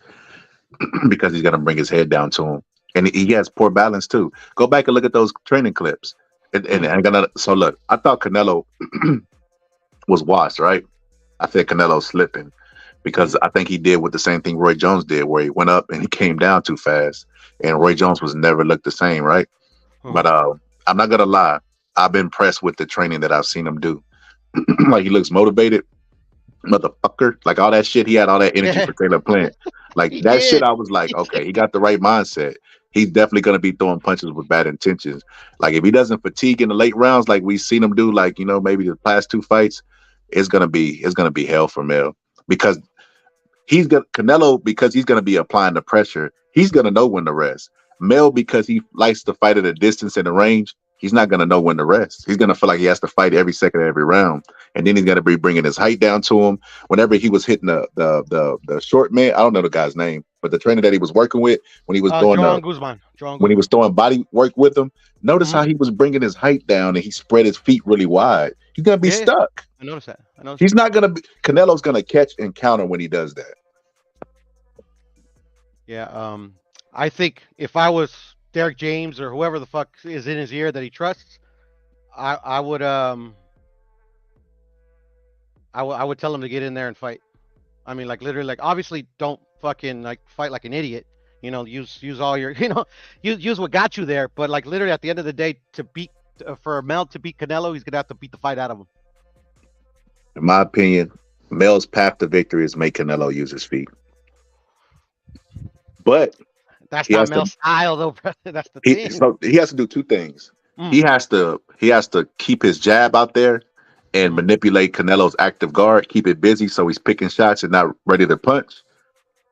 because he's gonna bring his head down to him, and he has poor balance too. Go back and look at those training clips, and I'm gonna. So look, I thought Canelo was washed, right? I think Canelo's slipping. Because I think he did with the same thing Roy Jones did, where he went up and he came down too fast, and Roy Jones was never looked the same, right? But I'm not gonna lie, I've been impressed with the training that I've seen him do. Like he looks motivated, motherfucker. Like all that shit, he had all that energy for Taylor Plant. Like that shit, I was like, okay, he got the right mindset. He's definitely gonna be throwing punches with bad intentions. Like if he doesn't fatigue in the late rounds, like we've seen him do, like maybe the past 2 fights, it's gonna be hell for Mel because. Canelo, because he's gonna be applying the pressure, he's gonna know when to rest. Mel, because he likes to fight at a distance and a range, he's not gonna know when to rest. He's gonna feel like he has to fight every second of every round, and then he's gonna be bringing his height down to him. Whenever he was hitting the short man, I don't know the guy's name, but the trainer that he was working with when he was doing when he was throwing body work with him, notice how he was bringing his height down and he spread his feet really wide. He's gonna be stuck. I noticed that. He's not gonna be. Canelo's gonna catch and counter when he does that. Yeah, I think if I was Derek James or whoever the fuck is in his ear that he trusts, I would tell him to get in there and fight. I mean, like literally, like obviously don't fucking like fight like an idiot. Use all your use what got you there. But like literally at the end of the day, for Mel to beat Canelo, he's gonna have to beat the fight out of him. In my opinion, Mel's path to victory is make Canelo use his feet. But that's not Mel's style, though, brother. That's the thing. So he has to do 2 things. He has to keep his jab out there and manipulate Canelo's active guard, keep it busy so he's picking shots and not ready to punch.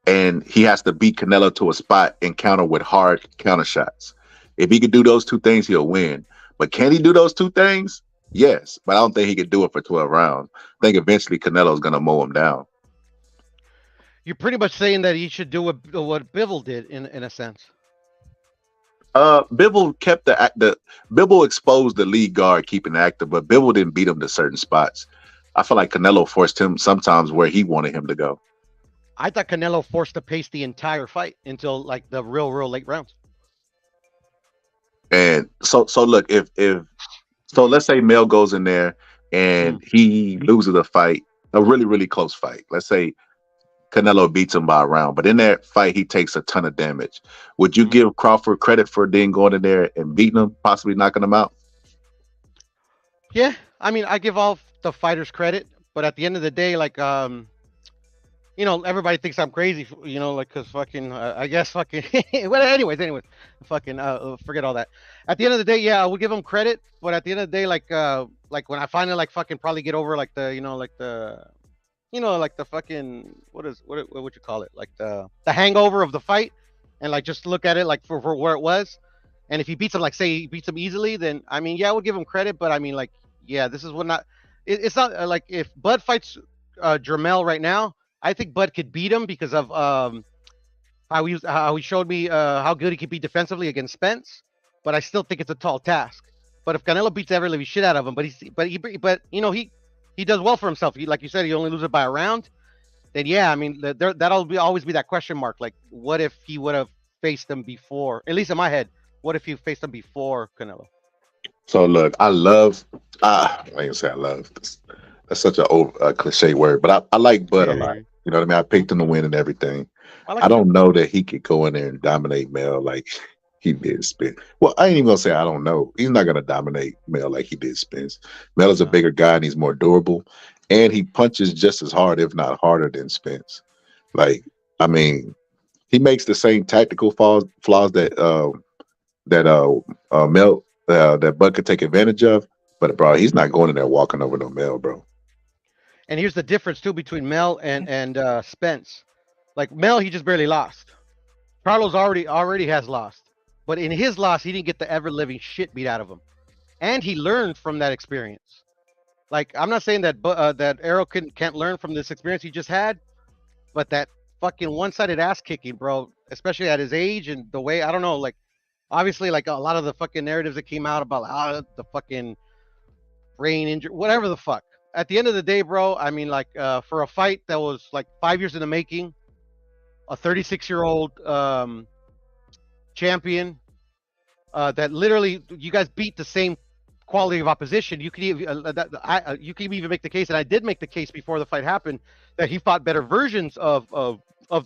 And he has to beat Canelo to a spot and counter with hard counter shots. If he could do those 2 things, he'll win. But can he do those 2 things? Yes, but I don't think he could do it for 12 rounds. I think eventually Canelo's gonna mow him down. You're pretty much saying that he should do what Bivol did in a sense. Bivol kept Bivol exposed the lead guard, keeping active, but Bivol didn't beat him to certain spots. I feel like Canelo forced him sometimes where he wanted him to go. I thought Canelo forced the pace the entire fight until like the real late rounds. And so look, if let's say Mel goes in there and he loses a fight, a really, really close fight. Let's say Canelo beats him by a round, but in that fight, he takes a ton of damage. Would you give Crawford credit for then going in there and beating him, possibly knocking him out? Yeah, I mean, I give all the fighters credit, but at the end of the day, like, everybody thinks I'm crazy, like, cause fucking, I guess fucking, well, anyways, fucking, forget all that. At the end of the day, yeah, I would give him credit, but at the end of the day, like when I finally like fucking probably get over like the, like the fucking what would you call it? Like the hangover of the fight, and like just look at it like for where it was. And if he beats him, like say he beats him easily, then I mean, yeah, I would give him credit. But I mean, like, yeah, this is what not. It's not like if Bud fights Jermel right now, I think Bud could beat him because of how he showed me how good he could be defensively against Spence. But I still think it's a tall task. But if Canelo beats every living shit out of him, but he does well for himself. Like you said, he only loses by a round. Then yeah, I mean, that'll always be that question mark. Like, what if he would have faced him before? At least in my head, what if he faced him before Canelo? So look, I love. I ain't gonna say I love. That's That's such a cliche word, but I like Bud a lot. Yeah. You know what I mean? I picked him to win and everything. I like I him too. don't know that he could go in there and dominate Mel like he did Spence. Well, I ain't even gonna say I don't know. He's not gonna dominate Mel like he did Spence. Mel is a No. bigger guy and he's more durable, and he punches just as hard, if not harder, than Spence. Like, I mean, he makes the same tactical flaws that Mel that Bud could take advantage of. But bro, he's not going in there walking over no Mel, bro. And here's the difference too between Mel and Spence. Like Mel, he just barely lost. Carlos already has lost, but in his loss, he didn't get the ever living shit beat out of him, and he learned from that experience. Like I'm not saying that that Arrow can't learn from this experience he just had, but that fucking one-sided ass kicking, bro, especially at his age and the way I don't know, like obviously like a lot of the fucking narratives that came out about the fucking brain injury, whatever the fuck. At the end of the day, bro, I mean, like for a fight that was like 5 years in the making, a 36-year-old champion that literally you guys beat the same quality of opposition. You could even you could even make the case, and I did make the case before the fight happened, that he fought better versions of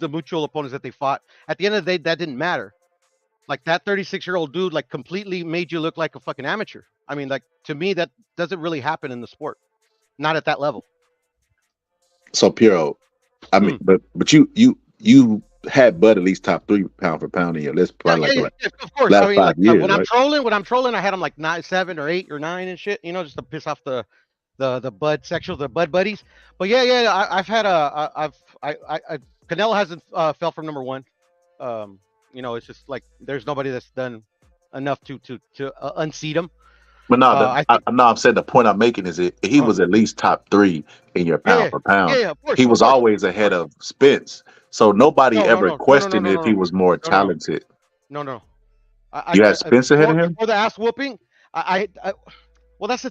the mutual opponents that they fought. At the end of the day, that didn't matter. Like that 36-year-old dude, like completely made you look like a fucking amateur. I mean, like to me, that doesn't really happen in the sport, not at that level. So Piero, I mean, but you had Bud at least top 3 pound for pound in your list, probably Yeah, of course. last I mean, 5 like years, when right? I'm trolling, I had them like 9, 7, or 8 or 9 and shit. You know, just to piss off the Bud sexuals, the Bud buddies. But yeah, I've had Canelo hasn't fell from number 1. You know, it's just like there's nobody that's done enough to unseat him. But no, I'm saying the point I'm making is he was at least top 3 in your pound for pound. Yeah, of course. He was always ahead of Spence, so nobody ever questioned if he was more talented. No. You had Spence ahead of him before the ass whooping. Well, that's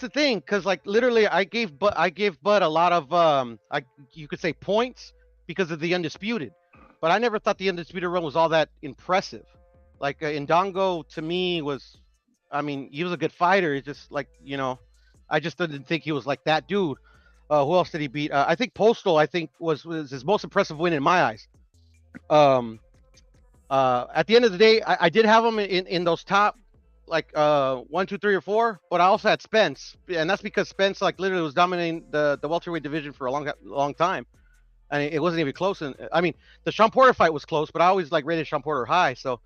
the thing, because like literally, I gave Bud a lot of you could say points because of the undisputed, but I never thought the undisputed run was all that impressive. Like Indongo to me was, I mean, he was a good fighter. It's just like, you know, I just didn't think he was like that dude. Who else did he beat? I think Postal, was his most impressive win in my eyes. At the end of the day, I did have him in those top like 1, 2, 3, or 4, but I also had Spence, and that's because Spence like literally was dominating the welterweight division for a long time, and it wasn't even close. And I mean, the Sean Porter fight was close, but I always like rated Sean Porter high. So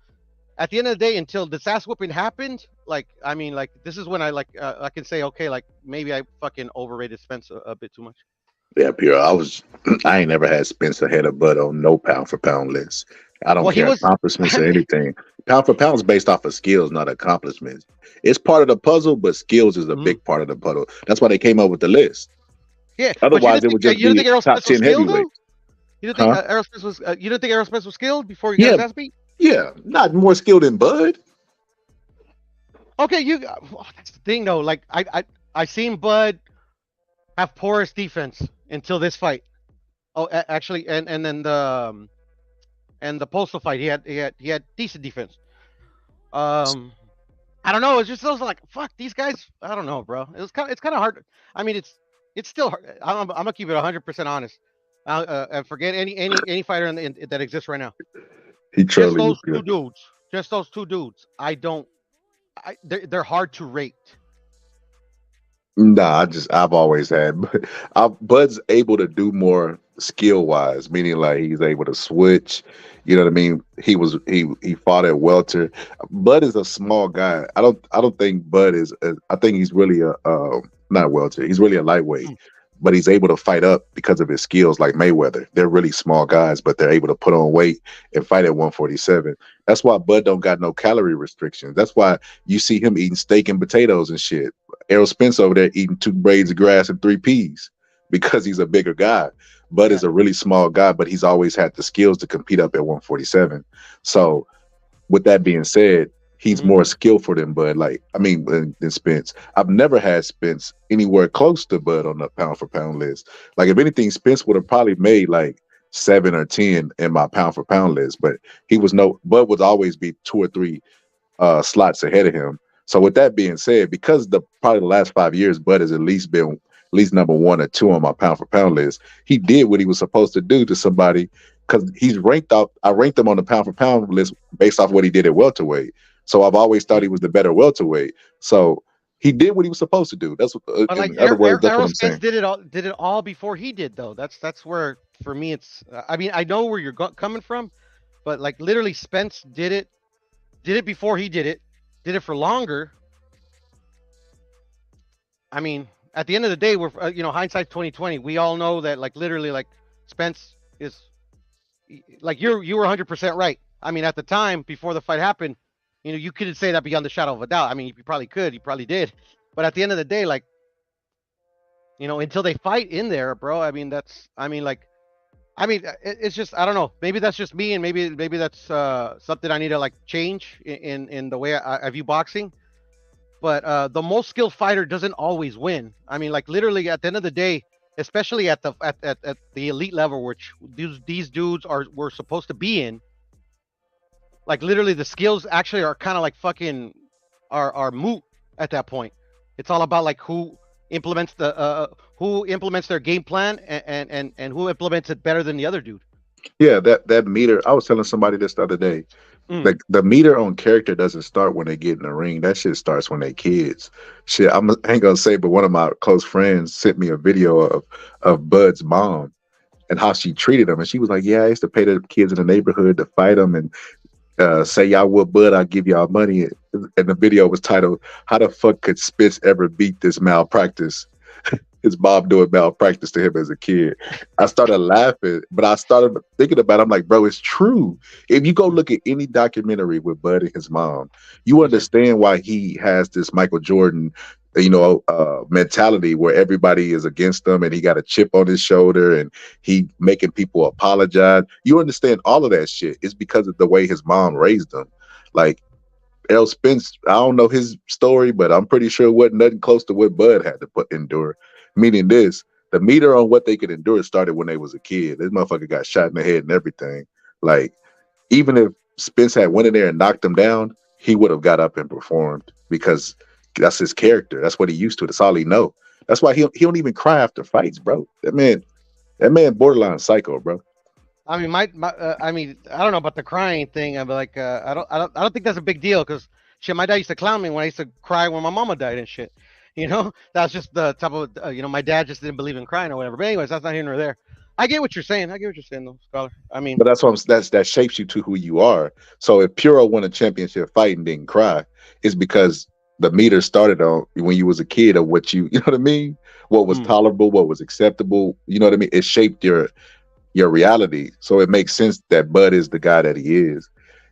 at the end of the day, until this ass whooping happened, like I mean, like this is when I like I can say, okay, like maybe I fucking overrated Spence a bit too much. Yeah, Pierre, I ain't never had Spence ahead of Bud on no pound for pound list. I don't care accomplishments or anything. Pound for pound is based off of skills, not accomplishments. It's part of the puzzle, but skills is a big part of the puzzle. That's why they came up with the list. Yeah, otherwise it would just be top 10 heavyweights. You didn't think Aerosmith was? You didn't think Aerosmith was skilled before you got his ass beat? Yeah, not more skilled than Bud. Okay, that's the thing though. Like I seen Bud have porous defense until this fight. Oh, actually, and then the Postal fight, he had decent defense. I don't know. It's just those like fuck these guys. I don't know, bro. It's kind of hard. I mean, it's still hard. I'm gonna keep it 100% honest. And forget any fighter that exists right now. Just those two dudes. They're hard to rate. Nah, I've always had. Bud's able to do more skill wise, meaning like he's able to switch. You know what I mean? He fought at welter. Bud is a small guy. I don't think Bud is. I think he's really a not welter. He's really a lightweight, but he's able to fight up because of his skills. Like Mayweather, they're really small guys, but they're able to put on weight and fight at 147. That's why Bud don't got no calorie restrictions. That's why you see him eating steak and potatoes and shit. Errol Spence over there eating 2 braids of grass and 3 peas because he's a bigger guy. Bud is a really small guy, but he's always had the skills to compete up at 147. So with that being said, he's more skillful than Bud, than Spence. I've never had Spence anywhere close to Bud on the pound for pound list. Like if anything, Spence would have probably made like 7 or 10 in my pound for pound list, but Bud would always be 2 or 3 slots ahead of him. So with that being said, because probably the last 5 years, Bud has at least been least number 1 or 2 on my pound for pound list. He did what he was supposed to do to somebody because he's ranked up. I ranked him on the pound for pound list based off what he did at welterweight. So I've always thought he was the better welterweight. So he did what he was supposed to do. That's what, But like in other words, that's what Errol I'm saying. Spence did it all before he did though. That's where for me it's. I mean, I know where you're coming from, but like literally Spence did it before he did it for longer. I mean, at the end of the day, we're hindsight's 2020. We all know that like literally like Spence is like you were 100% right. I mean, at the time before the fight happened, you couldn't say that beyond the shadow of a doubt. I mean, you probably could, you probably did, but at the end of the day, like until they fight in there, bro. I mean, it's just I don't know. Maybe that's just me, and maybe that's something I need to like change in the way I view boxing. But the most skilled fighter doesn't always win. I mean, like literally at the end of the day, especially at the elite level, which these dudes were supposed to be in. Like literally, the skills actually are kind of like fucking are moot at that point. It's all about like who implements their game plan and who implements it better than the other dude. Yeah, that meter. I was telling somebody this the other day. Like the meter on character doesn't start when they get in the ring. That shit starts when they kids. Shit, I ain't gonna say, but one of my close friends sent me a video of Bud's mom and how she treated him, and she was like, "Yeah, I used to pay the kids in the neighborhood to fight them and say y'all would Bud, I'll give y'all money." And the video was titled, "How the fuck could Spitz ever beat this malpractice?" His mom doing malpractice to him as a kid. I started laughing, but I started thinking about it. I'm like, bro, it's true. If you go look at any documentary with Bud and his mom, you understand why he has this Michael Jordan, mentality where everybody is against him and he got a chip on his shoulder and he making people apologize. You understand all of that shit. It's because of the way his mom raised him. Like, Errol Spence, I don't know his story, but I'm pretty sure it wasn't nothing close to what Bud had to endure. Meaning this, the meter on what they could endure started when they was a kid. This motherfucker got shot in the head and everything. Like, even if Spence had went in there and knocked him down, he would have got up and performed because that's his character. That's what he used to. That's all he know. That's why he don't even cry after fights, bro. That man borderline psycho, bro. I mean, I mean, I don't know about the crying thing. I'm like, I don't think that's a big deal because shit, my dad used to clown me when I used to cry when my mama died and shit. That's just the type of my dad just didn't believe in crying or whatever. But anyways, that's not here nor there. I get what you're saying. Though, Scholar. I mean, but that shapes you to who you are. So if Puro won a championship fight and didn't cry, it's because the meter started on when you was a kid of what you know what I mean? What was tolerable, what was acceptable. You know what I mean? It shaped your reality. So it makes sense that Bud is the guy that he is.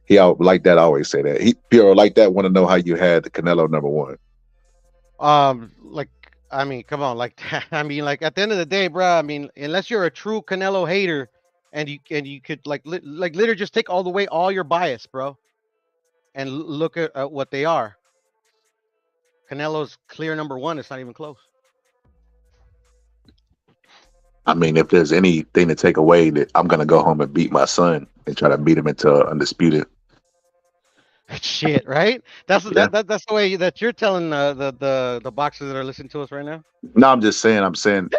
He like that. I always say that. Puro like that. Want to know how you had the Canelo number 1. Like, I mean, come on, like, I mean, like, at the end of the day, bro, I mean, unless you're a true Canelo hater, and you could like literally just take all your bias, bro, and look at what they are. Canelo's clear number 1. It's not even close. I mean, if there's anything to take away, that I'm gonna go home and beat my son and try to beat him into undisputed. Shit, right? That's the way that you're telling the boxers that are listening to us right now. No, I'm saying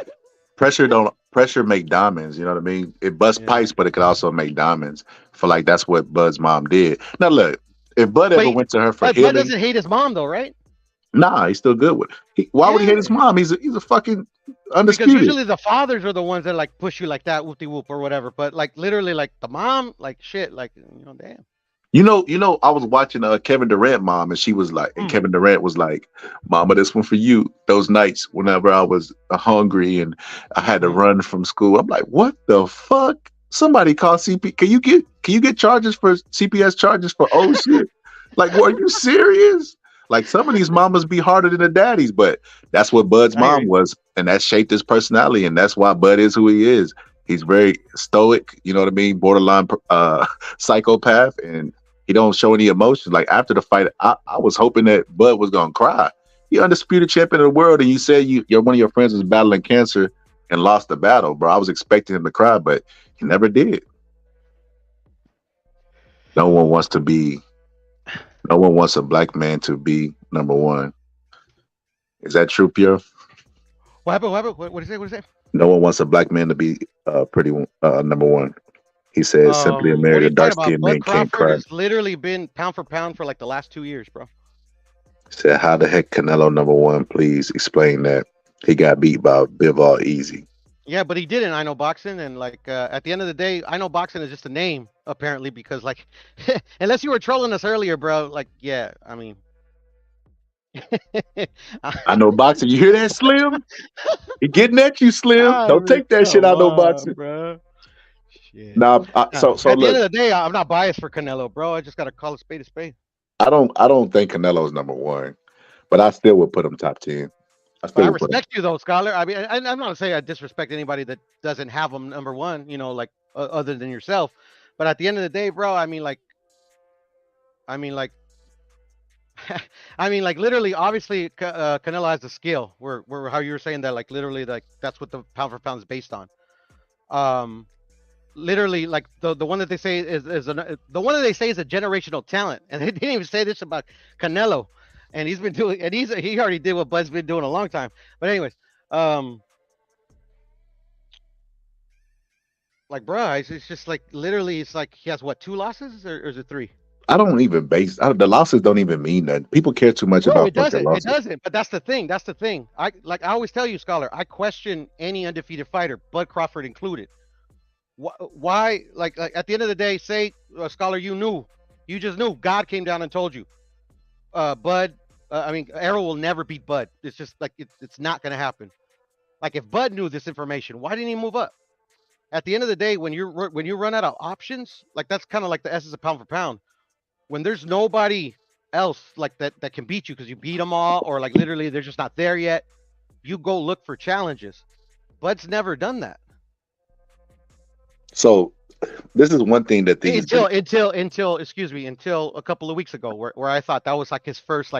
pressure make diamonds. You know what I mean? It busts pipes, but it could also make diamonds. For like that's what Bud's mom did. Now look, if Bud ever went to her for healing, Bud doesn't hate his mom though, right? Nah, he's still good with it. Why would he hate his mom? He's a fucking undisputed. Because usually the fathers are the ones that like push you like that, whoop de whoop or whatever. But like literally, like the mom, like shit, like damn. You know, I was watching Kevin Durant mom, and she was like, and Kevin Durant was like, "Mama, this one for you." Those nights whenever I was hungry and I had to run from school, I'm like, "What the fuck? Somebody call CP. Can you get charges for CPS charges for old shit? Like, are you serious?" Like some of these mamas be harder than the daddies, but that's what Bud's mom was, and that shaped his personality, and that's why Bud is who he is. He's very stoic, you know what I mean, borderline psychopath, and he don't show any emotions. Like after the fight, I was hoping that Bud was gonna cry. You're undisputed champion of the world, and you said your one of your friends was battling cancer and lost the battle, bro. I was expecting him to cry, but he never did. No one wants a black man to be number 1. Is that true, Pierre? What happened? What happened? What did he say? What did he say? No one wants a black man to be number one. He said simply What are America, you talking dark about? skinned Bud men can't Crawford cry. has literally been pound for pound for like the last 2 years, bro. Said, how the heck Canelo number one? Please explain that. He got beat by Bivol easy. Yeah, but he didn't. I know boxing, and like at the end of the day, I know boxing is just a name apparently because like, unless you were trolling us earlier, bro. Like, yeah, I mean, I know boxing. You hear that, Slim? He getting at you, Slim. I Don't mean, take that shit come out no on, boxing. bro. Shit. Nah, so At the end look, of the day, I'm not biased for Canelo, bro. I just gotta call a spade a spade. I don't think Canelo's number one, but I still would put him top 10. I But still I would put him. respect you though, scholar. I mean, I'm not saying I disrespect anybody that doesn't have him number one. You know, like other than yourself. But at the end of the day, bro, I mean, like, I mean, like, literally, obviously, Canelo has the skill. Where how you were saying that, like, literally, like, that's what the pound for pound is based on. Um, literally, like the one that they say the one that they say is a generational talent, and they didn't even say this about Canelo, and he's been doing, and he already did what Bud's been doing a long time. But anyways, um, like, bro, it's just like literally, it's like he has what, 2 losses or is it 3? I don't even the losses don't even mean nothing. People care too much Bro, about it fucking doesn't. It losses. doesn't. But that's the thing. That's the thing. I always tell you, scholar. I question any undefeated fighter, Bud Crawford included. Why? Like at the end of the day, say, scholar, you just knew. God came down and told you, Bud. I mean, Errol will never beat Bud. It's just like it's not gonna happen. Like if Bud knew this information, why didn't he move up? At the end of the day, when you run out of options, like that's kind of like the essence of pound for pound. When there's nobody else like that can beat you because you beat them all, or like literally they're just not there yet, you go look for challenges. Bud's never done that So this is one thing that these until excuse me, until a couple of weeks ago, where I thought that was like his first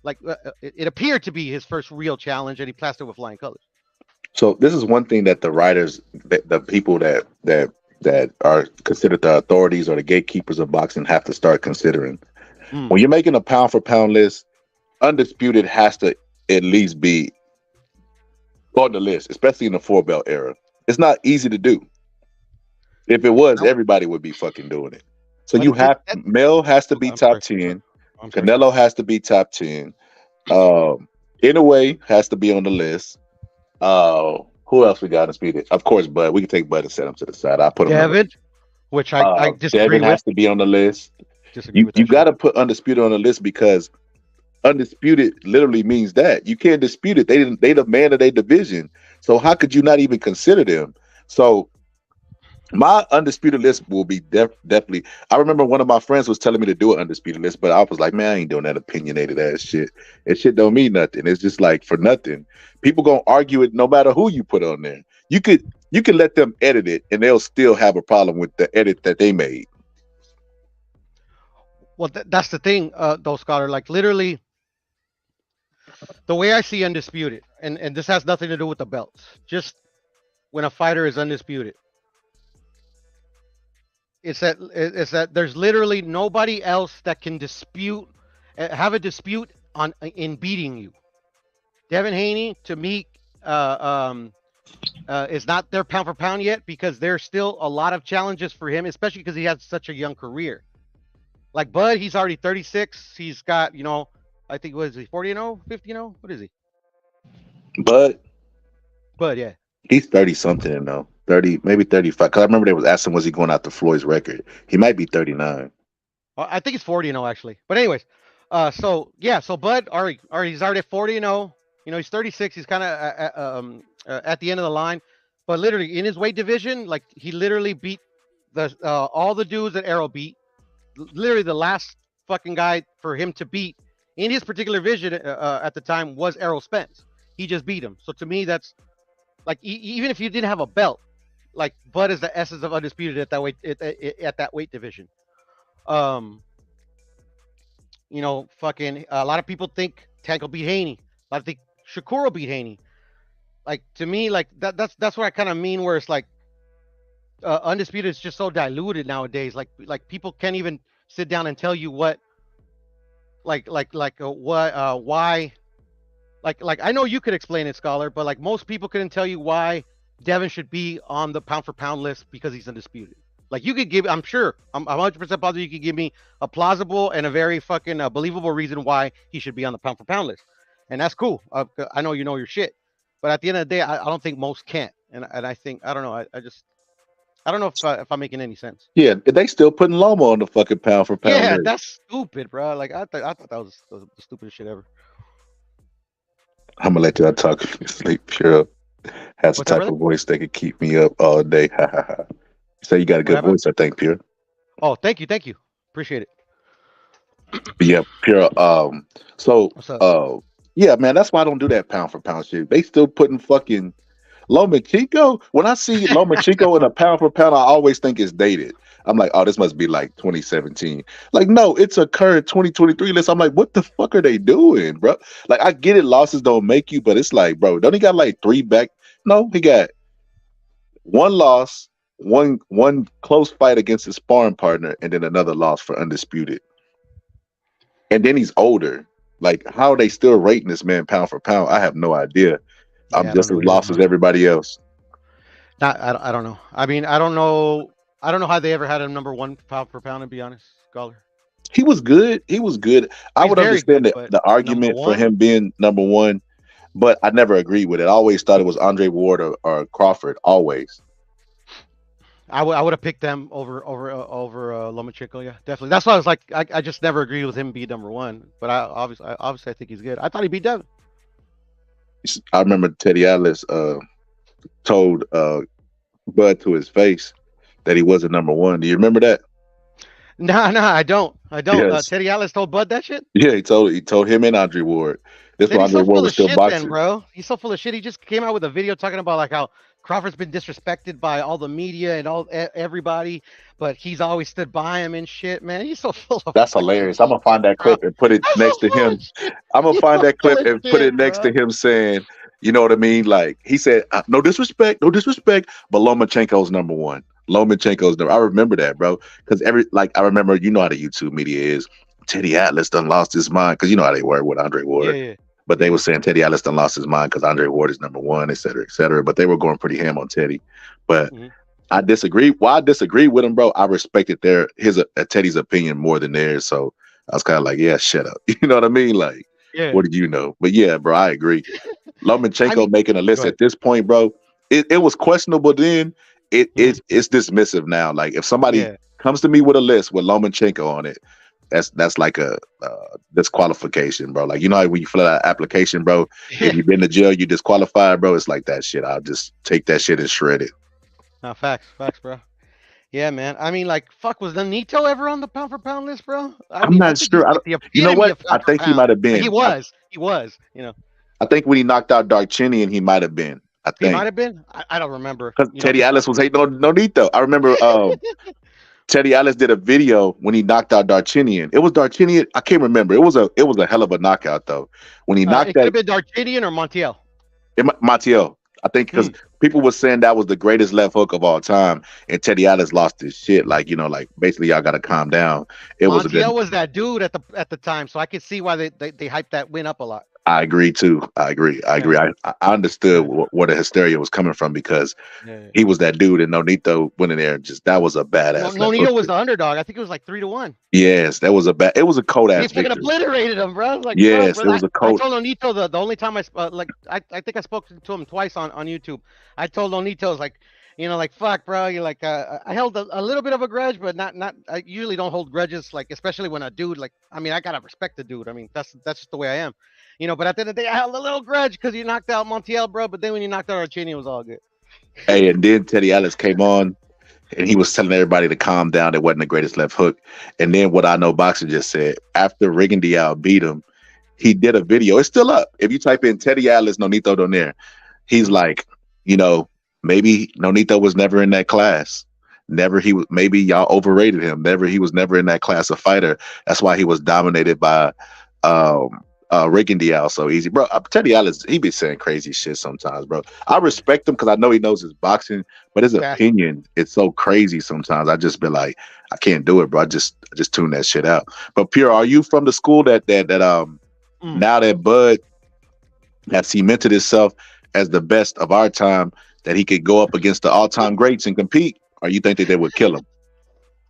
it appeared to be his first real challenge, and he plastered with flying colors. So this is one thing that the writers, the people that are considered the authorities or the gatekeepers of boxing have to start considering. When you're making a pound for pound list, undisputed has to at least be on the list, especially in the 4-belt era. It's not easy to do. If it was, everybody would be fucking doing it. So you have Mel has to be top 10. Canelo has to be top 10. Inoue has to be on the list. Who else we got undisputed? Of course, Bud. We can take Bud and set him to the side. I put him. Devin, which I disagree Devin with. has to be on the list. You got to put undisputed on the list because undisputed literally means that you can't dispute it. They the man of their division. So how could you not even consider them? So my undisputed list will be definitely. I remember one of my friends was telling me to do an undisputed list, but I was like, man, I ain't doing that opinionated ass shit. That shit don't mean nothing. It's just like for nothing. People gonna argue it no matter who you put on there. You could let them edit it, and they'll still have a problem with the edit that they made. Well, that's the thing, though, scholar. Like literally, the way I see undisputed, and this has nothing to do with the belts. Just when a fighter is undisputed, it's that there's literally nobody else that can have a dispute in beating you. Devin Haney, to me, is not their pound for pound yet because there's still a lot of challenges for him, especially because he has such a young career. Like Bud, he's already 36. He's got, I think, what is he, 40-0, 50-0? What is he? Bud, yeah. He's 30 something now. 30, maybe 35. Because I remember they was asking, was he going after Floyd's record? He might be 39. I think it's 40-0 actually. But anyways, so Bud he's already at 40-0. He's 36. He's kind of at the end of the line. But literally in his weight division, like he literally beat all the dudes that Errol beat. Literally the last fucking guy for him to beat in his particular vision at the time was Errol Spence. He just beat him. So to me, that's like even if you didn't have a belt, like Bud is the essence of undisputed at that weight at that weight division. Fucking a lot of people think Tank will beat Haney. A lot of think Shakur will beat Haney. Like to me, like that's what I kind of mean. Where it's like undisputed is just so diluted nowadays. Like people can't even sit down and tell you what, why like I know you could explain it, Scholar, but like most people couldn't tell you why Devin should be on the pound for pound list because he's undisputed. Like you could give, I'm sure, I'm 100% positive you could give me a plausible and a very fucking believable reason why he should be on the pound for pound list, and that's cool. I know you know your shit, but at the end of the day, I don't think most can't, and I think I don't know. I don't know if I'm making any sense. Yeah, they still putting Loma on the fucking pound for pound Yeah, list. that's stupid, bro. Like I thought that was the stupidest shit ever. I'm gonna let y'all talk sleep. Pure has the What's that, type brother? of voice that can keep me up all day. Ha ha ha. You say you got a What good happened? voice, I think, Pure. Oh, thank you, appreciate it. But yeah, Pure. So What's up? yeah, man, that's why I don't do that pound for pound shit. They still putting fucking Lomachenko. When I see Lomachenko in a pound for pound, I always think it's dated. I'm like, oh, this must be like 2017. Like, no, it's a current 2023 list. I'm like, what the fuck are they doing, bro? Like, I get it, losses don't make you, but it's like, bro, don't he got like 3 back? No, he got 1 loss, one close fight against his sparring partner, and then another loss for undisputed. And then he's older. Like, how are they still rating this man pound for pound? I have no idea. Yeah, I'm I just don't as know either, lost as bro. everybody else. I don't know. I mean, I don't know how they ever had him number 1 pound per pound. To be honest, Scholar. He was good. He was good. I He's would very understand good, but the number argument for 1, him being number 1, but I never agreed with it. I always thought it was Andre Ward or Crawford. Always. I would have picked them over Lomachenko. Yeah, definitely. That's why I was like, I just never agreed with him being number 1. But obviously I think he's good. I thought he beat Devin. I remember Teddy Atlas told Bud to his face that he wasn't number 1. Do you remember that? Nah, I don't. Yes. Teddy Atlas told Bud that shit. Yeah, he told him and Andre Ward. This Then when he's Andre so Ward full was of still shit, then, boxing. bro. He's so full of shit. He just came out with a video talking about like how Crawford's been disrespected by all the media and everybody, but he's always stood by him and shit. Man, he's so full of. That's hilarious. I'm gonna find that clip and put it next to him. I'm gonna find that clip and put it next to him saying, you know what I mean? Like he said, no disrespect, but Lomachenko's number 1. Lomachenko's number. I remember that, bro. Because I remember, you know how the YouTube media is. Teddy Atlas done lost his mind because you know how they were with Andre Ward. Yeah. But they were saying Teddy Atlas done lost his mind because Andre Ward is number 1, et cetera, et cetera. But they were going pretty ham on Teddy. But I disagree. Why I disagree with him, bro? I respected Teddy's opinion more than theirs. So I was kind of like, yeah, shut up. You know what I mean? Like, what did you know? But yeah, bro, I agree. Lomachenko making a list at this point, bro. It was questionable then. It's dismissive now. Like if somebody comes to me with a list with Lomachenko on it, that's like a disqualification, bro. Like, you know how when you fill out an application, bro, if you've been to jail, you disqualified, bro. It's like that shit. I'll just take that shit and shred it. No, facts, bro. Yeah, man. I mean, like, fuck, was Nonito ever on the pound for pound list, bro? I'm not sure. You know what? I think he might have been. He was. You know. I think when he knocked out Darchinian, he might have been. I think he might have been. I don't remember. Because Teddy Atlas was hating on Nonito. I remember Teddy Atlas did a video when he knocked out Darchinian. It was Darchinian. I can't remember. It was a hell of a knockout though. When he knocked it could have been Darchinian or Montiel. Montiel. I think because people were saying that was the greatest left hook of all time, and Teddy Atlas lost his shit. Like, you know, like basically y'all got to calm down. Montiel was that dude at the time, so I could see why they hyped that win up a lot. I agree too. I agree. I understood where the hysteria was coming from because he was that dude, and Nonito went in there and that was a badass. Nonito was the underdog. I think it was like 3-1. Yes, it was a cold ass. He fucking obliterated him, bro. Like, yes, bro, it was a cold. I told Nonito the only time I think I spoke to him twice on YouTube. I told Nonito, I was like, you know, like, fuck, bro. You're like, I held a little bit of a grudge, but not. I usually don't hold grudges, like, especially when a dude, like, I mean, I gotta respect the dude. I mean, that's just the way I am. You know, but at the end of the day, I held a little grudge because you knocked out Montiel, bro. But then when you knocked out Archini, it was all good. Hey, and then Teddy Atlas came on, and he was telling everybody to calm down. It wasn't the greatest left hook. And then what I Know Boxer just said, after Rigondeaux beat him, he did a video. It's still up. If you type in Teddy Atlas, Nonito Donaire, he's like, you know, maybe Nonito was never in that class. Maybe y'all overrated him. He was never in that class of fighter. That's why he was dominated by Rigondeaux so easy, bro. Teddy Atlas, he be saying crazy shit sometimes, bro. I respect him because I know he knows his boxing, but his opinion, it's so crazy sometimes. I just be like, I can't do it, bro. I just tune that shit out. But Pure, are you from the school that now that Bud has cemented itself as the best of our time that he could go up against the all-time greats and compete, or you think that they would kill him?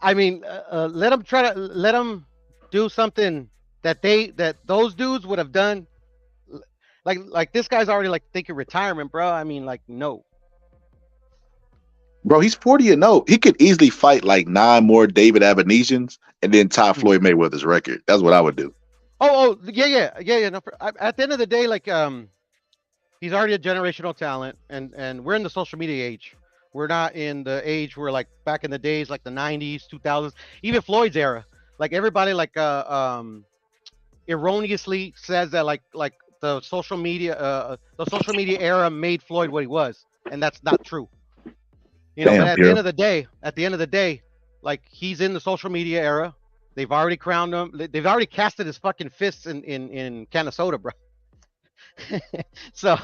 I mean, let them do something that those dudes would have done. Like this guy's already like thinking retirement, bro. I mean, like no. Bro, he's 40-0. He could easily fight like 9 more David Avenesians and then tie Floyd Mayweather's record. That's what I would do. Yeah. No, at the end of the day, like he's already a generational talent, and we're in the social media age. We're not in the age where like back in the days, like the 90s, 2000s, even Floyd's era. Like everybody like erroneously says that like the social media era made Floyd what he was, and that's not true. You know, but at the end of the day, like he's in the social media era. They've already crowned him. They've already casted his fucking fists in Canastota, bro. So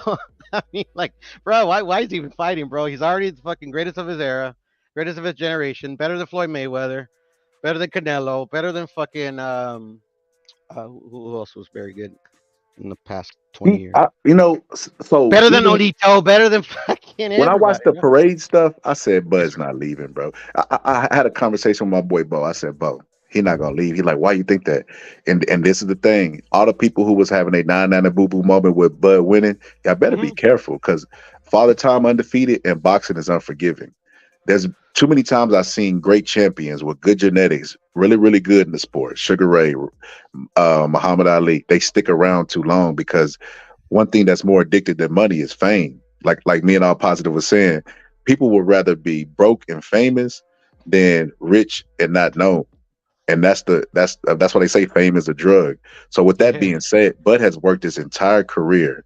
I mean, like, bro, why is he even fighting, bro? He's already the fucking greatest of his era, greatest of his generation, better than Floyd Mayweather, better than Canelo, better than fucking who else was very good in the past 20 years? So better than Nolito, better than fucking when I watched the bro. parade stuff, I said, Bud's not leaving, bro. I had a conversation with my boy Bo. I said, Bo, he's not gonna leave. He's like, why you think that? And this is the thing. All the people who was having a 9-9 boo-boo moment with Bud winning, y'all better be careful, because Father Time undefeated and boxing is unforgiving. There's too many times I've seen great champions with good genetics, really, really good in the sport. Sugar Ray, Muhammad Ali, they stick around too long because one thing that's more addicted than money is fame. Like me and All Positive was saying, people would rather be broke and famous than rich and not known. And that's why they say fame is a drug. So with that being said, Bud has worked his entire career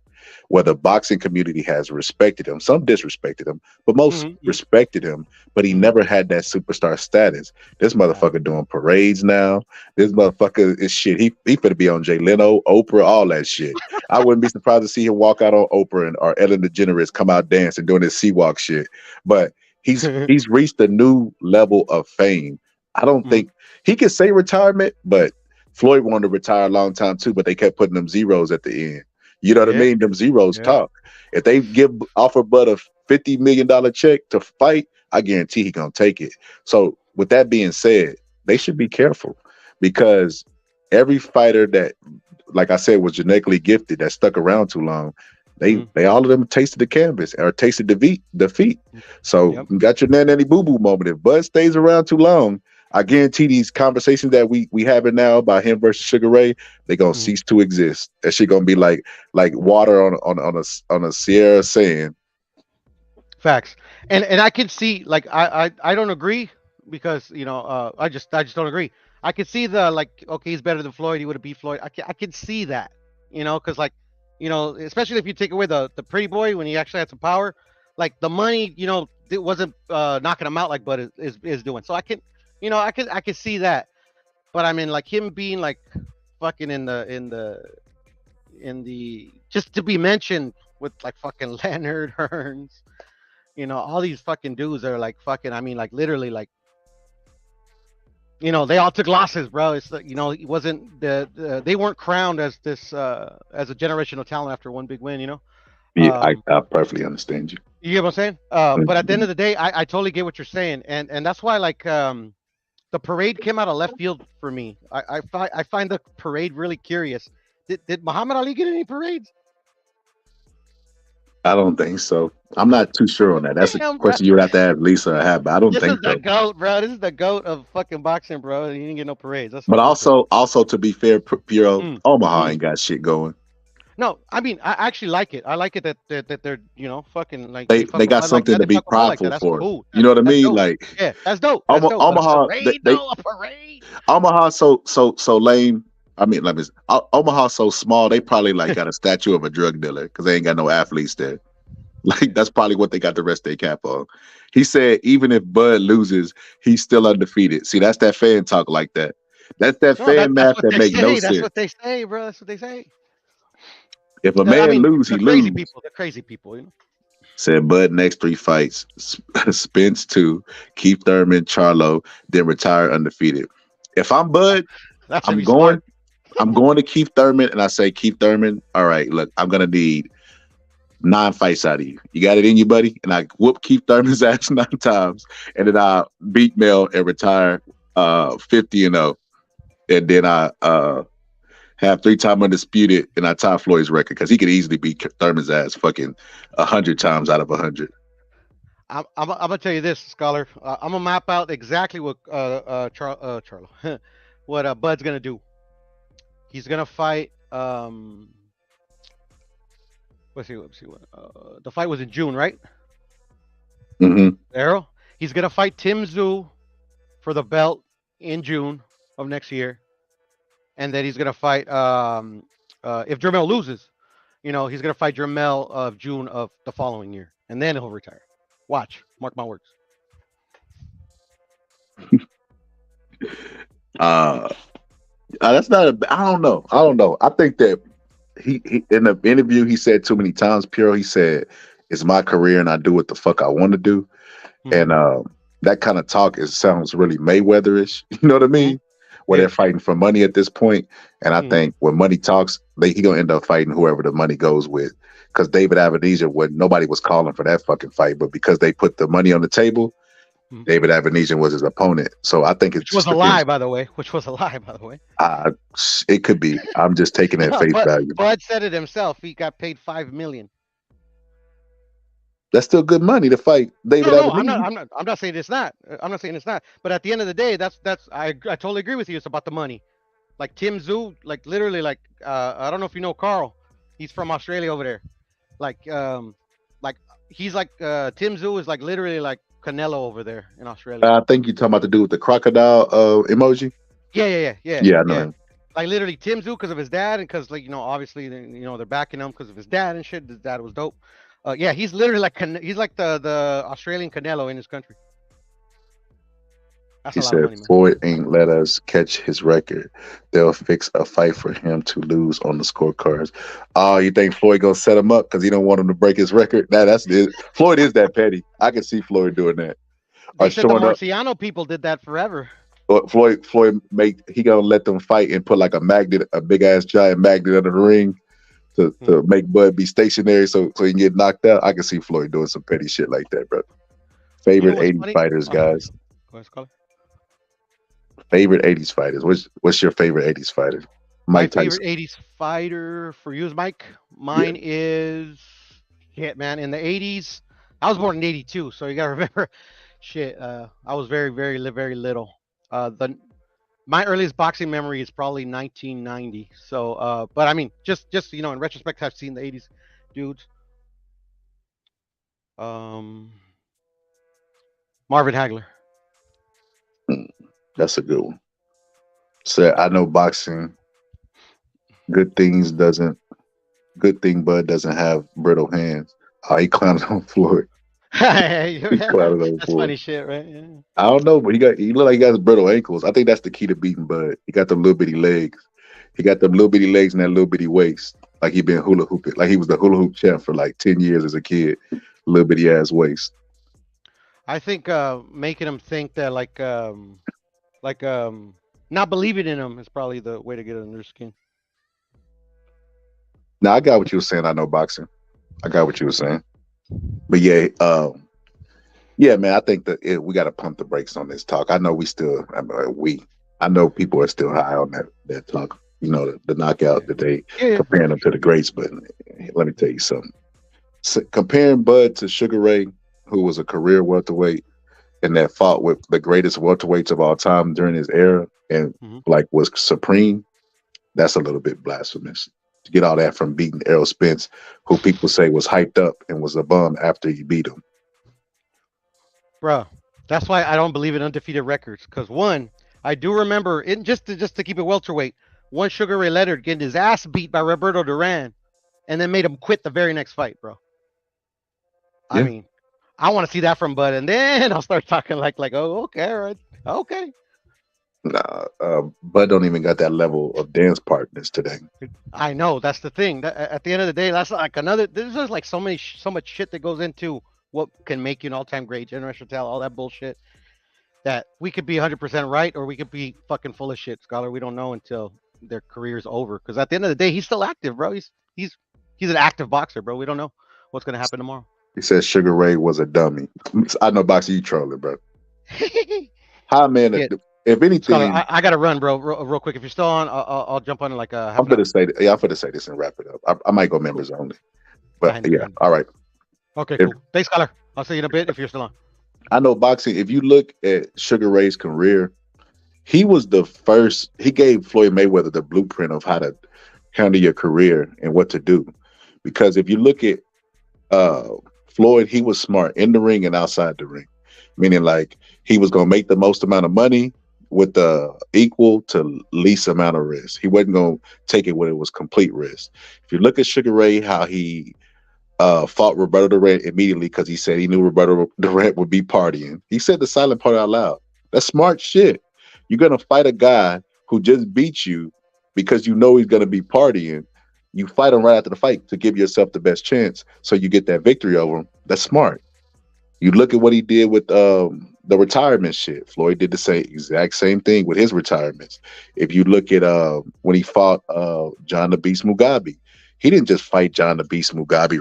where the boxing community has respected him. Some disrespected him, but most respected him. But he never had that superstar status. This motherfucker doing parades now. This motherfucker is shit. He finna be on Jay Leno, Oprah, all that shit. I wouldn't be surprised to see him walk out on Oprah or Ellen DeGeneres come out dancing doing this C-walk shit. But he's reached a new level of fame. I don't think he could say retirement, but Floyd wanted to retire a long time too, but they kept putting them zeros at the end. You know what I mean? Them zeros talk. If they offer Bud a $50 million check to fight, I guarantee he gonna take it. So with that being said, they should be careful, because every fighter that, like I said, was genetically gifted that stuck around too long, they all of them tasted the canvas or tasted defeat. So you got your nanny boo boo moment. If Bud stays around too long, I guarantee these conversations that we having now about him versus Sugar Ray, they're gonna cease to exist. That shit gonna be like water on a Sierra sand. Facts. And I can see, like, I don't agree, because I just don't agree. I could see the, like, okay, he's better than Floyd, he would have beat Floyd. I can see that, because like, especially if you take away the pretty boy when he actually had some power, like the money, it wasn't knocking him out like Bud is doing. So I can see that. But I mean, like, him being like fucking in the just to be mentioned with like fucking Leonard, Hearns, all these fucking dudes that are like fucking, I mean, like literally, like, they all took losses, bro. It's it wasn't they weren't crowned as this as a generational talent after one big win, Yeah, I perfectly understand you. You get what I'm saying? But at the end of the day, I totally get what you're saying, and that's why, like, the parade came out of left field for me. I find the parade really curious. Did Muhammad Ali get any parades? I don't think so. I'm not too sure on that. That's a question you would have to ask Lisa or have, but I don't think so. This is the GOAT, bro. This is the GOAT of fucking boxing, bro. He didn't get no parades. But also to be fair, Puro, Omaha ain't got shit going. No, I mean, I actually like it. I like it that they're fucking like they got something to be prideful for. Cool. You know what I mean? Dope. Like, yeah, that's dope. Omaha, a parade. Omaha so lame. I mean, Omaha so small. They probably like got a statue of a drug dealer because they ain't got no athletes there. Like, that's probably what they got the rest of their cap on. He said even if Bud loses, he's still undefeated. See, that's that fan talk like that. That's that fan math that makes no sense. That's what they say, bro. That's what they say. If a man lose, he loses. They're crazy people, Said Bud next 3 fights, Spence 2, Keith Thurman, Charlo, then retire undefeated. If I'm Bud, I'm going. I'm going to Keith Thurman, and I say, Keith Thurman, all right, look, I'm gonna need 9 fights out of you. You got it in you, buddy? And I whoop Keith Thurman's ass 9 times, and then I beat Mel and retire 50-0. And then I have 3-time undisputed, and I tie Floyd's record because he could easily beat Thurman's ass fucking 100 times out of 100. I'm gonna tell you this, Scholar. I'm gonna map out exactly what Charlo, what Bud's gonna do. He's gonna fight. Let's see. The fight was in June, right? Mm-hmm. Errol. He's gonna fight Tim Tszyu for the belt in June of next year, and then he's gonna fight. If Jermell loses, he's gonna fight Jermell of June of the following year, and then he'll retire. Watch, mark my words. That's not. I don't know. I think that he in the interview he said too many times. Piero, he said, "It's my career and I do what the fuck I want to do," and that kind of talk sounds really Mayweatherish. You know what I mean? Where they're fighting for money at this point, and I think when money talks, he gonna end up fighting whoever the money goes with. Because David Avenesian, nobody was calling for that fucking fight, but because they put the money on the table, David Avenesian was his opponent. So I think Which was a lie, by the way. It could be. I'm just taking it at face value. Bud said it himself. He got paid $5 million. That's still good money to fight David Avenesian. No, I'm not saying it's not. I'm not saying it's not. But at the end of the day, I totally agree with you. It's about the money. Like Tim Tszyu, like literally, like I don't know if you know Carl. He's from Australia over there. Like he's like Tim Tszyu is like literally like Canelo over there in Australia. I think you're talking about the dude with the crocodile emoji. Yeah. Yeah, I know him. Like literally Tim Tszyu because of his dad and because obviously they're backing him because of his dad and shit. His dad was dope. Yeah, he's literally like he's like the Australian Canelo in his country. That's he said Floyd ain't let us catch his record. They'll fix a fight for him to lose on the scorecards. Oh, you think Floyd gonna set him up because he don't want him to break his record? That's it. Floyd is that petty. I can see Floyd doing that. They said the Marciano people did that forever. Floyd he gonna let them fight and put like a big ass giant magnet under the ring to make Bud be stationary so he can get knocked out. I can see Floyd doing some petty shit like that, bro. Favorite 80s fighters, guys. Favorite 80s fighters. What's your favorite 80s fighter? My favorite 80s fighter for you is Mike. Mine is man. In the 80s, I was born in 82, so you gotta remember, I was very, very, very little. My earliest boxing memory is probably 1990. So, but I mean, just in retrospect, I've seen the 80s dudes. Marvin Hagler. That's a good one. So I know boxing. Good thing Bud doesn't have brittle hands. He clowned on Floyd. That's funny shit, right? Yeah. I don't know, but he look like he got brittle ankles. I think that's the key to beating Bud. He got them little bitty legs. He got them little bitty legs and that little bitty waist. Like he been hula hooping. Like he was the hula hoop champ for like 10 years as a kid. Little bitty ass waist. I think making him think that not believing in him is probably the way to get under his skin. Now I got what you were saying. I know boxing. I got what you were saying. But yeah, man. I think that we got to pump the brakes on this talk. I know I know people are still high on that talk. The knockout that they comparing them to the greats. But let me tell you something. So, comparing Bud to Sugar Ray, who was a career welterweight and that fought with the greatest welterweights of all time during his era and was supreme, that's a little bit blasphemous. To get all that from beating Errol Spence, who people say was hyped up and was a bum after you beat him. Bro, that's why I don't believe in undefeated records. Because one, I do remember just to keep it welterweight, one Sugar Ray Leonard getting his ass beat by Roberto Duran, and then made him quit the very next fight, bro. Yeah. I mean, I want to see that from Bud, and then I'll start talking like, oh, okay, all right, okay. Nah, Bud don't even got that level of dance partners today. I know, that's the thing. At the end of the day, that's like there's just like so much shit that goes into what can make you an all-time great, generational talent, all that bullshit. That we could be 100% right, or we could be fucking full of shit, Scholar. We don't know until their careers over. Because at the end of the day, he's still active, bro. He's an active boxer, bro. We don't know what's gonna happen tomorrow. He said Sugar Ray was a dummy. I know, Boxer, you trolling, bro. Hi, man. Yeah. If anything, Scholar, I gotta run, bro. Real quick. If you're still on, I'll jump on in like half I'm an hour. gonna say, yeah, I'm gonna say this and wrap it up. I might go members only, but yeah, all right. Okay, cool. Thanks, Scholar. I'll see you in a bit if you're still on. I know boxing. If you look at Sugar Ray's career, he was the first. He gave Floyd Mayweather the blueprint of how to handle your career and what to do. Because if you look at Floyd, he was smart in the ring and outside the ring, meaning like he was gonna make the most amount of money with the equal to least amount of risk. He wasn't gonna take it when it was complete risk. If you look at Sugar Ray, how he fought Roberto Durant immediately because he said he knew Roberto Durant would be partying. He said the silent part out loud. That's smart shit. You're gonna fight a guy who just beat you because you know he's gonna be partying. You fight him right after the fight to give yourself the best chance so you get that victory over him. That's smart. You look at what he did with the retirement shit. Floyd did the exact same thing with his retirements. If you look at when he fought John the Beast Mugabe, he didn't just fight John the Beast Mugabe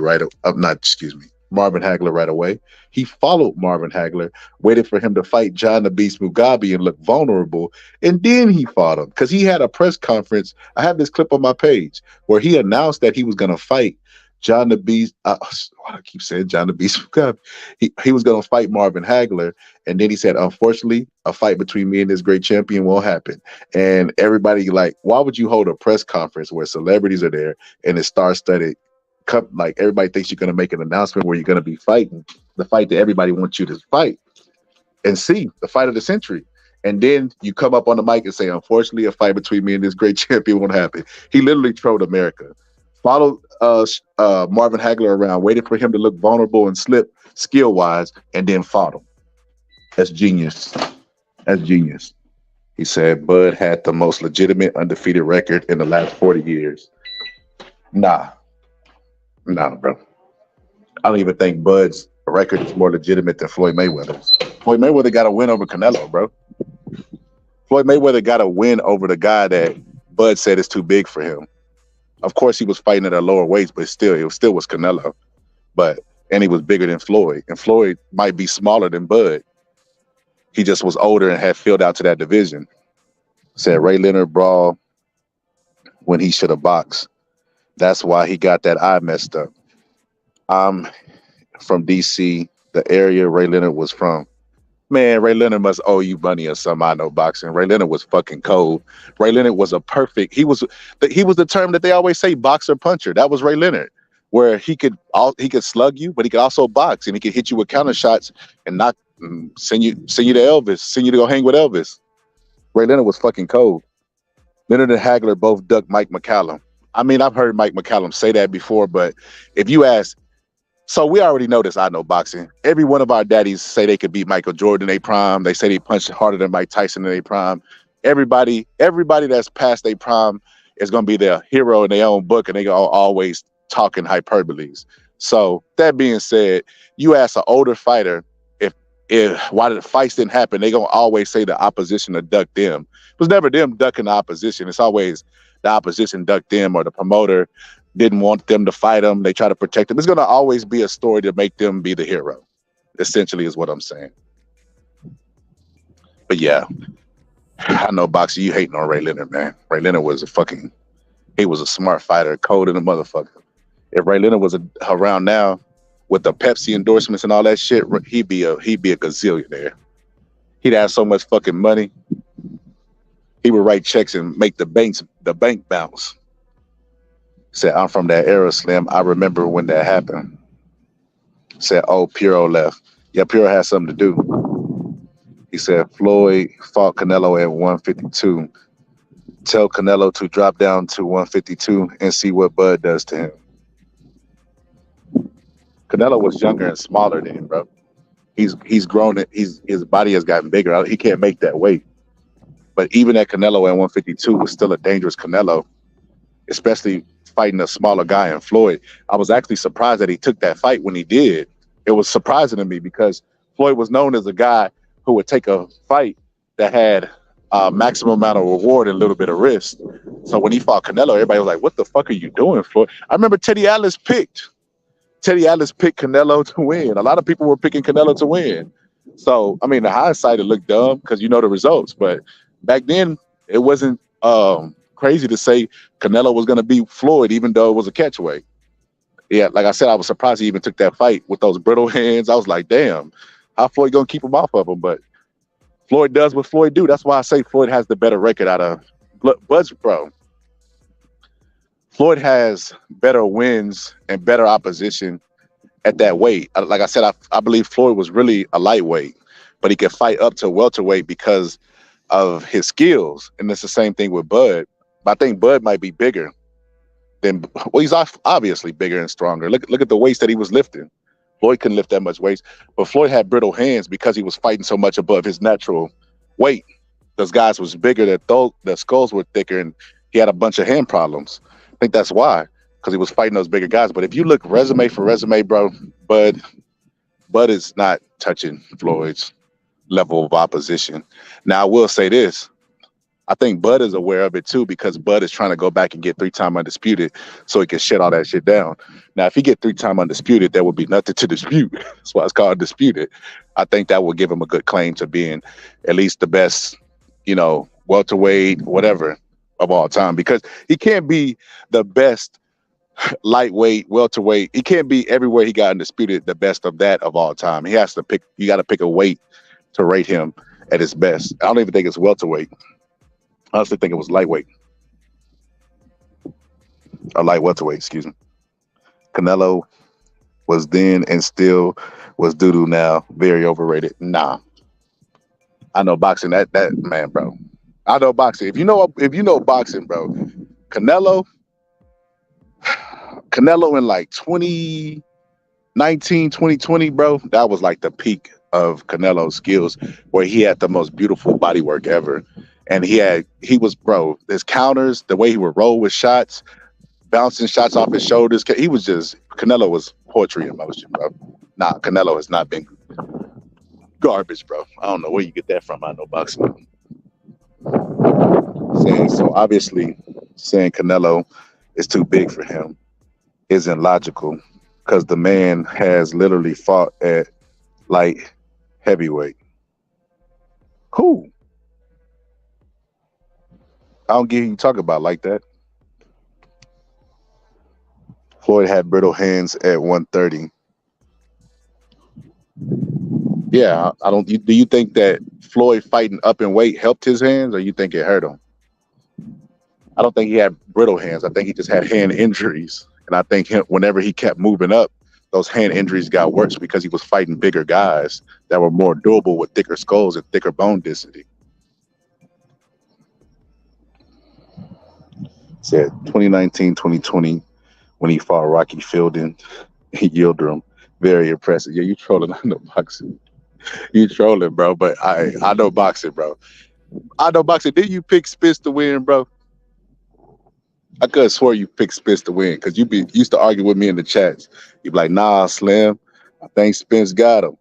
Marvin Hagler right away. He followed Marvin Hagler, waited for him to fight John the Beast Mugabe and look vulnerable, and then he fought him because he had a press conference. I have this clip on my page where he announced that he was going to fight John the Beast. I keep saying John the Beast Mugabe. He was going to fight Marvin Hagler, and then he said, unfortunately, a fight between me and this great champion won't happen. And everybody like, why would you hold a press conference where celebrities are there and it's star-studded? Like everybody thinks you're going to make an announcement where you're going to be fighting the fight that everybody wants you to fight and see, the fight of the century. And then you come up on the mic and say, unfortunately, a fight between me and this great champion won't happen. He literally trolled America, followed Marvin Hagler around, waited for him to look vulnerable and slip skill-wise, and then fought him. That's genius. That's genius. He said Bud had the most legitimate undefeated record in the last 40 years. Nah, bro. I don't even think Bud's record is more legitimate than Floyd Mayweather's. Floyd Mayweather got a win over Canelo, bro. Floyd Mayweather got a win over the guy that Bud said is too big for him. Of course, he was fighting at a lower weight, but it still was Canelo. And he was bigger than Floyd. And Floyd might be smaller than Bud. He just was older and had filled out to that division. Said Ray Leonard brawl when he should have boxed. That's why he got that eye messed up. I'm from D.C., the area Ray Leonard was from. Man, Ray Leonard must owe you money or something. I know boxing. Ray Leonard was fucking cold. Ray Leonard was he was the term that they always say, boxer puncher. That was Ray Leonard, where he could slug you, but he could also box and he could hit you with counter shots and send you to Elvis, send you to go hang with Elvis. Ray Leonard was fucking cold. Leonard and Hagler both ducked Mike McCallum. I mean, I've heard Mike McCallum say that before, but if you ask, so we already know this, I know boxing. Every one of our daddies say they could beat Michael Jordan in their prime. They say they punched harder than Mike Tyson in their prime. Everybody that's past their prime is going to be their hero in their own book, and they are always talking hyperboles. So that being said, you ask an older fighter if why the fights didn't happen, they going to always say the opposition to duck them. It was never them ducking the opposition. It's always the opposition ducked them, or the promoter didn't want them to fight them. They try to protect them. It's going to always be a story to make them be the hero, essentially, is what I'm saying. But yeah, I know, Boxer, you hating on Ray Leonard, man. Ray Leonard was he was a smart fighter, cold in a motherfucker. If Ray Leonard was around now with the Pepsi endorsements and all that shit, he'd be a gazillionaire. He'd have so much fucking money. He would write checks and make the bank bounce. Said, I'm from that era, Slim. I remember when that happened. Said, oh, Puro left. Yeah, Puro had something to do. He said, Floyd fought Canelo at 152. Tell Canelo to drop down to 152 and see what Bud does to him. Canelo was younger and smaller than him, bro. He's grown. His body has gotten bigger. He can't make that weight. But even at Canelo at 152 was still a dangerous Canelo, especially fighting a smaller guy in Floyd. I was actually surprised that he took that fight when he did. It was surprising to me because Floyd was known as a guy who would take a fight that had maximum amount of reward and a little bit of risk. So when he fought Canelo, everybody was like, "What the fuck are you doing, Floyd?" I remember Teddy Atlas picked Canelo to win. A lot of people were picking Canelo to win. So I mean, the hindsight, it looked dumb because you know the results, but back then it wasn't crazy to say Canelo was going to beat Floyd, even though it was a catchweight. Yeah, like I said, I was surprised he even took that fight with those brittle hands. I was like, damn, how Floyd gonna keep him off of him? But Floyd does what Floyd do. That's why I say Floyd has the better record out of Bud's, bro. Floyd has better wins and better opposition at that weight. Like I said, I believe Floyd was really a lightweight, but he could fight up to welterweight because of his skills. And it's the same thing with Bud. But I think Bud might be bigger than, well, he's obviously bigger and stronger. Look at the weights that he was lifting. Floyd couldn't lift that much weight, but Floyd had brittle hands because he was fighting so much above his natural weight. Those guys was bigger, the skulls were thicker, and he had a bunch of hand problems. I think that's why, because he was fighting those bigger guys. But if you look resume for resume, bro, Bud is not touching Floyd's level of opposition. Now, I will say this. I think Bud is aware of it too, because Bud is trying to go back and get 3-time undisputed so he can shut all that shit down. Now, if he get 3-time undisputed, there would be nothing to dispute. That's why it's called undisputed. I think that will give him a good claim to being at least the best, welterweight, whatever, of all time, because he can't be the best lightweight, welterweight. He can't be everywhere he got undisputed, the best of that of all time. He has to pick, you got to pick a weight to rate him at his best. I don't even think it's welterweight. I honestly think it was lightweight. Or light welterweight, excuse me. Canelo was then and still was doo-doo now. Very overrated. Nah. I know boxing, that man, bro. I know boxing. If you know boxing, bro, Canelo in like 2019, 2020, bro, that was like the peak of Canelo's skills, where he had the most beautiful body work ever. And he was, bro, his counters, the way he would roll with shots, bouncing shots off his shoulders. Canelo was poetry in motion, bro. Nah, Canelo has not been garbage, bro. I don't know where you get that from. I know boxing. So obviously saying Canelo is too big for him isn't logical, because the man has literally fought at light heavyweight. Who? I don't get you talk about like that. Floyd had brittle hands at 130. Yeah, I don't. Do you think that Floyd fighting up in weight helped his hands, or you think it hurt him? I don't think he had brittle hands. I think he just had hand injuries, and I think whenever he kept moving up, those hand injuries got worse because he was fighting bigger guys that were more durable with thicker skulls and thicker bone density. Said 2019, 2020, when he fought Rocky Fielding, he yielded him. Very impressive. Yeah, you trolling. I know boxing. You trolling, bro. But I know boxing, bro. I know boxing. Did you pick Spence to win, bro? I could have swore you picked Spence to win, because you used to argue with me in the chats. You'd be like, nah, Slim, I think Spence got him.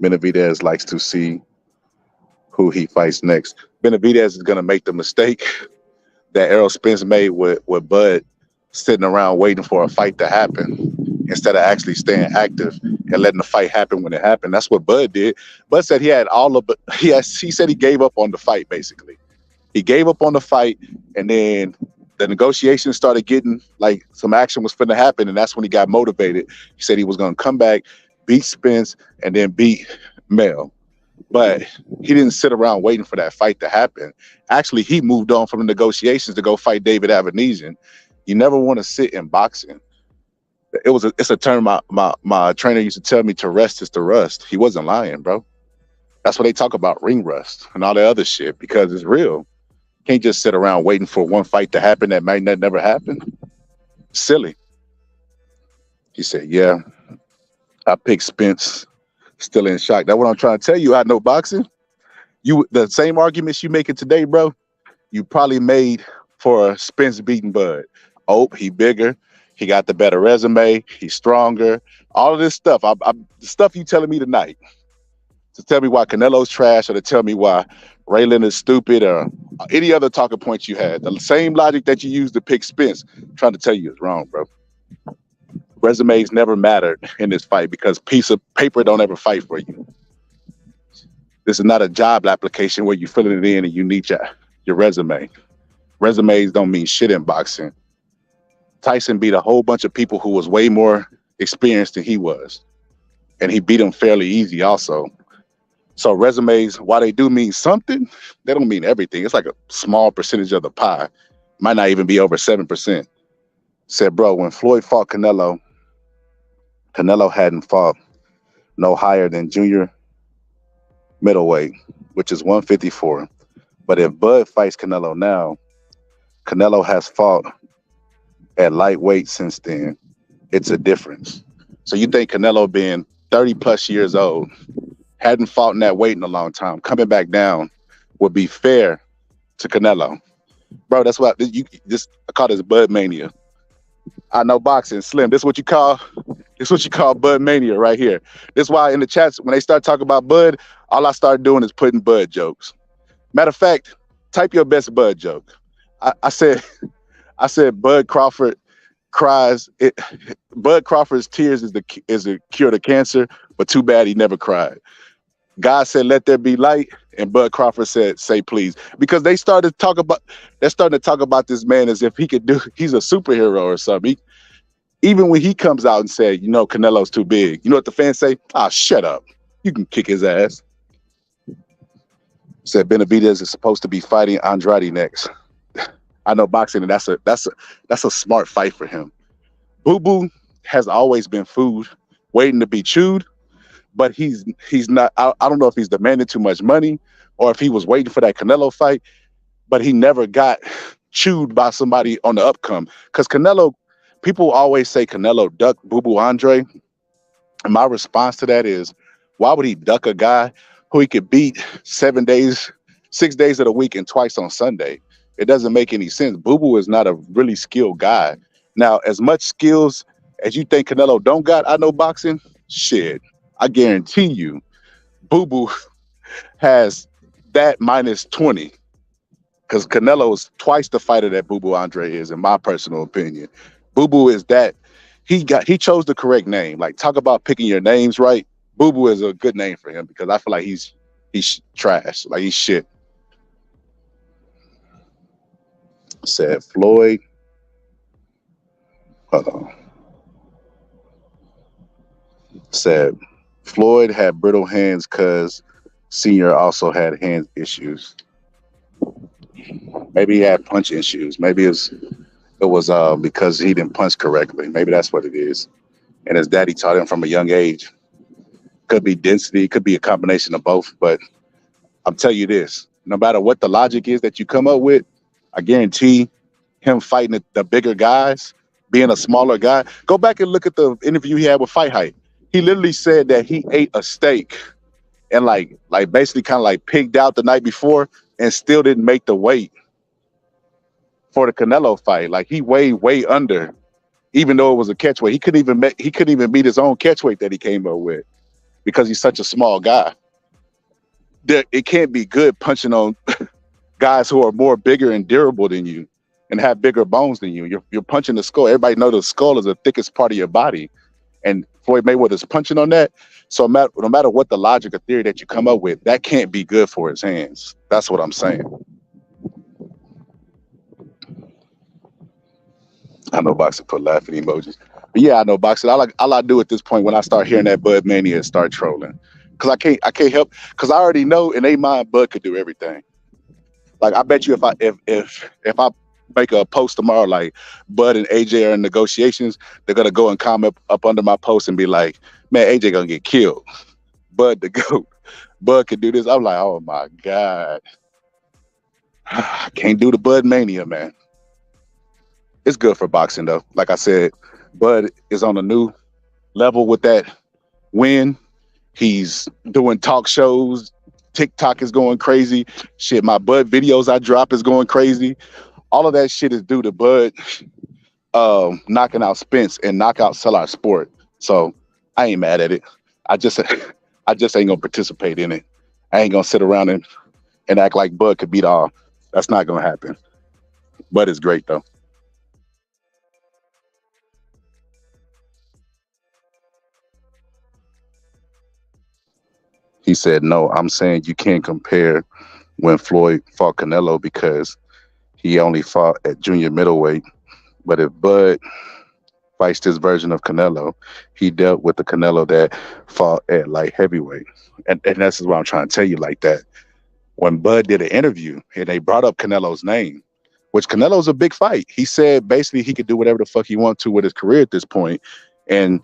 Benavidez likes to see who he fights next. Benavidez is going to make the mistake that Errol Spence made with Bud, sitting around waiting for a fight to happen instead of actually staying active and letting the fight happen when it happened. That's what Bud did. Bud said he said he gave up on the fight, basically. He gave up on the fight, and then the negotiations started getting, like, some action was finna happen, and that's when he got motivated. He said he was going to come back, beat Spence, and then beat Mel. But he didn't sit around waiting for that fight to happen. Actually, he moved on from the negotiations to go fight David Avenesian. You never want to sit in boxing. It's a term my trainer used to tell me, to rest is to rust. He wasn't lying, bro. That's what they talk about, ring rust and all that other shit, because it's real. Can't just sit around waiting for one fight to happen that might never happen. Silly. He said, yeah, I picked Spence. Still in shock. That's what I'm trying to tell you. I know boxing. The same arguments you making today, bro, you probably made for Spence beating Bud. Oh, he bigger. He got the better resume. He's stronger. All of this stuff. The stuff you telling me tonight to tell me why Canelo's trash, or to tell me why Raylan is stupid or any other talking points you had. The same logic that you used to pick Spence, trying to tell you is wrong, bro. Resumes never mattered in this fight because piece of paper don't ever fight for you. This is not a job application where you filling it in and you need your resume. Resumes don't mean shit in boxing. Tyson beat a whole bunch of people who was way more experienced than he was. And he beat them fairly easy also. So resumes, while they do mean something, they don't mean everything. It's like a small percentage of the pie. Might not even be over 7%. Said, bro, when Floyd fought Canelo hadn't fought no higher than junior middleweight, which is 154. But if Bud fights Canelo now, Canelo has fought at lightweight since then. It's a difference. So you think Canelo being 30 plus years old, hadn't fought in that weight in a long time, coming back down would be fair to Canelo? Bro, that's what I call this Bud Mania. I know boxing, Slim. This is what you call Bud Mania right here. This is why in the chats, when they start talking about Bud, all I start doing is putting Bud jokes. Matter of fact, type your best Bud joke. I said Bud Crawford cries. Bud Crawford's tears is a cure to cancer, but too bad he never cried. God said, "Let there be light," and Bud Crawford said, "Say please," because they're starting to talk about this man as if he's a superhero or something. Even when he comes out and said, Canelo's too big, you know what the fans say? Ah, shut up. You can kick his ass. Said Benavidez is supposed to be fighting Andrade next. I know boxing, and that's a smart fight for him. Boo Boo has always been food waiting to be chewed, but he's not. I don't know if he's demanding too much money or if he was waiting for that Canelo fight, but he never got chewed by somebody on the upcome. Because Canelo, people always say Canelo ducked Boo Boo Andre. And my response to that is, why would he duck a guy who he could beat 6 days of the week and twice on Sunday? It doesn't make any sense. Boo Boo is not a really skilled guy. Now, as much skills as you think Canelo don't got, I know boxing, shit, I guarantee you, Boo Boo has that minus 20. Because Canelo is twice the fighter that Boo Boo Andre is, in my personal opinion. Boo Boo is that. He chose the correct name. Like, talk about picking your names right. Boo Boo is a good name for him because I feel like he's trash. Like, he's shit. Said Floyd. Hold on. Said Floyd had brittle hands because Senior also had hand issues. Maybe he had punch issues. Maybe it was because he didn't punch correctly. Maybe that's what it is. And his daddy taught him from a young age. Could be density, could be a combination of both. But I'm telling you this, no matter what the logic is that you come up with, I guarantee him fighting the bigger guys, being a smaller guy. Go back and look at the interview he had with Fight Hype. He literally said that he ate a steak and like basically kind of like pigged out the night before and still didn't make the weight for the Canelo fight. Like, he weighed way under, even though it was a catch weight. He couldn't even meet his own catch weight that he came up with because he's such a small guy. It can't be good punching on guys who are more bigger and durable than you and have bigger bones than you. You're punching the skull. Everybody knows the skull is the thickest part of your body. And Floyd Mayweather's punching on that. So no matter what the logic or theory that you come up with, that can't be good for his hands. That's what I'm saying. I know boxing put laughing emojis. But yeah, I know boxing. All I do at this point when I start hearing that Bud Mania is start trolling. Because I can't help, because I already know in their mind Bud could do everything. Like, I bet you if I make a post tomorrow like Bud and AJ are in negotiations, they're gonna go and comment up under my post and be like, man, AJ gonna get killed. Bud the GOAT. Bud could do this. I'm like, oh my God. I can't do the Bud Mania, man. It's good for boxing though. Like I said, Bud is on a new level with that win. He's doing talk shows. TikTok is going crazy. Shit, my Bud videos I drop is going crazy. All of that shit is due to Bud knocking out Spence and knockout sell our sport. So I ain't mad at it. I just ain't gonna participate in it. I ain't gonna sit around and act like Bud could beat all. That's not gonna happen. Bud is great though. He said, no, I'm saying you can't compare when Floyd fought Canelo because he only fought at junior middleweight. But if Bud fights this version of Canelo, he dealt with the Canelo that fought at light heavyweight. And that's what I'm trying to tell you like that. When Bud did an interview and they brought up Canelo's name, which Canelo's a big fight. He said basically he could do whatever the fuck he wants to with his career at this point. And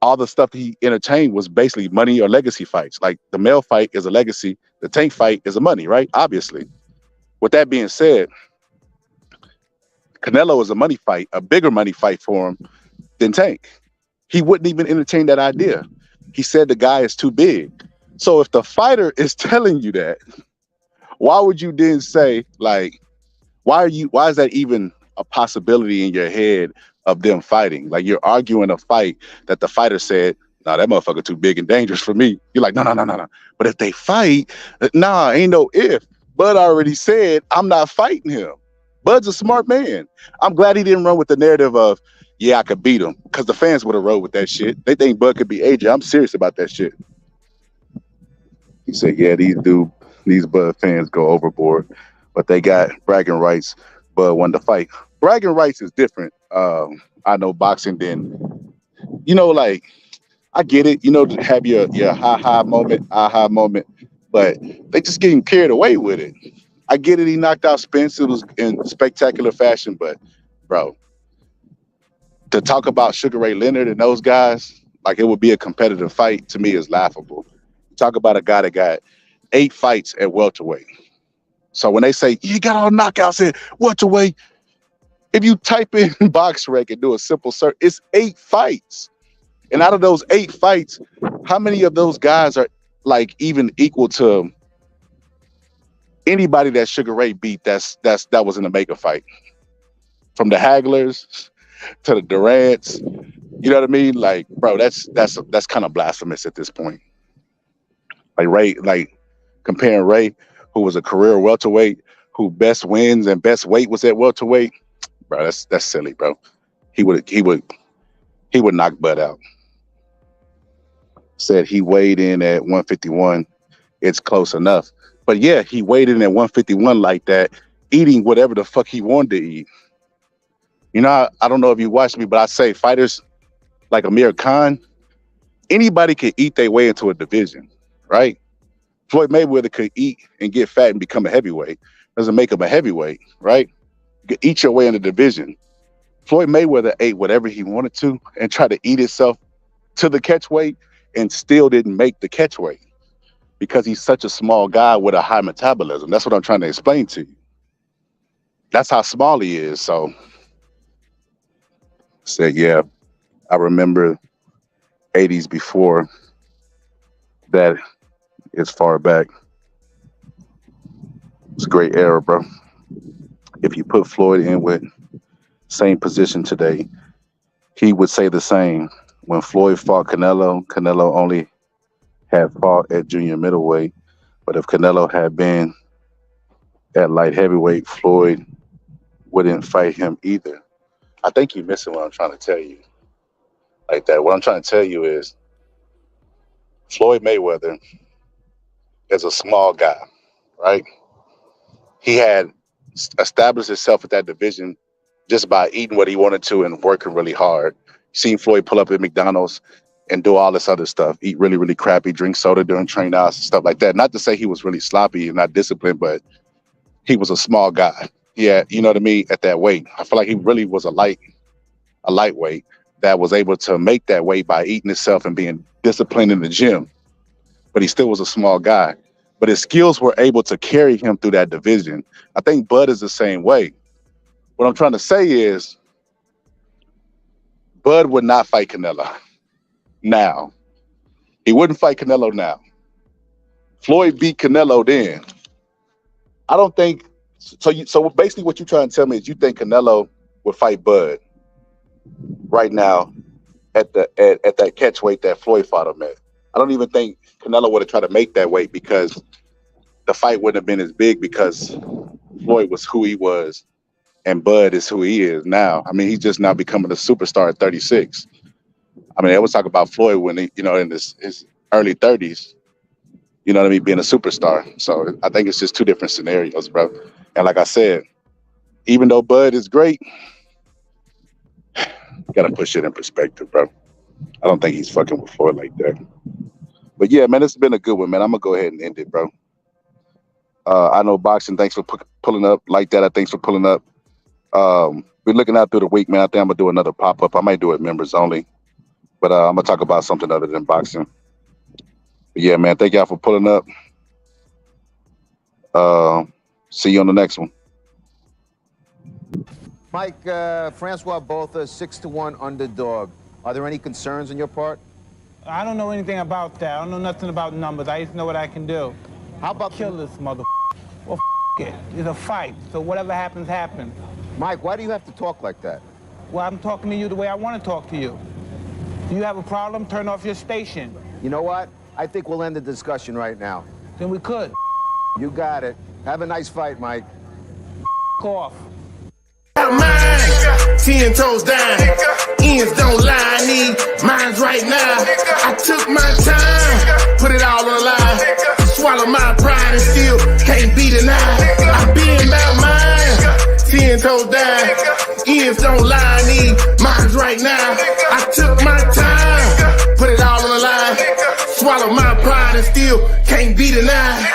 all the stuff he entertained was basically money or legacy fights. Like the male fight is a legacy. The Tank fight is a money, right? Obviously. With that being said, Canelo is a money fight, a bigger money fight for him than Tank. He wouldn't even entertain that idea. He said the guy is too big. So if the fighter is telling you that, why would you then say, like, why is that even a possibility in your head of them fighting? Like, you're arguing a fight that the fighter said, nah, that motherfucker too big and dangerous for me. You're like, no. But if they fight, nah, ain't no if. Bud already said, I'm not fighting him. Bud's a smart man. I'm glad he didn't run with the narrative of, yeah, I could beat him, because the fans would have rode with that shit. They think Bud could be AJ. I'm serious about that shit. He said, yeah, these Bud fans go overboard, but they got bragging rights. Bud won the fight. Bragging rights is different. I know boxing then, like, I get it, to have your aha moment, but they just getting carried away with it. I get it, he knocked out Spence. It was in spectacular fashion, but, bro, to talk about Sugar Ray Leonard and those guys like it would be a competitive fight, to me, is laughable. Talk about a guy that got 8 fights at welterweight. So when they say, you got all knockouts at welterweight, if you type in BoxRec and do a simple search, it's 8 fights. And out of those 8 fights, how many of those guys are like even equal to anybody that Sugar Ray beat that was in a mega fight? From the Hagglers to the Durants, you know what I mean? Like, bro, that's kind of blasphemous at this point. Like Ray, like comparing Ray, who was a career welterweight, who best wins and best weight was at welterweight, bro. That's silly, bro. He would knock Bud out. Said he weighed in at 151. It's close enough. But yeah, he weighed in at 151 like that, eating whatever the fuck he wanted to eat. I don't know if you watched me, but I say fighters like Amir Khan, anybody could eat their way into a division, right? Floyd Mayweather could eat and get fat and become a heavyweight. Doesn't make him a heavyweight, right? You could eat your way in the division. Floyd Mayweather ate whatever he wanted to and tried to eat himself to the catch weight and still didn't make the catch weight because he's such a small guy with a high metabolism. That's what I'm trying to explain to you. That's how small he is. So said, yeah, I remember 80s before that is far back. It's a great era, bro. If you put Floyd in with same position today, he would say the same. When Floyd fought Canelo only had fought at junior middleweight. But if Canelo had been at light heavyweight, Floyd wouldn't fight him either. I think you're missing what I'm trying to tell you. Like that. What I'm trying to tell you is Floyd Mayweather is a small guy, right? He had established himself at that division just by eating what he wanted to and working really hard. Seen Floyd pull up at McDonald's and do all this other stuff, eat really, really crappy, drink soda during trainouts, stuff like that. Not to say he was really sloppy and not disciplined, but he was a small guy. Yeah, you know what I mean? At that weight, I feel like he really was a lightweight that was able to make that weight by eating himself and being disciplined in the gym. But he still was a small guy. But his skills were able to carry him through that division. I think Bud is the same way. What I'm trying to say is Bud would not fight Canelo now. He wouldn't fight Canelo now. Floyd beat Canelo then. I don't think so. So basically, what you're trying to tell me is you think Canelo would fight Bud right now at that catch weight that Floyd fought him at. I don't even think Canelo would have tried to make that weight because the fight wouldn't have been as big because Floyd was who he was and Bud is who he is now. I mean, he's just now becoming a superstar at 36. I mean, they always talk about Floyd when he, in his early 30s, you know what I mean, being a superstar. So I think it's just two different scenarios, bro. And like I said, even though Bud is great, you gotta put shit in perspective, bro. I don't think he's fucking with Floyd like that. But yeah, man, it's been a good one, man. I'm gonna go ahead and end it, bro. I know boxing, thanks for pulling up. Like that, thanks for pulling up. We're looking out through the week, man. I think I'm gonna do another pop-up. I might do it members only. But I'm gonna talk about something other than boxing. But yeah, man, thank y'all for pulling up. See you on the next one. Mike, Francois Botha, 6-1 underdog. Are there any concerns on your part? I don't know anything about that. I don't know nothing about numbers. I just know what I can do. How about kill this mother? Well, it. It's a fight, so whatever happens, happens. Mike, why do you have to talk like that? Well, I'm talking to you the way I want to talk to you. Do you have a problem? Turn off your station. You know what? I think we'll end the discussion right now. Then we could. You got it. Have a nice fight, Mike. Off. Mine, 10 toes down. Ends don't lie, I need mines right now. I took my time, put it all on the line. Swallow my pride and still can't be denied. I been about mine, 10 toes down. Ends don't lie, I need mines right now. I took my time, put it all on the line. Swallow my pride and still can't be denied.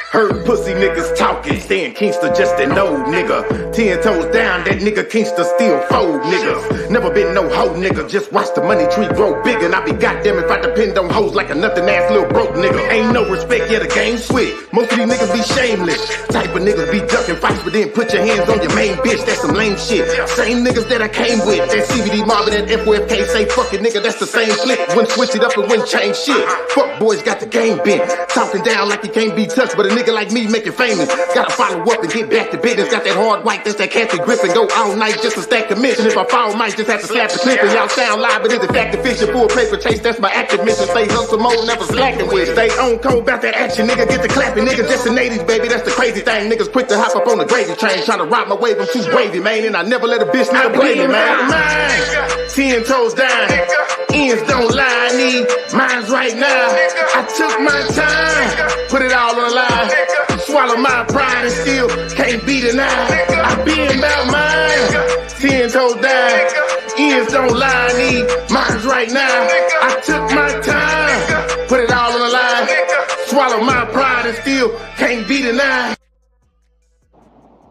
Heard pussy niggas talking, staying Kingston just an old nigga. 10 toes down, that nigga Kingston still fold niggas. Never been no hoe nigga, just watch the money tree grow bigger. And I be goddamn if I depend on hoes like a nothing ass little broke nigga. Ain't no respect, yeah the game switch. Most of these niggas be shameless. Type of niggas be ducking fights, but then put your hands on your main bitch. That's some lame shit. Same niggas that I came with. That CBD Marvin, that FOFK say fucking nigga, that's the same flick. Wouldn't switch it up and wouldn't change shit. Fuck boys got the game bent. Talking down like he can't be touched, but a nigga like me make it famous. Gotta follow up and get back to business. Got that hard white, that's that Kathy Griffin. Go all night just to stack commission. If I fall, might just have to slap the clip. And y'all sound live, but it's a fact of fiction. Full paper chase, that's my active mission. Stay hustle mode, never slacking with. Stay on code about that action, nigga. Get the clapping, nigga. Just the 80s, baby. That's the crazy thing. Niggas quick to hop up on the gravy train. Trying to ride my wave, I'm too wavy, man. And I never let a bitch nigga play me, man. Mine, 10 toes down. Ends don't lie, I need mines right now. I took my time, put it all on the line. Swallow my pride and still can't be denied. I been about mine, 10 toes down. Ends don't lie, I need mines right now. I took my time, put it all on the line. Swallow my pride and still can't be denied.